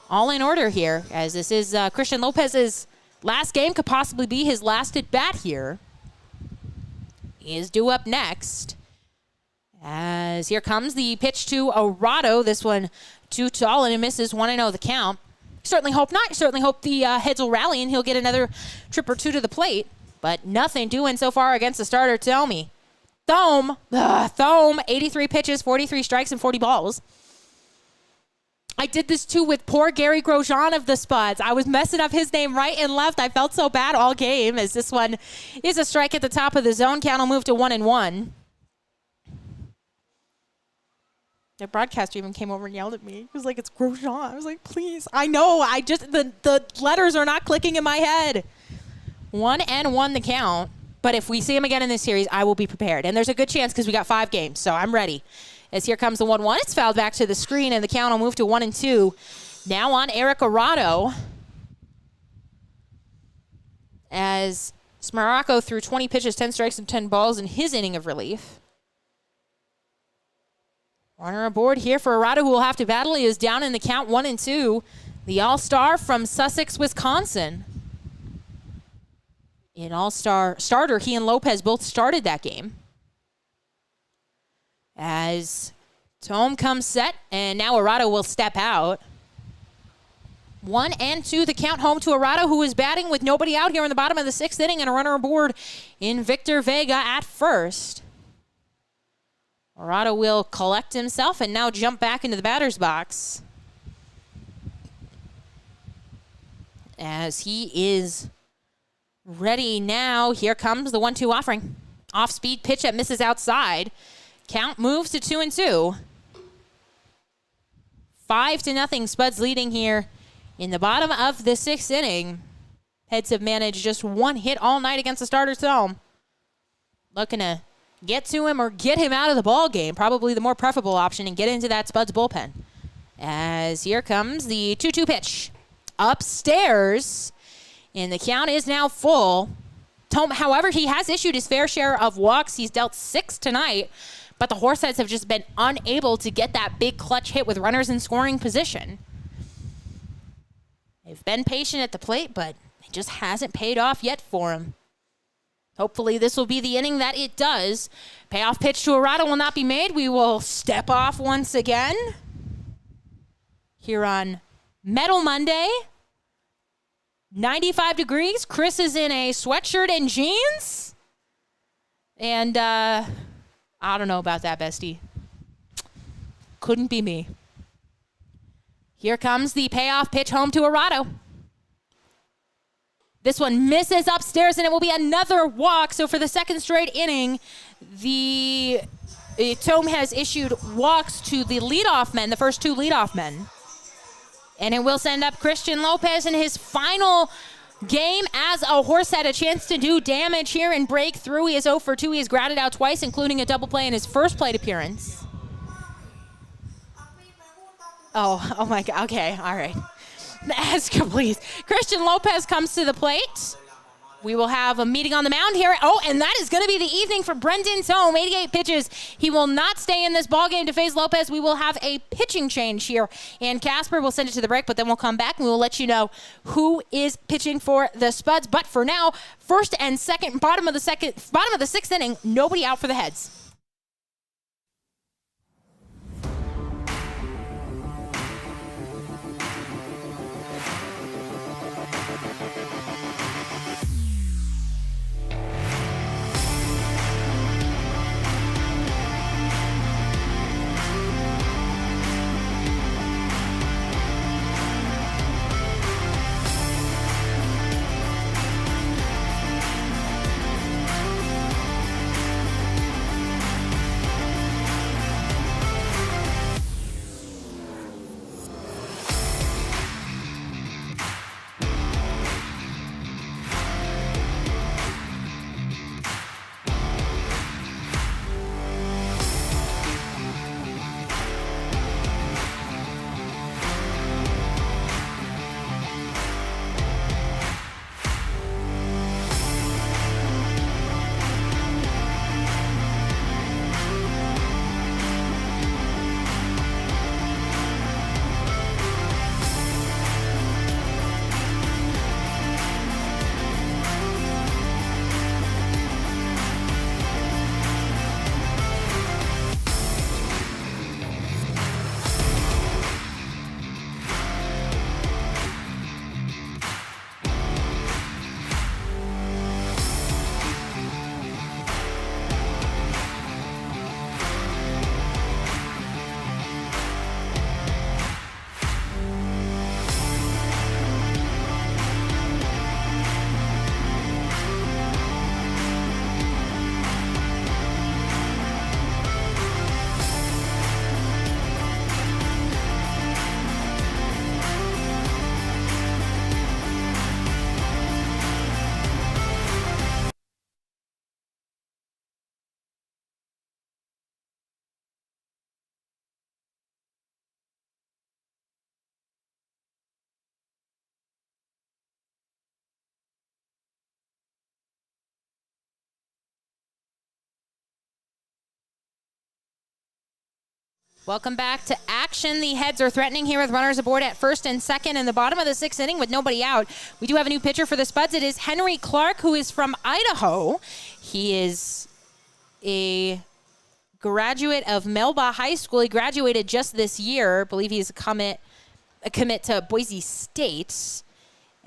S1: all in order here, as this is Christian Lopez's last game, could possibly be his last at bat here. He is due up next. As here comes the pitch to Arado. This one too tall, and it misses 1-0 the count. Certainly hope not. Certainly hope the heads will rally and he'll get another trip or two to the plate. But nothing doing so far against the starter, Thome. Thome, 83 pitches, 43 strikes, and 40 balls. I did this too with poor Gary Grosjean of the Spuds. I was messing up his name right and left. I felt so bad all game, as this one is a strike at the top of the zone. Count will move to 1-1. The broadcaster even came over and yelled at me. He was like, it's Grosjean. I was like, please. I know. The letters are not clicking in my head. 1-1 the count. But if we see him again in this series, I will be prepared. And there's a good chance because we got 5 games, so I'm ready. As here comes the 1-1. It's fouled back to the screen, and the count will move to 1-2. Now on Eric Arado. As Smaracco threw 20 pitches, 10 strikes, and 10 balls in his inning of relief. Runner aboard here for Arado, who will have to battle. He is down in the count 1-2. The All-Star from Sussex, Wisconsin. An All-Star starter. He and Lopez both started that game. As Thome comes set, and now Arado will step out. 1-2 the count, home to Arado, who is batting with nobody out here in the bottom of the 6th inning, and a runner aboard in Victor Vega at first. Arado will collect himself and now jump back into the batter's box, as he is ready now. Here comes the 1-2 offering. Off-speed pitch that misses outside. Count moves to 2-2. 5-0. Spuds leading here in the bottom of the 6th inning. Heads have managed just 1 hit all night against the starter's home. Looking to get to him or get him out of the ball game. Probably the more preferable option, and get into that Spuds bullpen. As here comes the 2-2 pitch. Upstairs. And the count is now full. Thome, however, he has issued his fair share of walks. He's dealt 6 tonight. But the Horseheads have just been unable to get that big clutch hit with runners in scoring position. They've been patient at the plate, but it just hasn't paid off yet for him. Hopefully this will be the inning that it does. Payoff pitch to Arado will not be made. We will step off once again here on Metal Monday. 95 degrees. Chris is in a sweatshirt and jeans. And I don't know about that, bestie. Couldn't be me. Here comes the payoff pitch home to Arado. This one misses upstairs, and it will be another walk. So for the 2nd straight inning, Thome has issued walks to the leadoff men, the first 2 leadoff men. And it will send up Christian Lopez in his final game as a Horsehead, a chance to do damage here and break through. He is 0 for 2. He has grounded out twice, including a double play in his first plate appearance. Oh my God. Okay, all right. As please. Christian Lopez comes to the plate. We will have a meeting on the mound here. Oh, and that is going to be the evening for Brendan Thome. 88 pitches. He will not stay in this ballgame to face Lopez. We will have a pitching change here. And Casper will send it to the break, but then we'll come back and we will let you know who is pitching for the Spuds. But for now, 1st and 2nd, bottom of the 6th inning, nobody out for the Heads. Welcome back to action. The Heads are threatening here with runners aboard at first and second in the bottom of the sixth inning with nobody out. We do have a new pitcher for the Spuds. It is Henry Clark, who is from Idaho. He is a graduate of Melba High School. He graduated just this year. I believe he's a commit to Boise State.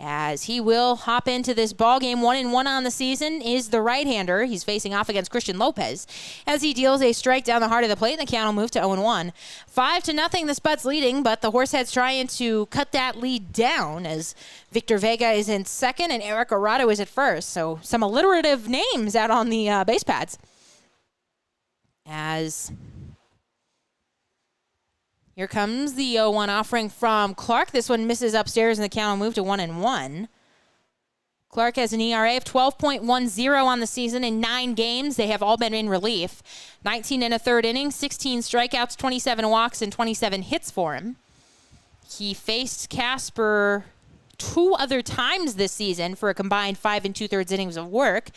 S1: As he will hop into this ball game, 1-1 on the season is the right-hander. He's facing off against Christian Lopez as he deals a strike down the heart of the plate, and the count will move to 0-1. 5-0, the Spuds leading, but the Horseheads trying to cut that lead down as Victor Vega is in second and Eric Arado is at first. So some alliterative names out on the base pads. As here comes the 0-1 offering from Clark. This one misses upstairs, and the count will move to 1-1. Clark has an ERA of 12.10 on the season in 9 games. They have all been in relief. 19 and a third inning, 16 strikeouts, 27 walks, and 27 hits for him. He faced Casper 2 other times this season for a combined 5 2/3 innings of work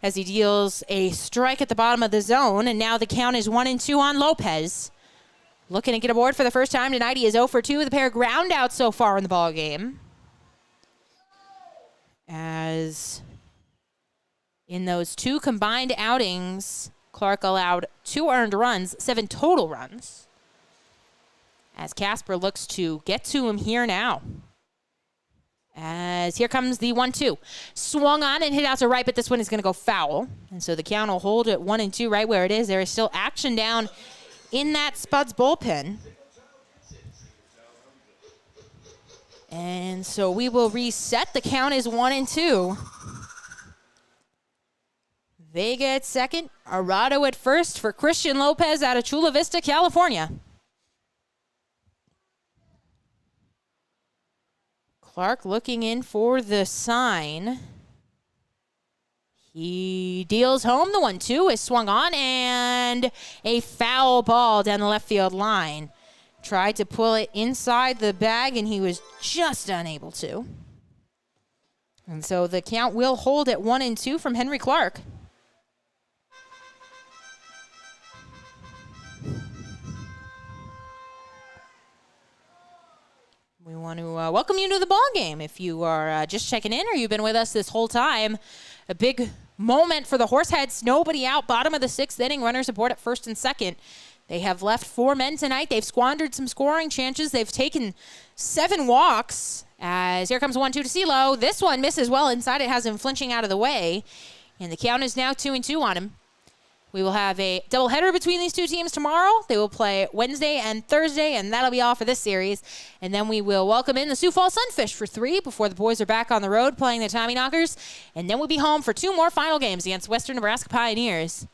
S1: as he deals a strike at the bottom of the zone, and now the count is 1-2 on Lopez. Looking to get aboard for the first time tonight. He is 0 for 2 with a pair of ground outs so far in the ball game. As in those 2 combined outings, Clark allowed 2 earned runs, 7 total runs. As Casper looks to get to him here now. As here comes the 1-2. Swung on and hit out to right, but this one is going to go foul. And so the count will hold at 1-2 right where it is. There is still action down in that Spuds bullpen. And so we will reset. The count is 1-2. Vega at second. Arado at first for Christian Lopez out of Chula Vista, California. Clark looking in for the sign. He deals home. The 1-2 is swung on, and a foul ball down the left field line. Tried to pull it inside the bag, and he was just unable to. And so the count will hold at 1-2 from Henry Clark. We want to welcome you to the ball game. If you are just checking in or you've been with us this whole time, a big moment for the Horseheads. Nobody out. Bottom of the sixth inning. Runners aboard at first and second. They have left 4 men tonight. They've squandered some scoring chances. They've taken 7 walks. As here comes 1-2 to CeeLo. This one misses well inside. It has him flinching out of the way. And the count is now 2-2 on him. We will have a doubleheader between these 2 teams tomorrow. They will play Wednesday and Thursday, and that'll be all for this series. And then we will welcome in the Sioux Falls Sunfish for 3 before the boys are back on the road playing the Tommyknockers. And then we'll be home for 2 more final games against Western Nebraska Pioneers.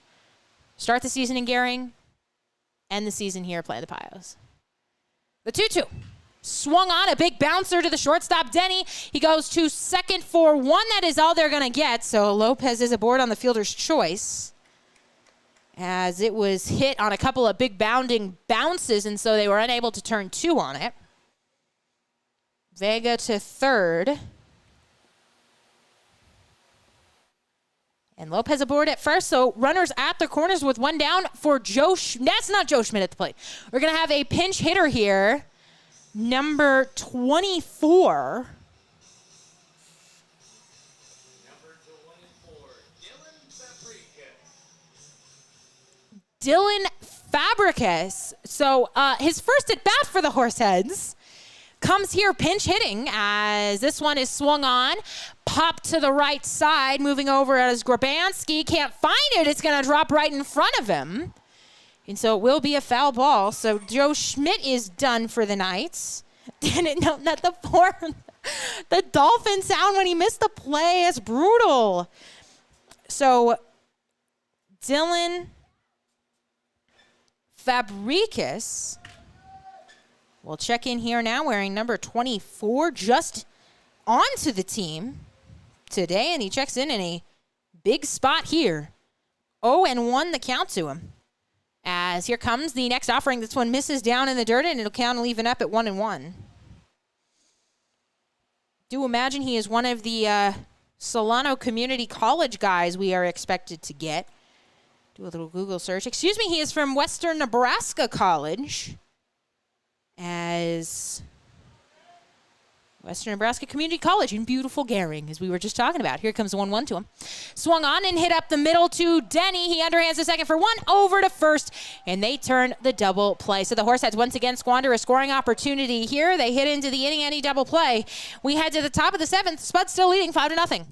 S1: Start the season in Gehring, end the season here playing the Pios. The 2-2. Swung on, a big bouncer to the shortstop, Denny. He goes to second for 1. That is all they're going to get. So Lopez is aboard on the fielder's choice, as it was hit on a couple of big bounding bounces, and so they were unable to turn 2 on it. Vega to third. And Lopez aboard at first, so runners at the corners with 1 down for Joe That's not Joe Schmidt at the plate. We're going to have a pinch hitter here, number 24. Dylan Fabricus. So his first at bat for the Horseheads comes here pinch hitting as this one is swung on, popped to the right side, moving over as Grabanski can't find it. It's going to drop right in front of him. And so it will be a foul ball. So Joe Schmidt is done for the night. Didn't know that the dolphin sound when he missed the play is brutal. So Dylan Fabricus will check in here now wearing number 24, just onto the team today, and he checks in a big spot here. 0-1 the count to him. As here comes the next offering. This one misses down in the dirt, and it'll count and even up at 1-1. Do imagine he is one of the Solano Community College guys we are expected to get. Do a little Google search. Excuse me, he is from Western Nebraska College. As Western Nebraska Community College in beautiful Gehring, as we were just talking about. Here comes the 1-1 to him. Swung on and hit up the middle to Denny. He underhands the second for one, over to first, and they turn the double play. So the Horseheads once again squander a scoring opportunity here. They hit into the inning-ante double play. We head to the top of the seventh. Spuds still leading 5-0.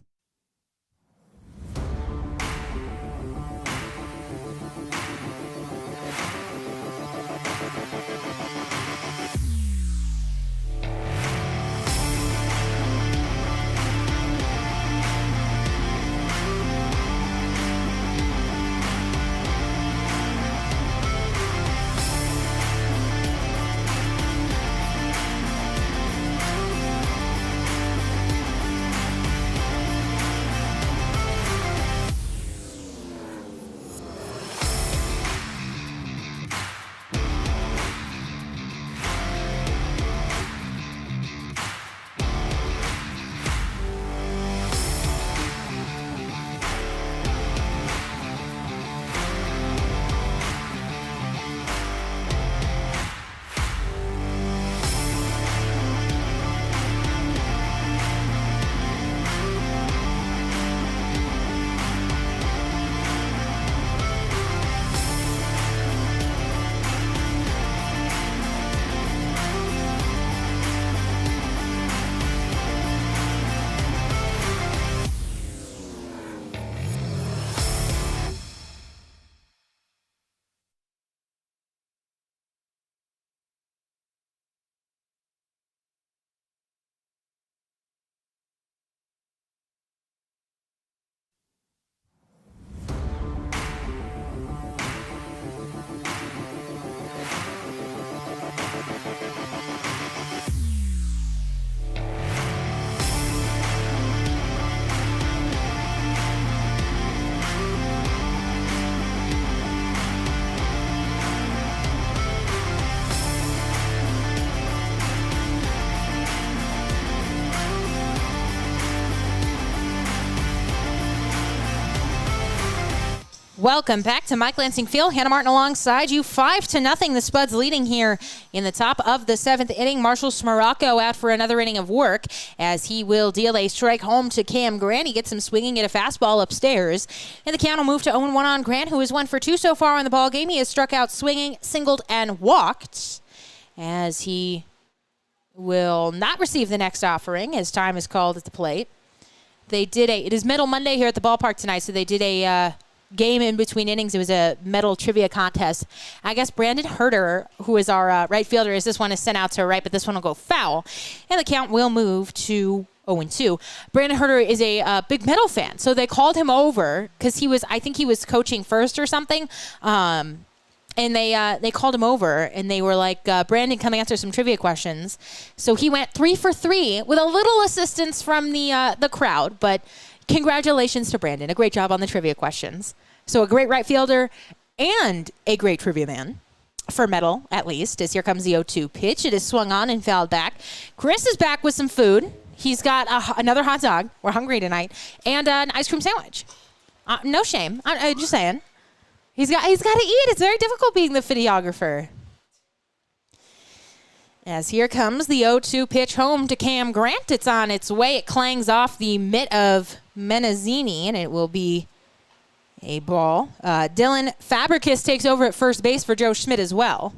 S1: Welcome back to Mike Lansing Field. Hannah Martin alongside you. 5-0. The Spuds leading here in the top of the seventh inning. Marshall Smaracco out for another inning of work as he will deal a strike home to Cam Grant. He gets him swinging at a fastball upstairs. And the count will move to 0-1 on Grant, who is 1 for 2 so far in the ball game. He has struck out swinging, singled, and walked as he will not receive the next offering as time is called at the plate. It is Metal Monday here at the ballpark tonight, so they did a game in between innings. It was a metal trivia contest. I guess Brandon Herter, who is our right fielder, is this one is sent out to right, but this one will go foul. And the count will move to 0-2. Brandon Herter is a big metal fan, so they called him over because I think he was coaching first or something. And they called him over, and they were like, Brandon, come answer some trivia questions. So he went 3 for 3 with a little assistance from the crowd, but congratulations to Brandon. A great job on the trivia questions. So a great right fielder and a great trivia man for metal, at least, as here comes the 0-2 pitch. It is swung on and fouled back. Chris is back with some food. He's got another hot dog. We're hungry tonight. And an ice cream sandwich. No shame. I'm just saying. He's got to eat. It's very difficult being the videographer. As here comes the 0-2 pitch home to Cam Grant. It's on its way. It clangs off the mitt of Menazzini, and it will be a ball. Dylan Fabricus takes over at first base for Joe Schmidt as well.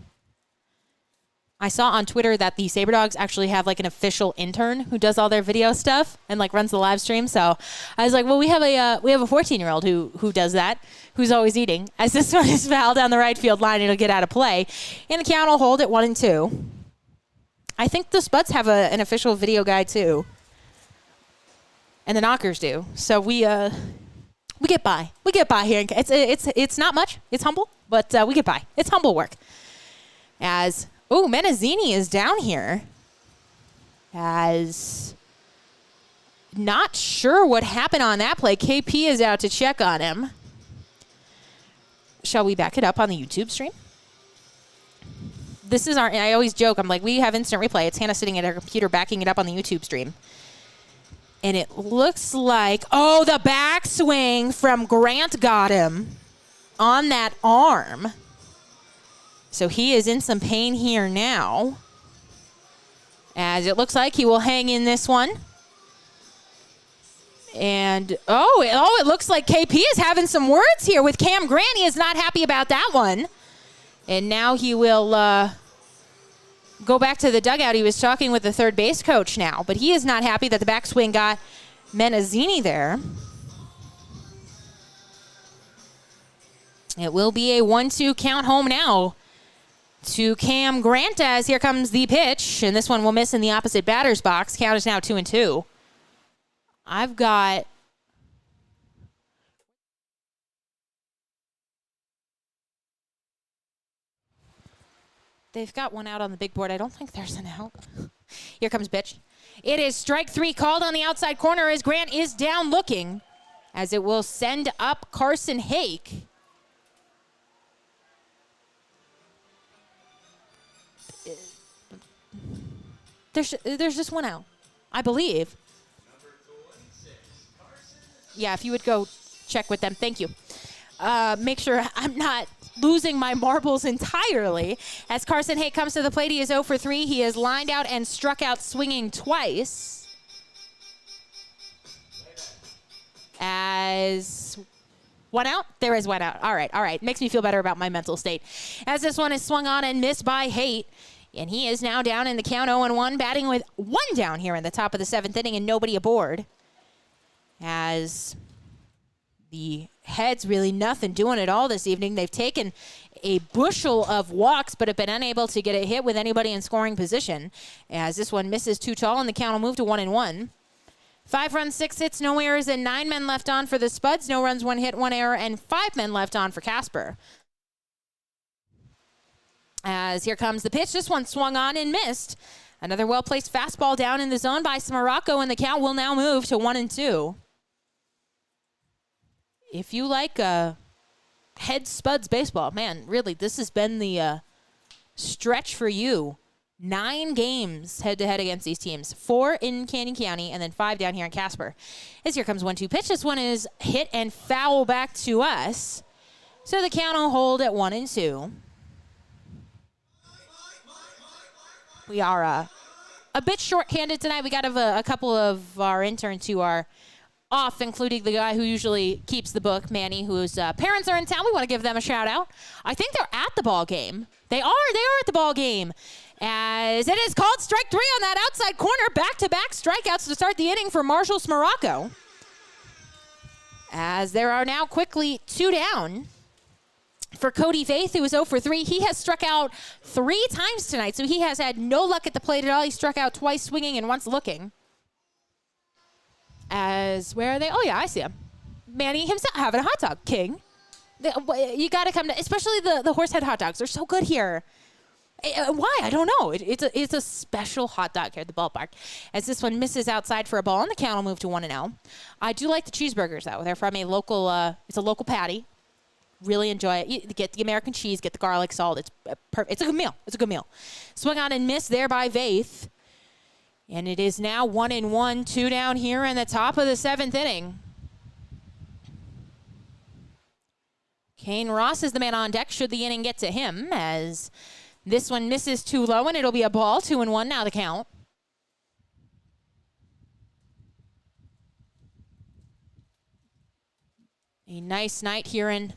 S1: I saw on Twitter that the SaberDogs actually have like an official intern who does all their video stuff and like runs the live stream. So I was like, well, we have a 14-year-old who does that, who's always eating. As this one is fouled down the right field line, it'll get out of play. And the count will hold at 1-2. I think the Spuds have an official video guy too. And the Knockers do. So we get by. We get by here. It's not much. It's humble, but we get by. It's humble work. As Menazzini is down here. As not sure what happened on that play. KP is out to check on him. Shall we back it up on the YouTube stream? This is I always joke, I'm like, we have instant replay. It's Hannah sitting at her computer backing it up on the YouTube stream. And it looks like, the backswing from Grant got him on that arm. So he is in some pain here now, as it looks like he will hang in this one. And, it looks like KP is having some words here with Cam Grant. He is not happy about that one. And now he will go back to the dugout. He was talking with the third base coach now, but he is not happy that the backswing got Menazzini there. It will be a 1-2 count home now to Cam Grant, as here comes the pitch, and this one will miss in the opposite batter's box. Count is now 2-2. I've got they've got one out on the big board. I don't think there's an out. Here comes pitch. It is strike 3 called on the outside corner as Grant is down looking, as it will send up Carson Hake. There's just one out, I believe. Yeah, if you would go check with them. Thank you. Make sure I'm not losing my marbles entirely. As Carson Hake comes to the plate, he is 0 for 3. He is lined out and struck out swinging twice. As one out? There is one out. All right. Makes me feel better about my mental state. As this one is swung on and missed by Haight. And he is now down in the count 0-1, batting with 1 down here in the top of the 7th inning and nobody aboard. As the Heads really nothing doing at all this evening. They've taken a bushel of walks, but have been unable to get a hit with anybody in scoring position. As this one misses too tall, and the count will move to 1-1. 5 runs, 6 hits, no errors, and 9 men left on for the Spuds. No runs, 1 hit, 1 error, and 5 men left on for Casper. As here comes the pitch. This one swung on and missed. Another well-placed fastball down in the zone by Smaracco, and the count will now move to 1-2. If you like Head Spuds baseball, man, really, this has been the stretch for you. 9 games head-to-head against these teams. 4 in Canyon County, and then 5 down here in Casper. As here comes 1-2 pitch. This one is hit and foul back to us. So the count will hold at 1-2. We are a bit short-handed tonight. We got a couple of our interns who are off, including the guy who usually keeps the book, Manny, whose parents are in town. We want to give them a shout-out. I think they're at the ball game. They are at the ball game. As it is called strike 3 on that outside corner. Back-to-back strikeouts to start the inning for Marshall Smaracco. As there are now quickly 2 down for Cody Faith, who is 0 for 3. He has struck out 3 times tonight, so he has had no luck at the plate at all. He struck out twice swinging and once looking. As, where are they? Oh, yeah, I see him. Manny himself having a hot dog, King. You got to come to, especially the Horsehead hot dogs. They're so good here. Why? I don't know. It's a special hot dog here at the ballpark. As this one misses outside for a ball, and the count will move to 1-0. I do like the cheeseburgers, though. They're from a local, it's a local patty. Really enjoy it. You get the American cheese, get the garlic salt. It's perfect. It's a good meal. Swung on and missed there by Vaith. And it is now 1-1, 2 down here in the top of the 7th inning. Kane Ross is the man on deck should the inning get to him, as this one misses too low, and it'll be a ball. 2-1 now the count. A nice night here in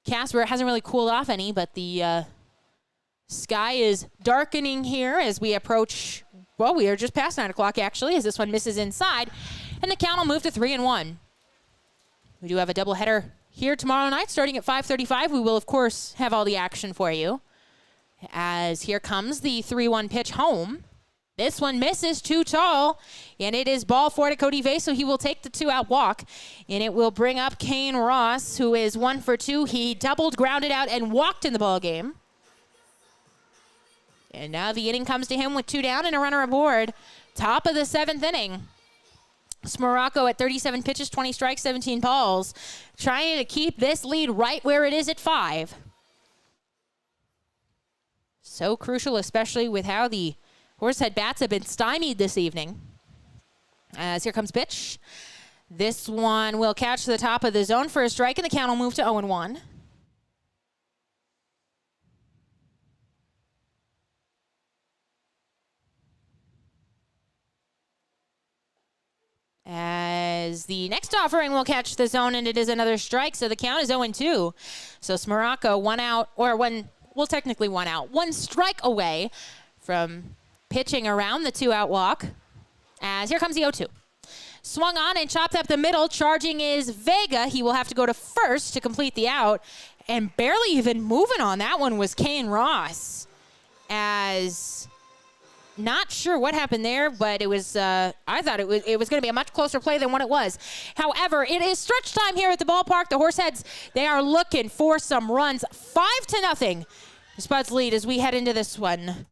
S1: Casper. It hasn't really cooled off any, but the sky is darkening here as we approach. Well, we are just past 9 o'clock, actually, as this one misses inside. And the count will move to 3-1. We do have a doubleheader here tomorrow night, starting at 5:35. We will, of course, have all the action for you. As here comes the 3-1 pitch home. This one misses too tall, and it is ball 4 to Cody Vase, so he will take the 2-out walk. And it will bring up Kane Ross, who is 1 for 2. He doubled, grounded out, and walked in the ball game. And now the inning comes to him with 2 down and a runner aboard. Top of the 7th inning. Smaracco at 37 pitches, 20 strikes, 17 balls. Trying to keep this lead right where it is at 5. So crucial, especially with how the Horsehead bats have been stymied this evening. As here comes pitch. This one will catch the top of the zone for a strike, and the count will move to 0-1. As the next offering will catch the zone, and it is another strike, so the count is 0-2. So Smaracco technically one out. One strike away from pitching around the 2-out walk. As here comes the 0-2. Swung on and chopped up the middle. Charging is Vega. He will have to go to first to complete the out. And barely even moving on that one was Kane Ross. As not sure what happened there, but it was, I thought it was going to be a much closer play than what it was. However, it is stretch time here at the ballpark. The Horseheads, they are looking for some runs. 5-0. The Spuds lead as we head into this one.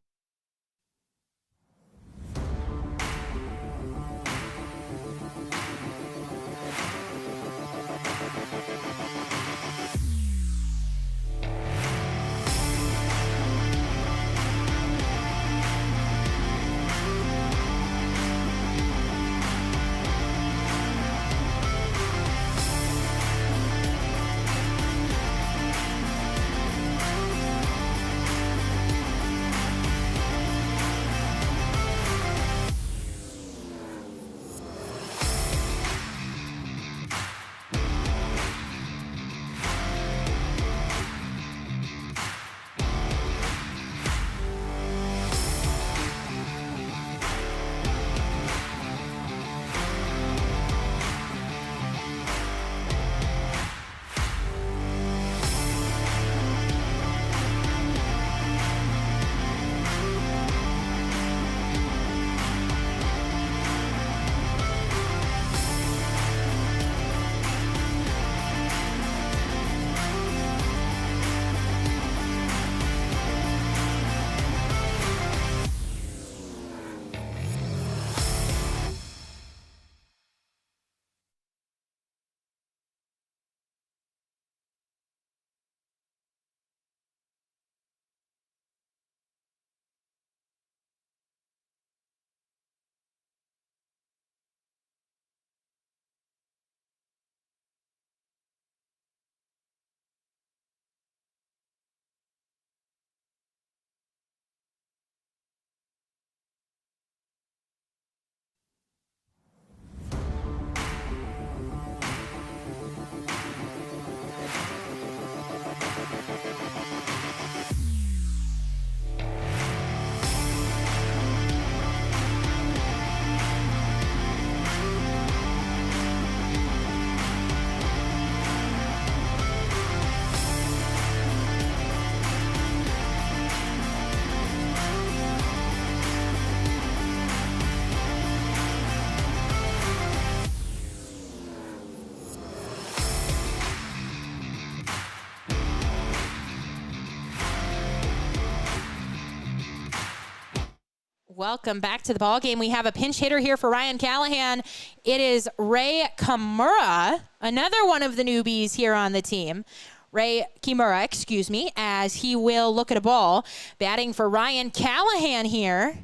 S1: Welcome back to the ball game. We have a pinch hitter here for Ryan Callahan. It is Ray Kimura, another one of the newbies here on the team. Ray Kimura, as he will look at a ball. Batting for Ryan Callahan here.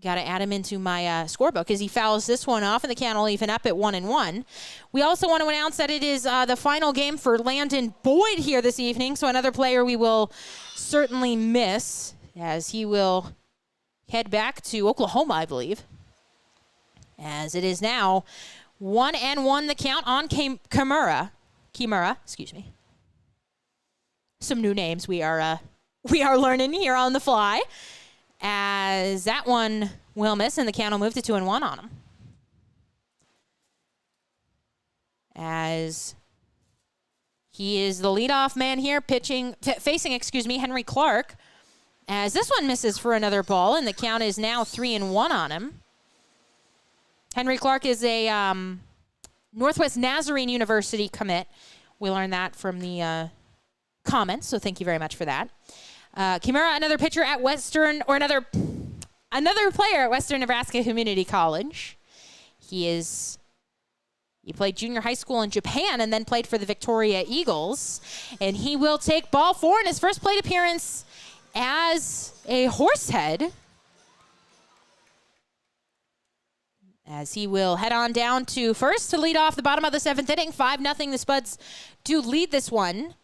S1: Got to add him into my scorebook as he fouls this one off, and the count will even up at 1-1. We also want to announce that it is the final game for Landon Boyd here this evening, so another player we will certainly miss as he will head back to Oklahoma, I believe. As it is now 1-1 the count on Kimura. Some new names we are learning here on the fly. As that one will miss, and the count will move to 2-1 on him. As he is the leadoff man here, facing Henry Clark. As this one misses for another ball, and the count is now 3-1 on him. Henry Clark is a Northwest Nazarene University commit. We learned that from the comments, so thank you very much for that. Kimura, another pitcher at another player at Western Nebraska Community College. He played junior high school in Japan and then played for the Victoria Eagles. And he will take ball 4 in his first plate appearance as a Horsehead. As he will head on down to first to lead off the bottom of the 7th inning. 5-0, the Spuds do lead this one.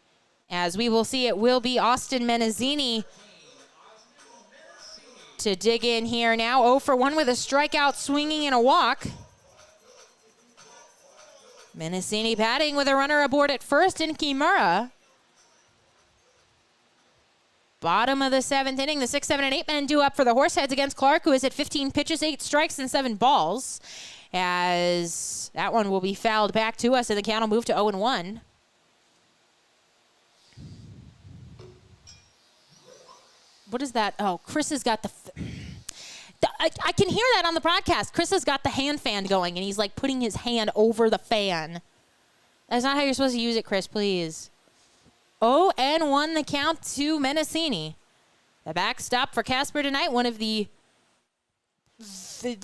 S1: As we will see, it will be Austin Menazzini to dig in here now. 0 for 1 with a strikeout, swinging and a walk. Mendocini batting with a runner aboard at first in Kimura. Bottom of the 7th inning, the 6, 7, and 8 men due up for the Horseheads against Clark, who is at 15 pitches, 8 strikes, and 7 balls. As that one will be fouled back to us, and the count will move to 0-1. What is that? Oh, Chris has got I can hear that on the broadcast. Chris has got the hand fan going, and he's like putting his hand over the fan. That's not how you're supposed to use it, Chris, please. 0-1 the count to Mendocini. The backstop for Casper tonight, one of the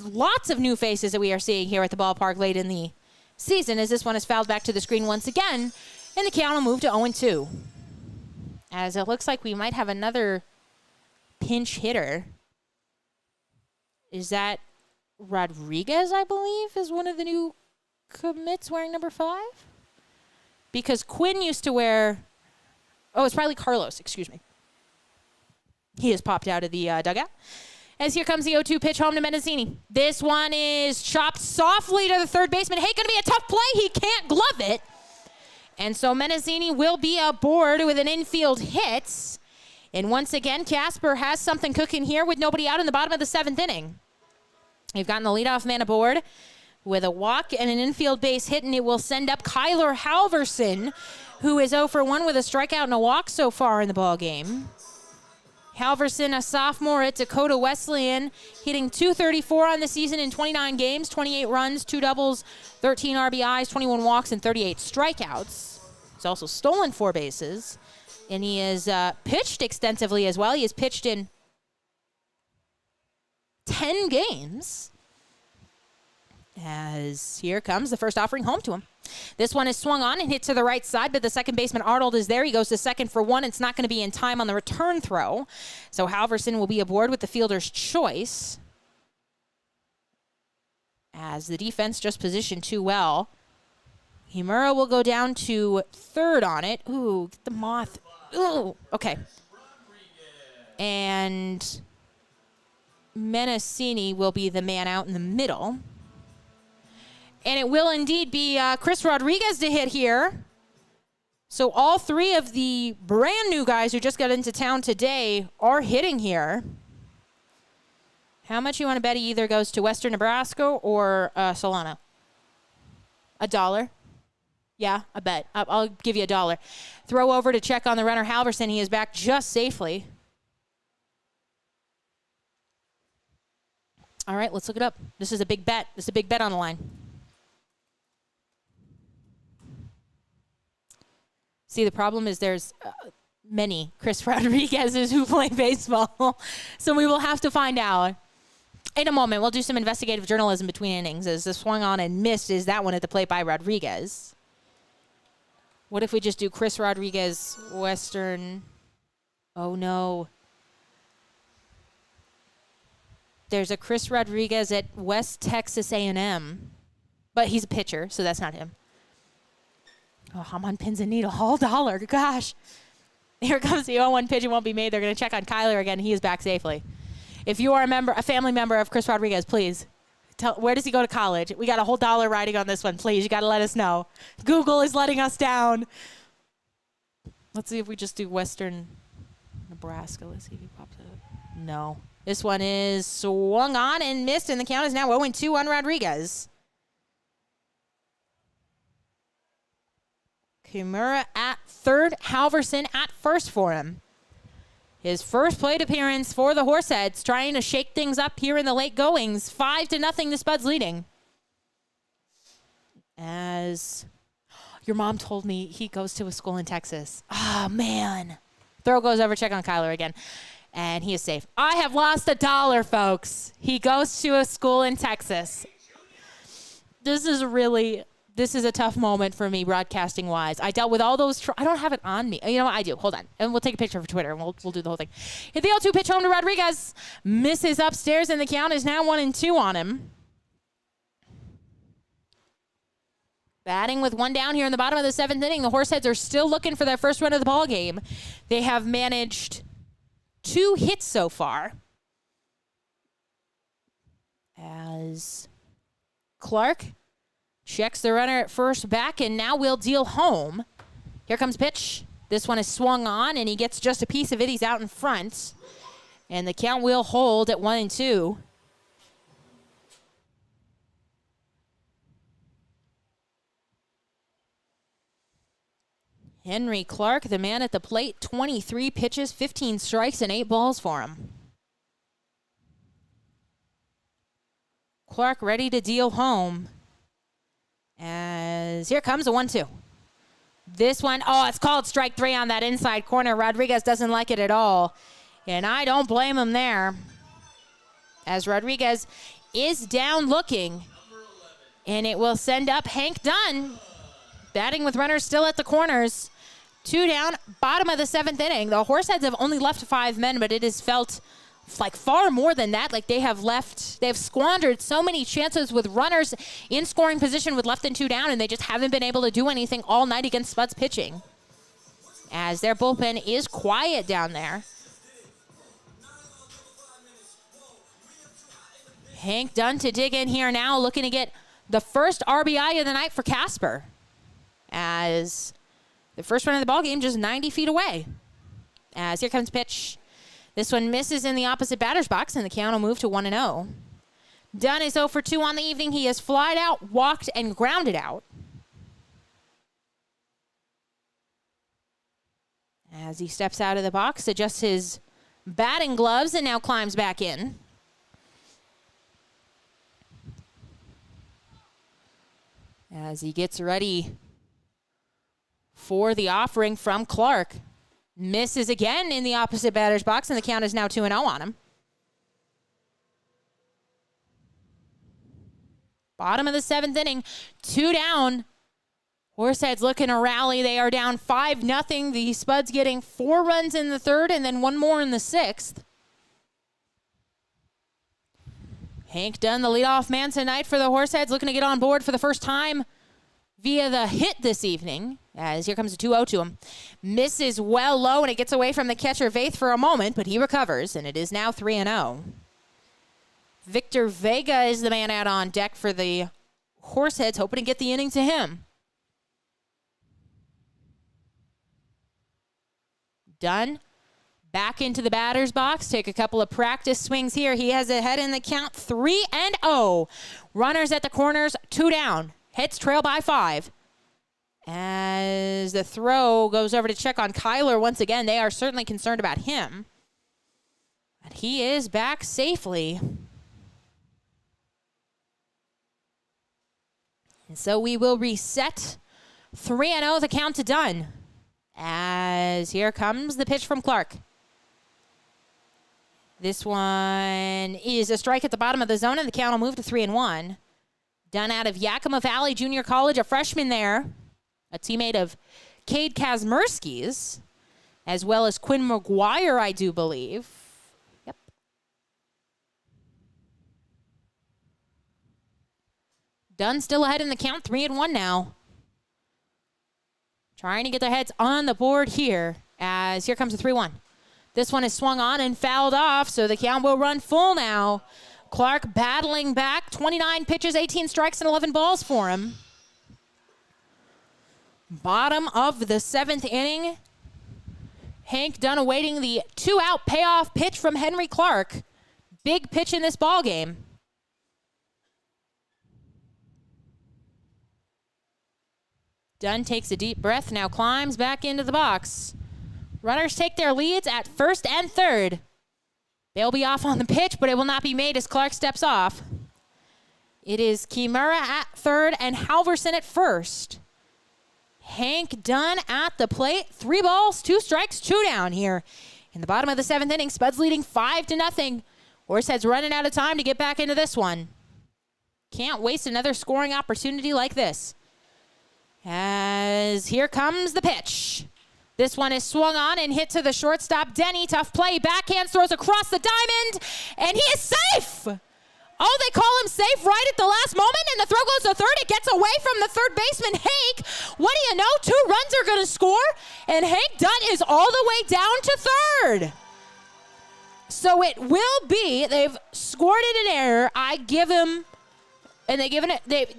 S1: lots of new faces that we are seeing here at the ballpark late in the season, as this one is fouled back to the screen once again, and the count will move to 0-2. As it looks like we might have another pinch hitter. Is that Rodriguez, I believe, is one of the new commits wearing number 5? Because Quinn used to wear... Oh, it's probably Carlos, excuse me. He has popped out of the dugout. As here comes the 0-2 pitch home to Mendocini. This one is chopped softly to the third baseman. Hey, going to be a tough play. He can't glove it. And so Mendocini will be aboard with an infield hit. And once again, Casper has something cooking here with nobody out in the bottom of the 7th inning. They've gotten the leadoff man aboard with a walk and an infield base hit, and it will send up Kyler Halverson, who is 0 for 1 with a strikeout and a walk so far in the ball game. Halverson, a sophomore at Dakota Wesleyan, hitting .234 on the season in 29 games, 28 runs, 2 doubles, 13 RBIs, 21 walks, and 38 strikeouts. He's also stolen 4 bases, and he has pitched extensively as well. He has pitched in 10 games. As here comes the first offering home to him. This one is swung on and hit to the right side, but the second baseman Arnold is there. He goes to second for 1. It's not going to be in time on the return throw. So Halverson will be aboard with the fielder's choice. As the defense just positioned too well. Himura will go down to third on it. Ooh, get the moth. Ooh, okay. And Mendocini will be the man out in the middle. And it will indeed be Chris Rodriguez to hit here. So all 3 of the brand new guys who just got into town today are hitting here. How much you want to bet he either goes to Western Nebraska or Solana? $1? Yeah, I bet. I'll give you $1. Throw over to check on the runner Halverson. He is back just safely. All right, let's look it up. This is a big bet. This is a big bet on the line. See, the problem is there's many Chris Rodriguez's who play baseball, so we will have to find out. In a moment, we'll do some investigative journalism between innings. As the swung on and missed is that one at the plate by Rodriguez. What if we just do Chris Rodriguez, Western? Oh, no. There's a Chris Rodriguez at West Texas A&M, but he's a pitcher, so that's not him. Oh, I'm on pins and needle. All dollar. Gosh. Here comes the 0-1 pitch. It won't be made. They're going to check on Kyler again. He is back safely. If you are a family member of Chris Rodriguez, please tell where does he go to college? We got a whole dollar riding on this one. Please, you got to let us know. Google is letting us down. Let's see if we just do Western Nebraska. Let's see if he pops up. No. This one is swung on and missed, and the count is now 0-2 on Rodriguez. Kimura at third, Halverson at first for him. His first plate appearance for the Horseheads, trying to shake things up here in the late goings. 5-0, the Spuds leading. As your mom told me he goes to a school in Texas. Oh, man. Throw goes over, check on Kyler again. And he is safe. I have lost $1, folks. He goes to a school in Texas. This is a tough moment for me broadcasting-wise. I dealt with all those. I don't have it on me. You know what? I do. Hold on. And we'll take a picture for Twitter, and we'll do the whole thing. Hit the 0-2 pitch home to Rodriguez. Misses upstairs, and the count is now 1-2 on him. Batting with 1 down here in the bottom of the 7th inning. The Horseheads are still looking for their first run of the ball game. They have managed 2 hits so far. As Clark Checks the runner at first back, and now will deal home. Here comes pitch. This one is swung on, and he gets just a piece of it. He's out in front. And the count will hold at 1-2. Henry Clark, the man at the plate, 23 pitches, 15 strikes, and 8 balls for him. Clark ready to deal home. As here comes a 1-2. This one, it's called strike 3 on that inside corner. Rodriguez doesn't like it at all, and I don't blame him there. As Rodriguez is down looking, and it will send up Hank Dunn, batting with runners still at the corners. 2 down, bottom of the 7th inning. The Horseheads have only left 5 men, but it has felt like far more than that. Like they have squandered so many chances with runners in scoring position with less than 2 down, and they just haven't been able to do anything all night against Spuds pitching. As their bullpen is quiet down there. Hank Dunn to dig in here now, looking to get the first RBI of the night for Casper. As the first run of the ball game just 90 feet away. As here comes pitch. This one misses in the opposite batter's box, and the count will move to 1-0. Dunn is 0 for 2 on the evening. He has flied out, walked, and grounded out. As he steps out of the box, adjusts his batting gloves, and now climbs back in. As he gets ready for the offering from Clark. Misses again in the opposite batter's box, and the count is now 2-0 on him. Bottom of the 7th inning, 2 down. Horseheads looking to rally. They are down 5-0. The Spuds getting 4 runs in the 3rd and then 1 more in the 6th. Hank Dunn, the leadoff man tonight for the Horseheads, looking to get on board for the first time via the hit this evening. As here comes a 2-0 to him. Misses well low, and it gets away from the catcher Vaith for a moment, but he recovers, and it is now 3-0. Victor Vega is the man out on deck for the Horseheads, hoping to get the inning to him. Dunn back into the batter's box. Take a couple of practice swings here. He has a head in the count, 3-0. Runners at the corners, 2 down. Heads trail by 5. As the throw goes over to check on Kyler once again, they are certainly concerned about him. But he is back safely. And so we will reset 3-0 the count to Dunn. As here comes the pitch from Clark. This one is a strike at the bottom of the zone, and the count will move to 3-1. Dunn out of Yakima Valley Junior College, a freshman there. A teammate of Cade Kazmersky's, as well as Quinn McGuire, I do believe. Yep. Dunn still ahead in the count, 3-1 now. Trying to get their heads on the board here, as here comes a 3-1. This one is swung on and fouled off, so the count will run full now. Clark battling back, 29 pitches, 18 strikes, and 11 balls for him. Bottom of the 7th inning. Hank Dunn awaiting the 2-out payoff pitch from Henry Clark. Big pitch in this ball game. Dunn takes a deep breath, now climbs back into the box. Runners take their leads at 1st and 3rd. They'll be off on the pitch, but it will not be made as Clark steps off. It is Kimura at 3rd and Halverson at 1st. Hank Dunn at the plate. 3 balls, 2 strikes, 2 down here. In the bottom of the 7th inning, Spuds leading 5-0. Horseheads running out of time to get back into this one. Can't waste another scoring opportunity like this. As here comes the pitch. This one is swung on and hit to the shortstop, Denny. Tough play, backhand throws across the diamond, and he is safe. Oh, they call him safe right at the last moment, and the throw goes to 3rd. It gets away from the 3rd baseman, Hank. What do you know? 2 runs are going to score, and Hank Dunn is all the way down to 3rd. So it will be, they've scored it in error. I give him, and they given it,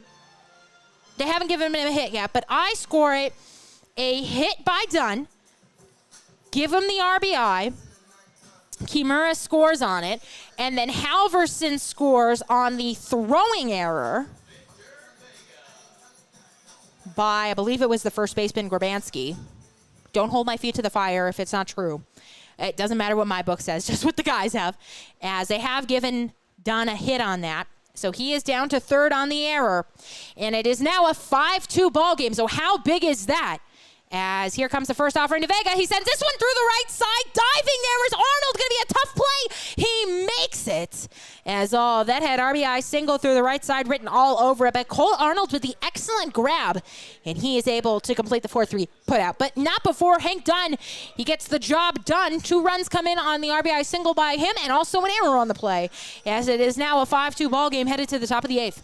S1: they haven't given him a hit yet, but I score it a hit by Dunn, give him the RBI, Kimura scores on it, and then Halverson scores on the throwing error by, I believe it was the first baseman, Grabanski. Don't hold my feet to the fire if it's not true. It doesn't matter what my book says, just what the guys have, as they have given Dunn a hit on that. So he is down to third on the error, and it is now a 5-2 ball game. So how big is that? As here comes the first offering to Vega. He sends this one through the right side. Diving there is Arnold. Going to be a tough play. He makes it. As that had RBI single through the right side written all over it. But Cole Arnold with the excellent grab. And he is able to complete the 4-3 put out. But not before Hank Dunn. He gets the job done. 2 runs come in on the RBI single by him. And also an error on the play. As it is now a 5-2 ball game headed to the top of the 8th.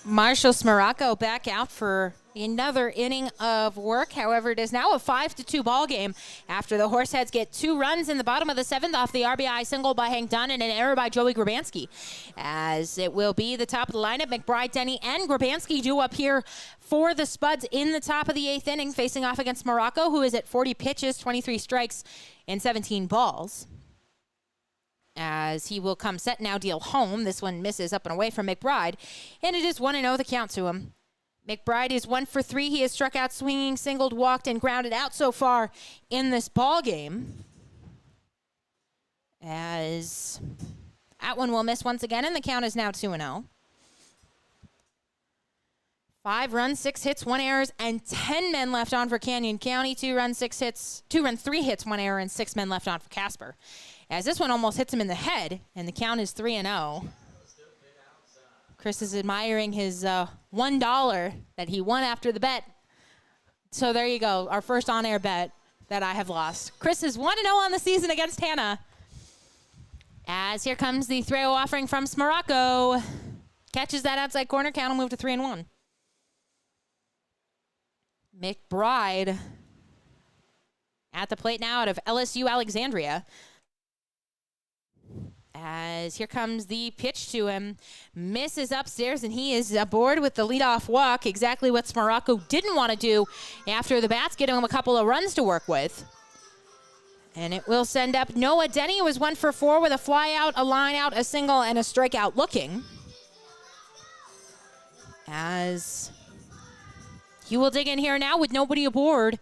S1: Marshall Smiracco back out for another inning of work. However, it is now a 5-2 ball game after the Horseheads get 2 runs in the bottom of the 7th off the RBI single by Hank Dunn and an error by Joey Grabanski. As it will be the top of the lineup, McBride, Denny, and Grabanski due up here for the Spuds in the top of the 8th inning, facing off against Smiracco, who is at 40 pitches, 23 strikes, and 17 balls. As he will come set now, deal home. This one misses up and away from McBride. And it is 1-0 the count to him. McBride is 1 for 3. He has struck out swinging, singled, walked, and grounded out so far in this ball game. As that one will miss once again, and the count is now 2-0. 5 runs, 6 hits, 1 error, and 10 men left on for Canyon County. 2 runs, 3 hits, 1 error, and 6 men left on for Casper. As this one almost hits him in the head, and the count is 3-0. Chris is admiring his $1 that he won after the bet. So there you go, our first on-air bet that I have lost. Chris is 1-0 on the season against Hannah. As here comes the throw offering from Smiracco. Catches that outside corner, count will move to 3-1. McBride at the plate now out of LSU Alexandria. As here comes the pitch to him. Misses upstairs, and he is aboard with the leadoff walk. Exactly what Smiracco didn't want to do after the bats, getting him a couple of runs to work with. And it will send up Noah Denny, who was 1 for 4 with a fly out, a line out, a single, and a strikeout looking. As he will dig in here now with nobody aboard.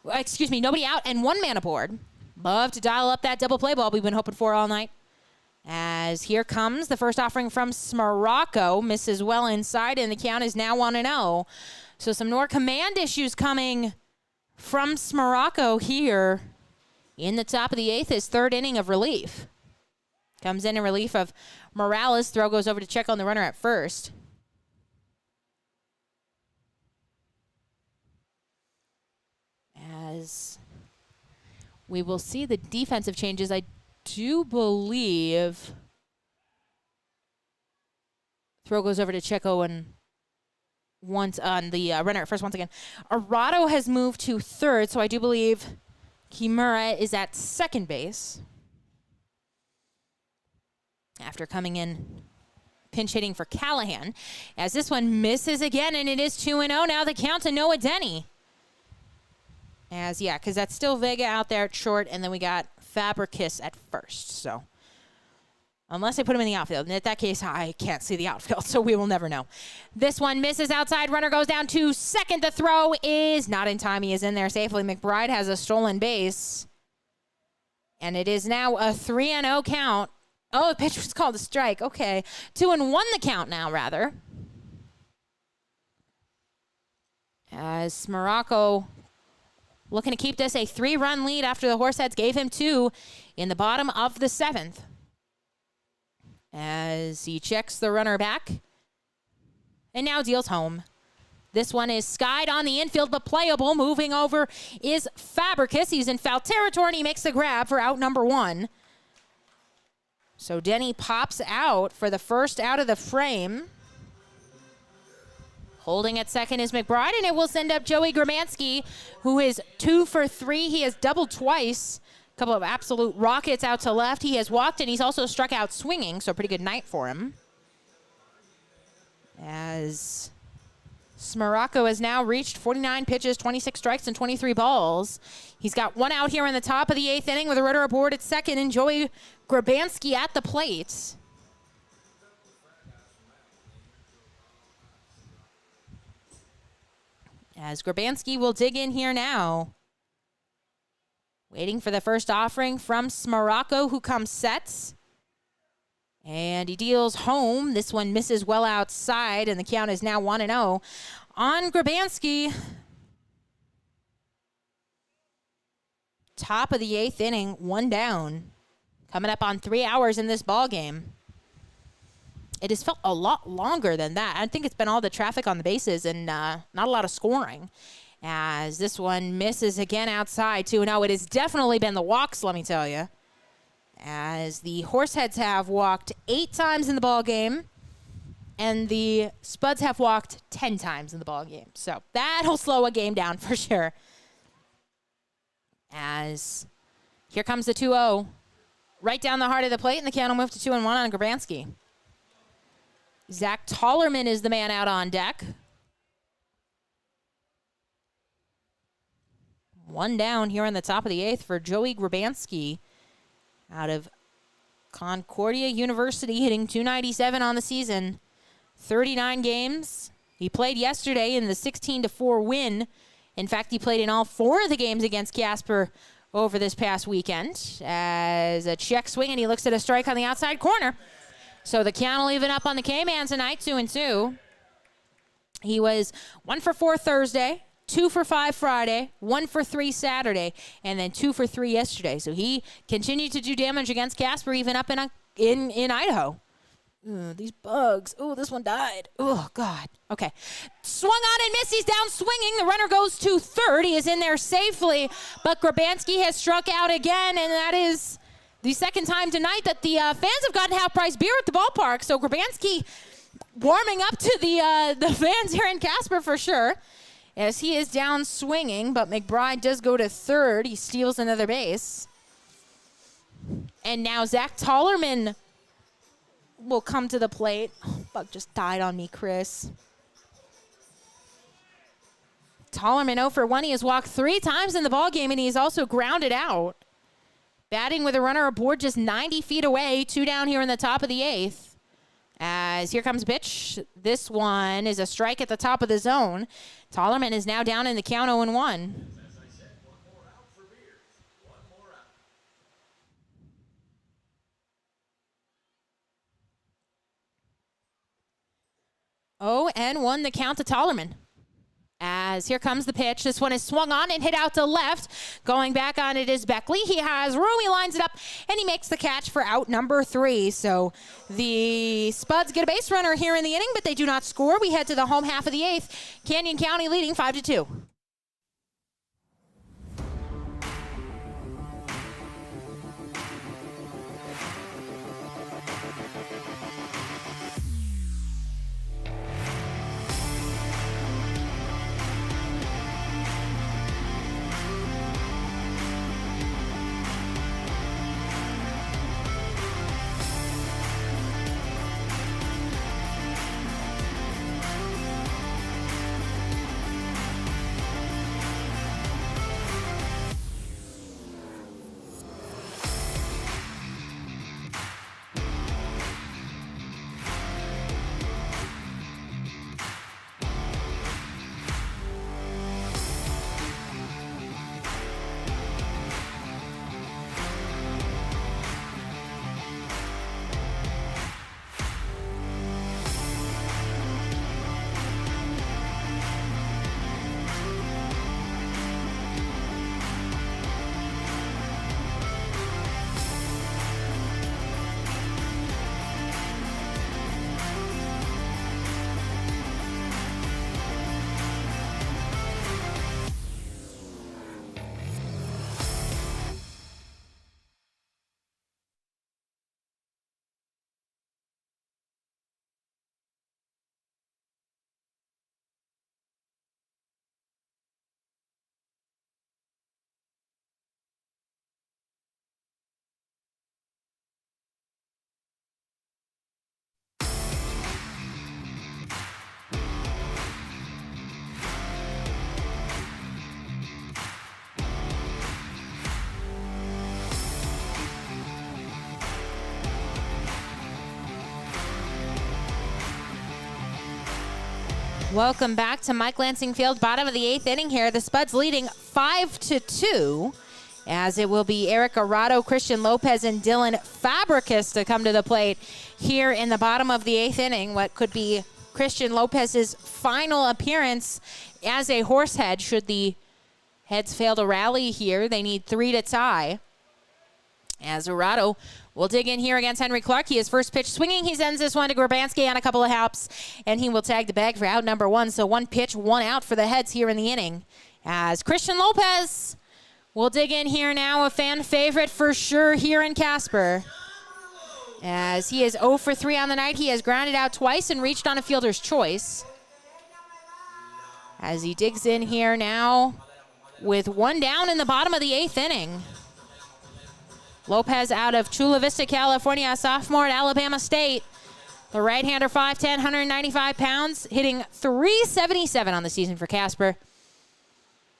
S1: Nobody out and 1 man aboard. Love to dial up that double play ball we've been hoping for all night. As here comes the first offering from Smiracco. Misses well inside, and the count is now 1-0. So some more command issues coming from Smiracco here in the top of the 8th, his 3rd inning of relief. Comes in relief of Morales. Throw goes over to check on the runner at first. As we will see the defensive changes, I do believe throw goes over to Checo and once on the runner at first once again. Arado has moved to 3rd, so I do believe Kimura is at 2nd base. After coming in pinch hitting for Callahan, as this one misses again, and it is 2-0 now the count to Noah Denny. As, yeah, because that's still Vega out there at short, and then we got Fabricus at first. So, unless they put him in the outfield. And in that case, I can't see the outfield, so we will never know. This one misses outside. Runner goes down to 2nd. The throw is not in time. He is in there safely. McBride has a stolen base. And it is now a 3-0 count. Oh, the pitch was called a strike. Okay. 2-1 the count now, rather. As Morocco looking to keep this a 3-run lead after the Horseheads gave him 2 in the bottom of the 7th. As he checks the runner back and now deals home. This one is skied on the infield, but playable. Moving over is Fabricus. He's in foul territory, and he makes the grab for out number 1. So Denny pops out for the first out of the frame. Holding at 2nd is McBride, and it will send up Joey Gramanski, who is 2 for 3. He has doubled twice. A couple of absolute rockets out to left. He has walked, and he's also struck out swinging, so a pretty good night for him. As Smaracco has now reached 49 pitches, 26 strikes, and 23 balls. He's got 1 out here in the top of the 8th inning with a runner aboard at 2nd, and Joey Grabanski at the plate. As Grabanski will dig in here now. Waiting for the first offering from Smaracco, who comes sets. And he deals home. This one misses well outside, and the count is now 1-0 on Grabanski. Top of the 8th inning, 1 down. Coming up on 3 hours in this ball game. It has felt a lot longer than that. I think it's been all the traffic on the bases and not a lot of scoring. As this one misses again outside, 2-0. It has definitely been the walks, let me tell you. As the Horseheads have walked 8 times in the ball game, and the Spuds have walked 10 times in the ball game. So that'll slow a game down for sure. As here comes the 2-0. Right down the heart of the plate, and the count will move to 2-1 on Grabanski. Zach Tollerman is the man out on deck. 1 down here in the top of the 8th for Joey Grabanski out of Concordia University, hitting .297 on the season. 39 games. He played yesterday in the 16-4 win. In fact, he played in all 4 of the games against Casper over this past weekend. As a check swing, and he looks at a strike on the outside corner. So the count will even up on the K-Man tonight, 2-2. He was 1 for 4 Thursday, 2 for 5 Friday, 1 for 3 Saturday, and then 2 for 3 yesterday. So he continued to do damage against Casper, even up in Idaho. These bugs. Oh, this one died. Oh, God. Okay. Swung on and missed. He's down swinging. The runner goes to 3rd. He is in there safely, but Grabanski has struck out again, and that is the second time tonight that the fans have gotten half-price beer at the ballpark. So Grabanski warming up to the fans here in Casper for sure, as he is down swinging, but McBride does go to 3rd. He steals another base. And now Zach Tollerman will come to the plate. Oh, bug just died on me, Chris. Tollerman 0 for 1. He has walked 3 times in the ballgame, and he is also grounded out. Batting with a runner aboard just 90 feet away. 2 down here in the top of the 8th. As here comes a pitch. This one is a strike at the top of the zone. Tollerman is now down in the count 0-1.
S2: As I said, 1 more out for beer. 1 more out.
S1: 0-1 the count to Tollerman. As here comes the pitch. This one is swung on and hit out to left. Going back on it is Beckley. He has room. He lines it up, and he makes the catch for out number 3. So the Spuds get a base runner here in the inning, but they do not score. We head to the home half of the 8th. Canyon County leading 5-2. Welcome back to Mike Lansing Field, bottom of the 8th inning here. The Spuds leading 5-2, as it will be Eric Arado, Christian Lopez, and Dylan Fabricus to come to the plate here in the bottom of the 8th inning. What could be Christian Lopez's final appearance as a horsehead. Should the Heads fail to rally here, they need 3 to tie. As Arado will dig in here against Henry Clark. He is first pitch swinging. He sends this one to Grabanski on a couple of hops, and he will tag the bag for out number 1. So 1 pitch, 1 out for the Heads here in the inning. As Christian Lopez will dig in here now, a fan favorite for sure here in Casper. As he is 0 for 3 on the night. He has grounded out twice and reached on a fielder's choice. As he digs in here now with 1 down in the bottom of the 8th inning. Lopez out of Chula Vista, California, a sophomore at Alabama State. The right-hander, 5'10", 195 pounds, hitting .377 on the season for Casper.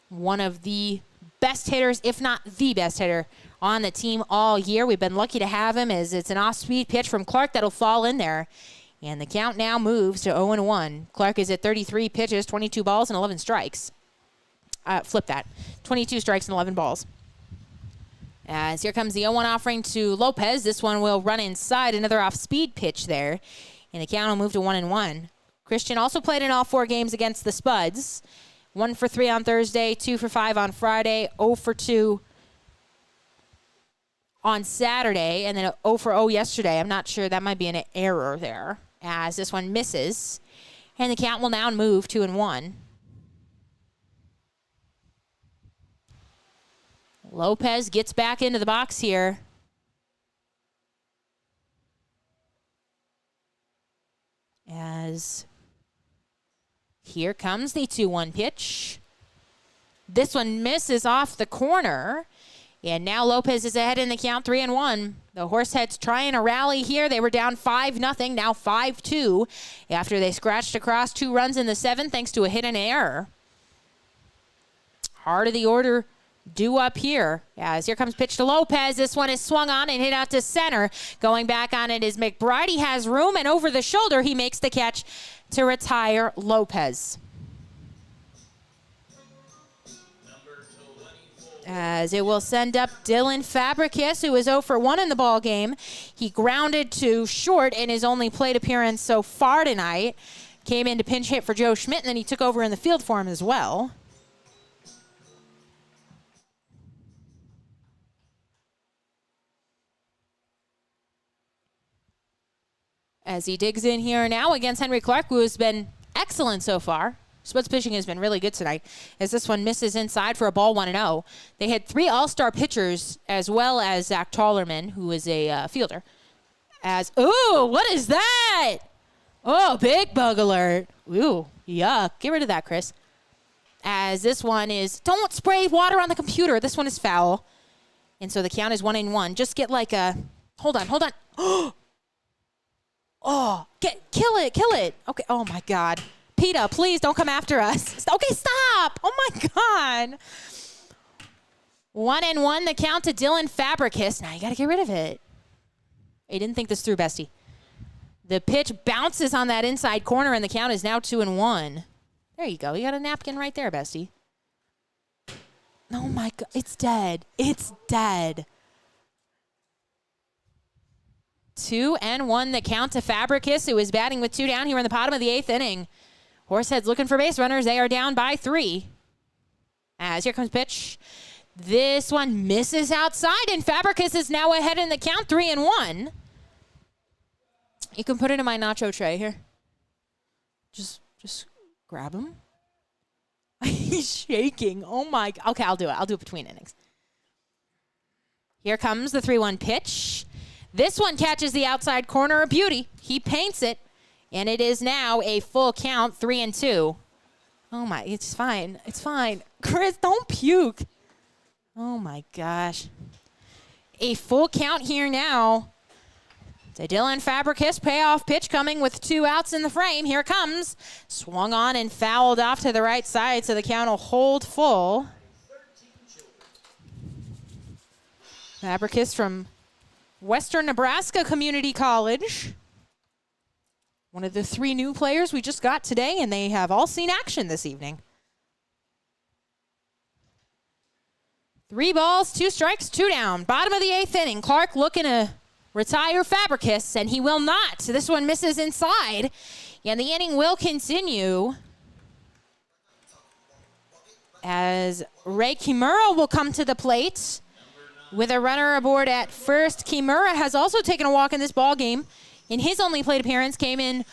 S1: One of the best hitters, if not the best hitter, on the team all year. We've been lucky to have him, as it's an off-speed pitch from Clark that'll fall in there. And the count now moves to 0-1. Clark is at 33 pitches, 22 balls, and 11 strikes. Flip that. 22 strikes and 11 balls. As here comes the 0-1 offering to Lopez. This one will run inside. Another off-speed pitch there. And the count will move to 1-1. Christian also played in all 4 games against the Spuds. 1 for 3 on Thursday, 2 for 5 on Friday, 0 for 2 on Saturday, and then 0 for 0 yesterday. I'm not sure. That might be an error there, as this one misses. And the count will now move 2-1. Lopez gets back into the box here. As here comes the 2-1 pitch. This one misses off the corner. And now Lopez is ahead in the count, 3-1. The Horseheads trying to rally here. They were down 5-0, now 5-2 after they scratched across 2 runs in the 7th thanks to a hit and error. Heart of the order due up here, as here comes pitch to Lopez. This one is swung on and hit out to center. Going back on it is McBride. He has room, and over the shoulder he makes the catch to retire Lopez. As it will send up Dylan Fabricus, who is 0 for 1 in the ball game. He grounded to short in his only plate appearance so far tonight. came in to pinch hit for Joe Schmidt, and then he took over in the field for him as well. As he digs in here now against Henry Clark, who has been excellent so far. Spuds pitching has been really good tonight, as this one misses inside for a ball 1-0. They had 3 all-star pitchers, as well as Zach Tollerman, who is a fielder. Ooh, what is that? Oh, big bug alert. Ooh, yuck. Get rid of that, Chris. As this one is, don't spray water on the computer. This one is foul. And so the count is 1-1. Just get like a, hold on. Oh, kill it. Okay, oh my God. PETA, please don't come after us. Okay, stop. Oh my God. 1-1, the count to Dylan Fabricus. Now you got to get rid of it. He didn't think this through, bestie. The pitch bounces on that inside corner, and the count is now 2-1. There you go. You got a napkin right there, bestie. Oh my God. It's dead. 2-1, the count to Fabricus, who is batting with 2 down here in the bottom of the 8th inning. Horseheads looking for base runners. They are down by 3. As here comes pitch. This one misses outside, and Fabricus is now ahead in the count, 3-1. You can put it in my nacho tray here. Just grab him. He's shaking. Oh my. Okay, I'll do it. I'll do it between innings. Here comes the 3-1 pitch. This one catches the outside corner, a beauty. He paints it, and it is now a full count, 3-2. Oh my, it's fine. Chris, don't puke. Oh my gosh. A full count here now. To Dylan Fabricus, payoff pitch coming with 2 outs in the frame. Here it comes. Swung on and fouled off to the right side, so the count will hold full. Fabricus from Western Nebraska Community College. One of the 3 new players we just got today, and they have all seen action this evening. 3 balls, 2 strikes, 2 down. Bottom of the 8th inning. Clark looking to retire Fabricus, and he will not. This one misses inside, and the inning will continue as Ray Kimura will come to the plate with a runner aboard at first. Kimura has also taken a walk in this ball game. In his only plate appearance, came in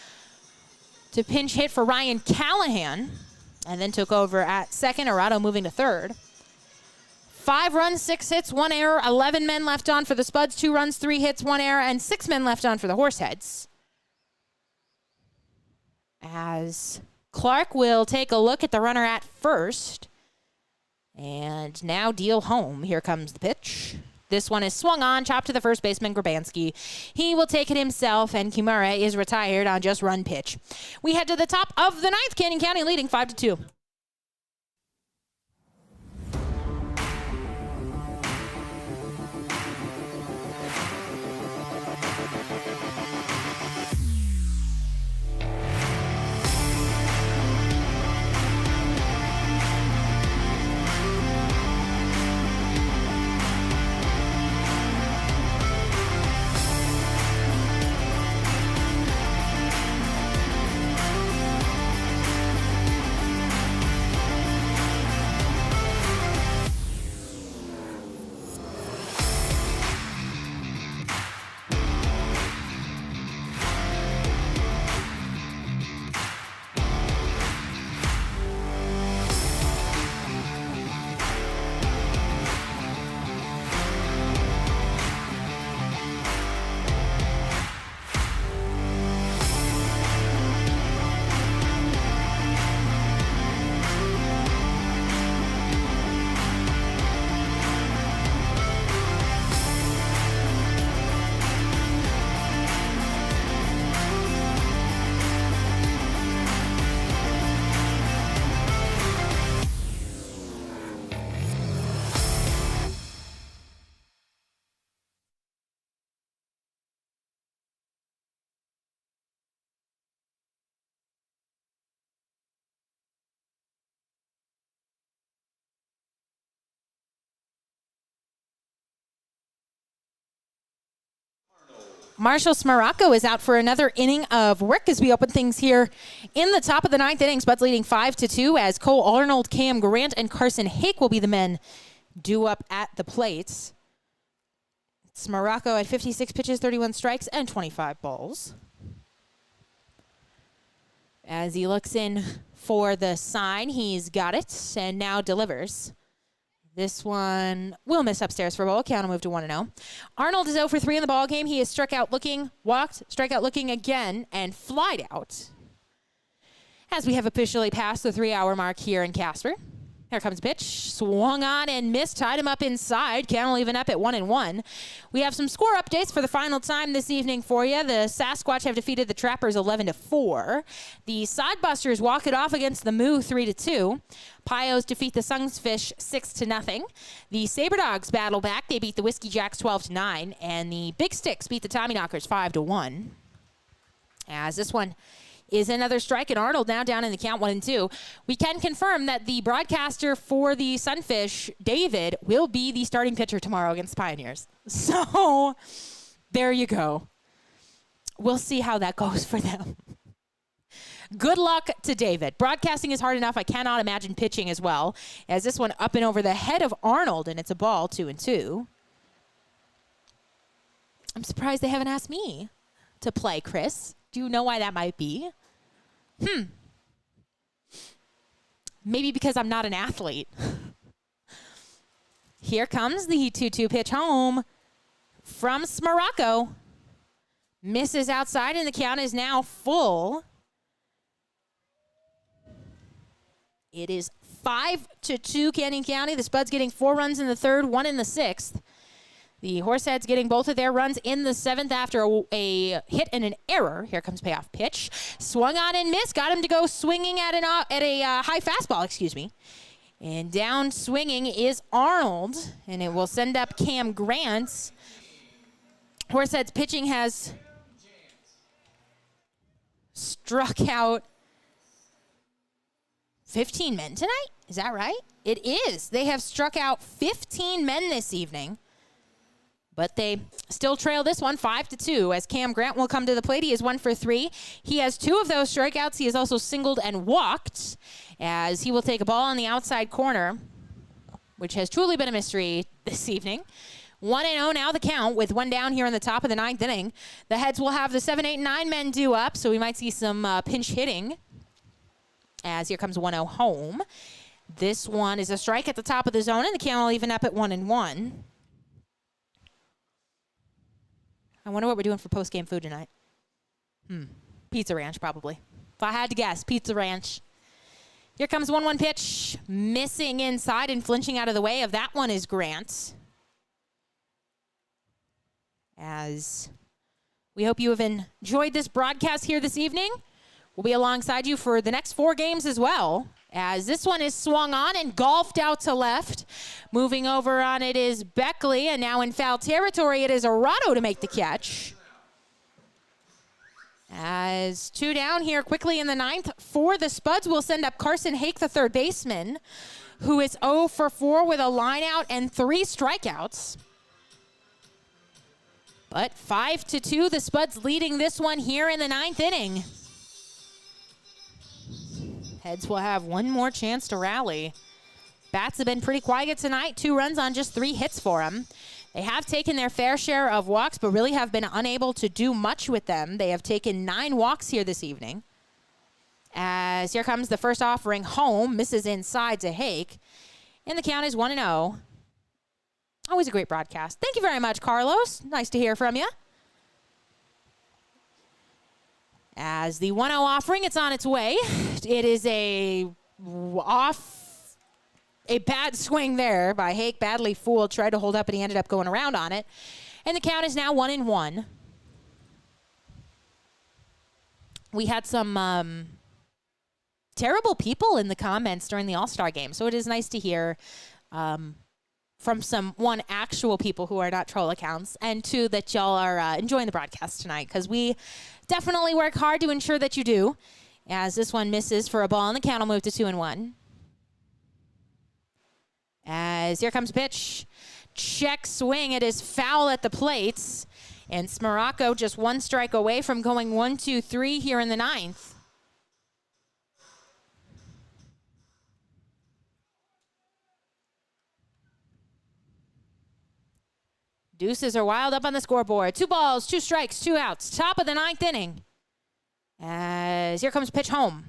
S1: to pinch hit for Ryan Callahan, and then took over at second. Arado moving to third. 5 runs, 6 hits, 1 error, 11 men left on for the Spuds, 2 runs, 3 hits, 1 error, and 6 men left on for the Horseheads. As Clark will take a look at the runner at first, and now deal home. Here comes the pitch. This one is swung on, chopped to the first baseman, Grabansky. He will take it himself, and Kimura is retired on just run pitch. We head to the top of the 9th, Canyon County leading 5-2. Marshall Smaracco is out for another inning of work as we open things here in the top of the ninth inning. Spuds leading 5-2 as Cole Arnold, Cam Grant, and Carson Hake will be the men due up at the plates. Smaracco at 56 pitches, 31 strikes, and 25 balls. As he looks in for the sign, he's got it and now delivers. This one will miss upstairs for a ball. Count will move to 1-0. Arnold is 0 for 3 in the ball game. He is struck out looking, walked, strike out looking again, and flied out. As we have officially passed the 3-hour mark here in Casper. Here comes pitch. Swung on and missed. Tied him up inside. Count will even up at 1-1. We have some score updates for the final time this evening for you. The Sasquatch have defeated the Trappers 11-4. The Sodbusters walk it off against the Moo 3-2. Pios defeat the Sunfish 6-0. The Saber Dogs battle back. They beat the Whiskey Jacks 12-9. And the Big Sticks beat the Tommyknockers 5-1. As this one is another strike, and Arnold now down in the count 1-2. We can confirm that the broadcaster for the Sunfish, David, will be the starting pitcher tomorrow against the Pioneers. So there you go. We'll see how that goes for them. Good luck to David. Broadcasting is hard enough. I cannot imagine pitching as well. As this one up and over the head of Arnold, and it's a ball, 2-2. I'm surprised they haven't asked me to play, Chris. Do you know why that might be? Maybe because I'm not an athlete. Here comes the 2-2 pitch home from Smaracco. Misses outside, and the count is now full. It is 5-2 Canyon County. The Spuds getting 4 runs in the third, 1 in the sixth. The Horseheads getting both of their runs in the seventh after a hit and an error. Here comes payoff pitch. Swung on and missed. Got him to go swinging at a high fastball, excuse me. And down swinging is Arnold, and it will send up Cam Grant. Horseheads pitching has struck out 15 men tonight. Is that right? It is. They have struck out 15 men this evening. But they still trail this one 5-2 as Cam Grant will come to the plate. He is 1 for 3. He has 2 of those strikeouts. He has also singled and walked as he will take a ball on the outside corner, which has truly been a mystery this evening. 1-0 now the count with 1 down here in the top of the ninth inning. The Heads will have the 7, 8, 9 men due up, so we might see some pinch hitting as here comes 1-0 home. This one is a strike at the top of the zone, and the count will even up at 1-1. I wonder what we're doing for post-game food tonight. Pizza Ranch, probably. If I had to guess, Pizza Ranch. Here comes 1-1 pitch. Missing inside and flinching out of the way of that one is Grant. As we hope you have enjoyed this broadcast here this evening. We'll be alongside you for the next 4 games as well. As this one is swung on and golfed out to left. Moving over on it is Beckley, and now in foul territory it is Arado to make the catch. As 2 down here quickly in the ninth for the Spuds, will send up Carson Hake, the third baseman, who is 0 for 4 with a line out and 3 strikeouts. But 5-2, the Spuds leading this one here in the ninth inning. Heads will have one more chance to rally. Bats have been pretty quiet tonight. 2 runs on just 3 hits for them. They have taken their fair share of walks, but really have been unable to do much with them. They have taken 9 walks here this evening. As here comes the first offering home. Misses inside to Hake. And the count is 1-0. Always a great broadcast. Thank you very much, Carlos. Nice to hear from you. As the 1-0 offering, it's on its way. It is a bad swing there by Hake. Badly fooled. Tried to hold up, and he ended up going around on it. And the count is now 1-1. We had some terrible people in the comments during the All-Star game, so it is nice to hear from some, 1, actual people who are not troll accounts, and 2, that y'all are enjoying the broadcast tonight, because we definitely work hard to ensure that you do. As this one misses for a ball, and the count will move to 2-1. As here comes pitch. Check swing. It is foul at the plates. And Smaracco just one strike away from going 1-2-3 here in the ninth. Deuces are wild up on the scoreboard. 2 balls, 2 strikes, 2 outs. Top of the ninth inning. As here comes pitch home.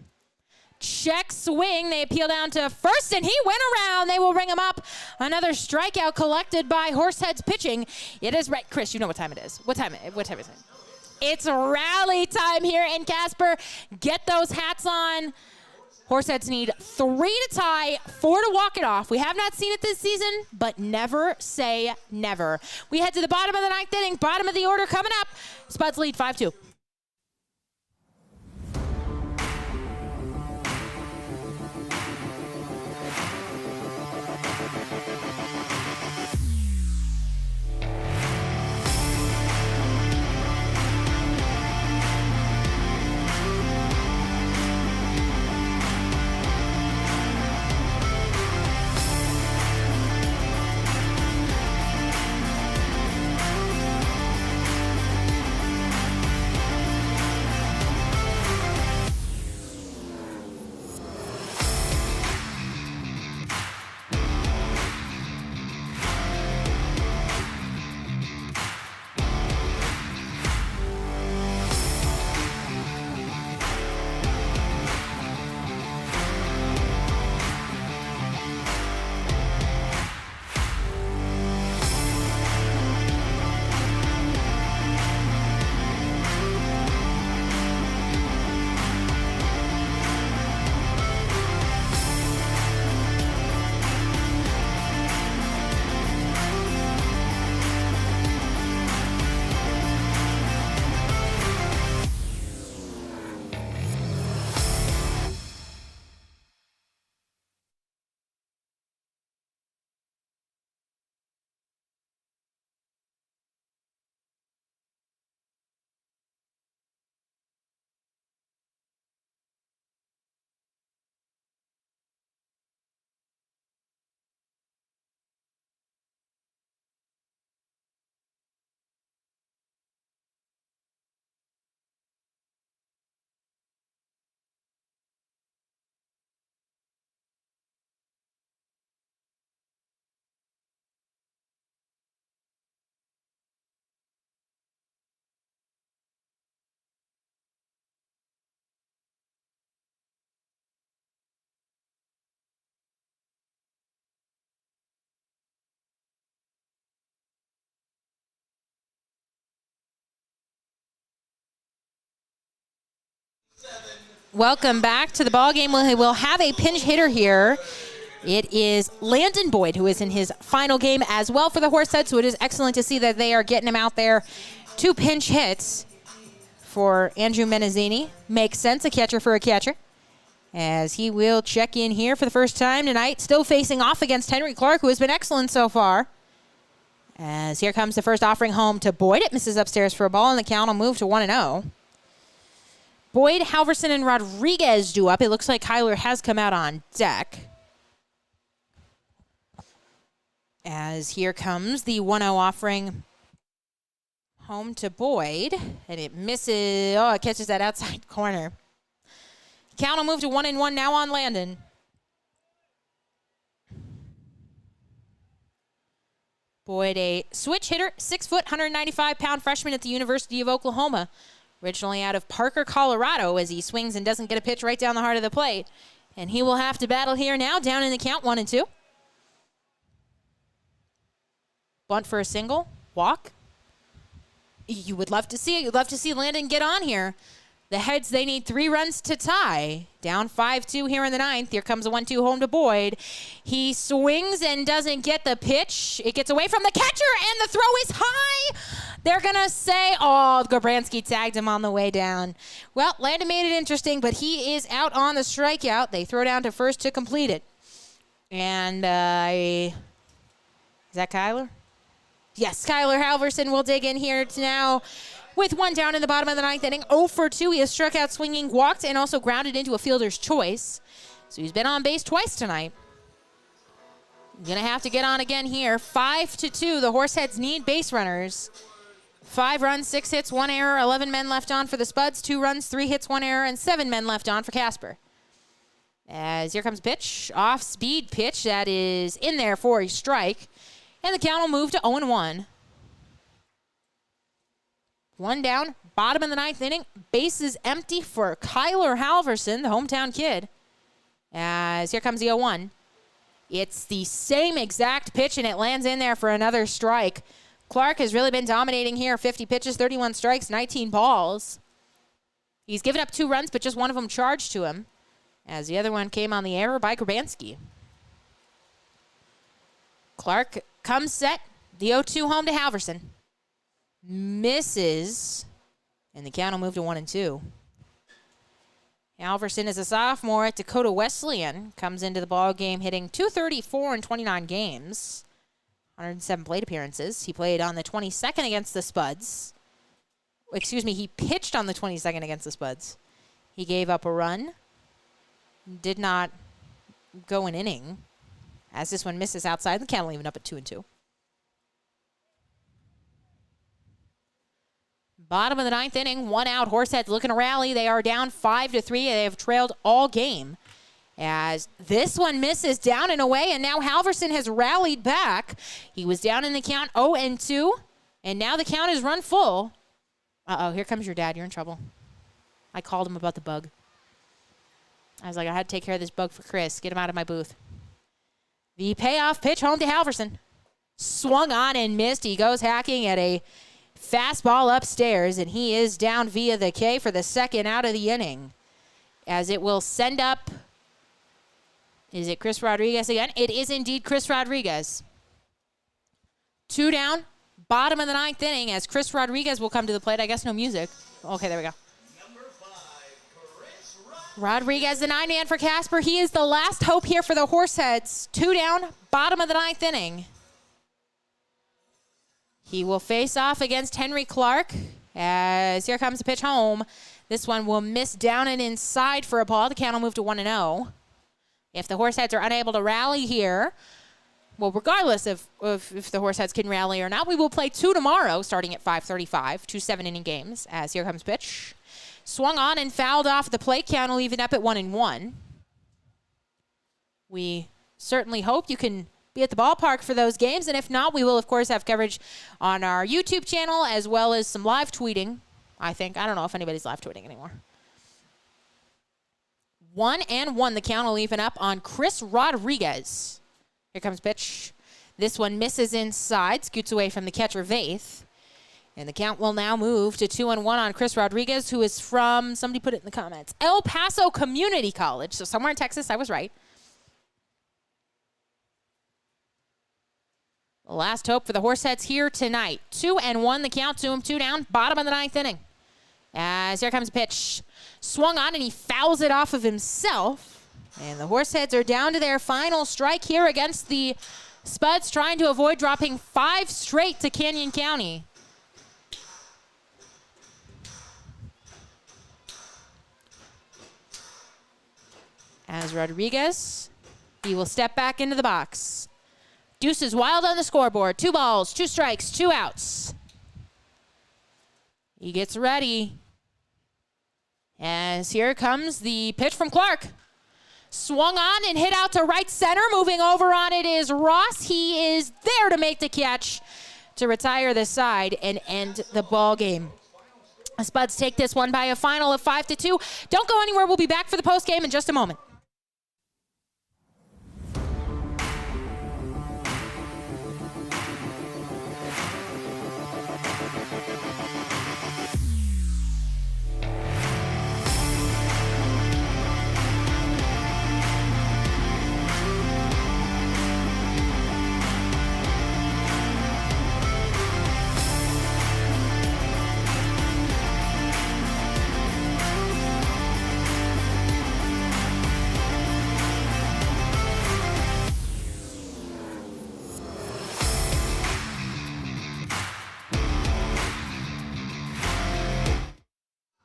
S1: Check swing. They appeal down to first, and he went around. They will ring him up. Another strikeout collected by Horseheads pitching. It is right. Chris, you know what time it is. What time is it? It's rally time here in Casper. Get those hats on. Horseheads need 3 to tie, 4 to walk it off. We have not seen it this season, but never say never. We head to the bottom of the ninth inning, bottom of the order coming up. Spuds lead 5-2. Welcome back to the ball game. We'll have a pinch hitter here. It is Landon Boyd, who is in his final game as well for the Horseheads, so it is excellent to see that they are getting him out there. 2 pinch hits for Andrew Menazzini. Makes sense, a catcher for a catcher. As he will check in here for the first time tonight, still facing off against Henry Clark, who has been excellent so far. As here comes the first offering home to Boyd. It misses upstairs for a ball, and the count will move to 1-0. Boyd, Halverson, and Rodriguez due up. It looks like Kyler has come out on deck. As here comes the 1-0 offering home to Boyd. And it misses. Oh, it catches that outside corner. Count will move to 1-1 now on Landon. Boyd, a switch hitter, 6 foot, 195-pound freshman at the University of Oklahoma. Originally out of Parker, Colorado, as he swings and doesn't get a pitch right down the heart of the plate. And he will have to battle here now, down in the count, 1-2. Bunt for a single. Walk. You would love to see it. You'd love to see Landon get on here. The Heads, they need 3 runs to tie. Down 5-2 here in the ninth. Here comes a 1-2 home to Boyd. He swings and doesn't get the pitch. It gets away from the catcher, and the throw is high. They're going to say, oh, Gobransky tagged him on the way down. Well, Landon made it interesting, but he is out on the strikeout. They throw down to first to complete it. And is that Kyler? Yes, Kyler Halverson will dig in here now with 1 down in the bottom of the ninth inning. 0 for 2. He has struck out swinging, walked, and also grounded into a fielder's choice. So he's been on base twice tonight. Going to have to get on again here. 5-2. The Horseheads need base runners. 5 runs, 6 hits, 1 error, 11 men left on for the Spuds. 2 runs, 3 hits, 1 error, and 7 men left on for Casper. As here comes pitch, off-speed pitch that is in there for a strike. And the count will move to 0-1. 1 down, bottom of the 9th inning. Bases empty for Kyler Halverson, the hometown kid. As here comes the 0-1. It's the same exact pitch, and it lands in there for another strike. Clark has really been dominating here. 50 pitches, 31 strikes, 19 balls. He's given up 2 runs, but just one of them charged to him, as the other one came on the error by Grabansky. Clark comes set. The 0-2 home to Halverson. Misses, and the count will move to 1-2. Halverson is a sophomore at Dakota Wesleyan. Comes into the ball game hitting .234 in 29 games. 107 plate appearances. He played on the 22nd against the Spuds. Excuse me, he pitched on the 22nd against the Spuds. He gave up a run. Did not go an inning, as this one misses outside. The count will even up at 2-2. Bottom of the 9th inning, 1 out. Horseheads looking to rally. They are down 5-3. They have trailed all game. As this one misses down and away, and now Halverson has rallied back. He was down in the count 0-2, and now the count is run full. Uh-oh, here comes your dad. You're in trouble. I called him about the bug. I was like, I had to take care of this bug for Chris. Get him out of my booth. The payoff pitch home to Halverson. Swung on and missed. He goes hacking at a fastball upstairs, and he is down via the K for the second out of the inning. As it will send up, is it Chris Rodriguez again? It is indeed Chris Rodriguez. 2 down, bottom of the 9th inning, as Chris Rodriguez will come to the plate. I guess no music. Okay, there we go.
S2: Number 5, Chris
S1: Rodriguez, the 9-man for Casper. He is the last hope here for the Horseheads. 2 down, bottom of the 9th inning. He will face off against Henry Clark, as here comes the pitch home. This one will miss down and inside for a ball. The count will move to 1-0. If the Horseheads are unable to rally here, well, regardless of if the Horseheads can rally or not, we will play 2 tomorrow, starting at 5:35, 2 7-inning games, as here comes pitch. Swung on and fouled off the plate. Count will even up at 1-1. We certainly hope you can be at the ballpark for those games, and if not, we will, of course, have coverage on our YouTube channel, as well as some live tweeting, I think. I don't know if anybody's live tweeting anymore. 1-1, the count will even up on Chris Rodriguez. Here comes pitch. This one misses inside, scoots away from the catcher, Vaith. And the count will now move to 2-1 on Chris Rodriguez, who is from, somebody put it in the comments, El Paso Community College. So somewhere in Texas, I was right. The last hope for the Horseheads here tonight. 2-1, the count to him, 2 down, bottom of the 9th inning. As here comes a pitch. Swung on, and he fouls it off of himself. And the Horseheads are down to their final strike here against the Spuds, trying to avoid dropping 5 straight to Canyon County. As Rodriguez, he will step back into the box. Deuces wild on the scoreboard. 2 balls, 2 strikes, 2 outs. He gets ready. As here comes the pitch from Clark. Swung on and hit out to right center. Moving over on it is Ross. He is there to make the catch to retire the side and end the ball game. The Spuds take this one by a final of 5-2. Don't go anywhere. We'll be back for the post game in just a moment.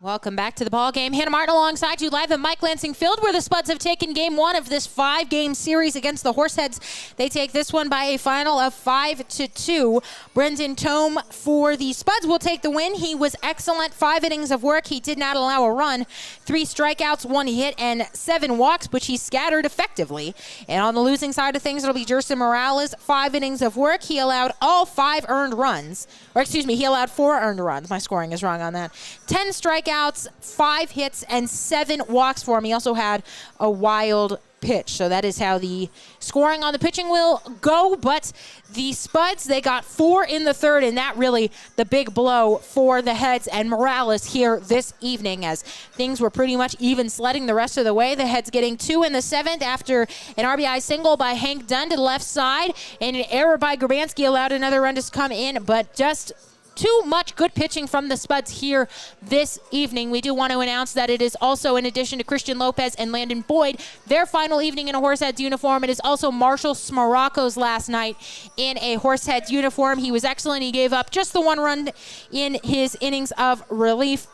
S1: Welcome back to the ball game. Hannah Martin alongside you live at Mike Lansing Field, where the Spuds have taken game one of this 5-game series against the Horseheads. They take this one by a final of 5-2. Brendan Tome for the Spuds will take the win. He was excellent. 5 innings of work. He did not allow a run. 3 strikeouts, 1 hit, and 7 walks, which he scattered effectively. And on the losing side of things, it'll be Jerson Morales. 5 innings of work. He allowed all 5 earned runs. Or excuse me, he allowed 4 earned runs. My scoring is wrong on that. 10 strikeouts, 5 hits, and 7 walks for him. He also had a wild pitch. So that is how the scoring on the pitching will go. But the Spuds, they got 4 in the third, and that really the big blow for the Heads and Morales here this evening, as things were pretty much even sledding the rest of the way. The Heads getting 2 in the 7th after an RBI single by Hank Dunn to the left side, and an error by Grabansky allowed another run to come in, but just too much good pitching from the Spuds here this evening. We do want to announce that it is also, in addition to Christian Lopez and Landon Boyd, their final evening in a Horseheads uniform. It is also Marshall Smaracco's last night in a Horseheads uniform. He was excellent. He gave up just the 1 run in his innings of relief.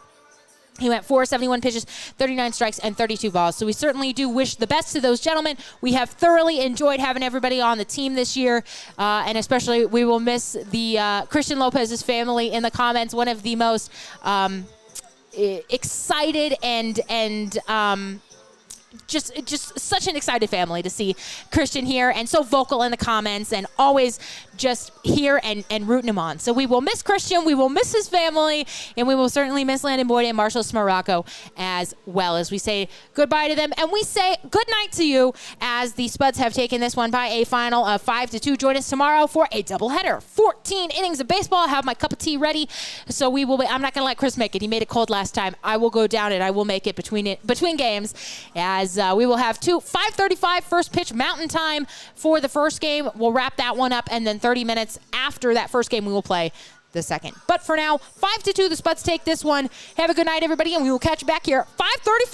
S1: He went 471 pitches, 39 strikes, and 32 balls. So we certainly do wish the best to those gentlemen. We have thoroughly enjoyed having everybody on the team this year, and especially we will miss the Christian Lopez's family in the comments. One of the most excited and just such an excited family to see Christian here, and so vocal in the comments, and always just here and rooting him on. So we will miss Christian, we will miss his family, and we will certainly miss Landon Boyd and Marshall Smaracco as well, as we say goodbye to them. And we say good night to you, as the Spuds have taken this one by a final of 5-2. Join us tomorrow for a doubleheader. 14 innings of baseball. I have my cup of tea ready. So we will be, I'm not going to let Chris make it. He made it cold last time. I will go down it. I will make it between games, as we will have 5:35 first pitch Mountain Time for the first game. We'll wrap that one up, and then 30 minutes after that first game, we will play the second. But for now, 5-2, the Spuds take this one. Have a good night, everybody, and we will catch you back here 5:35.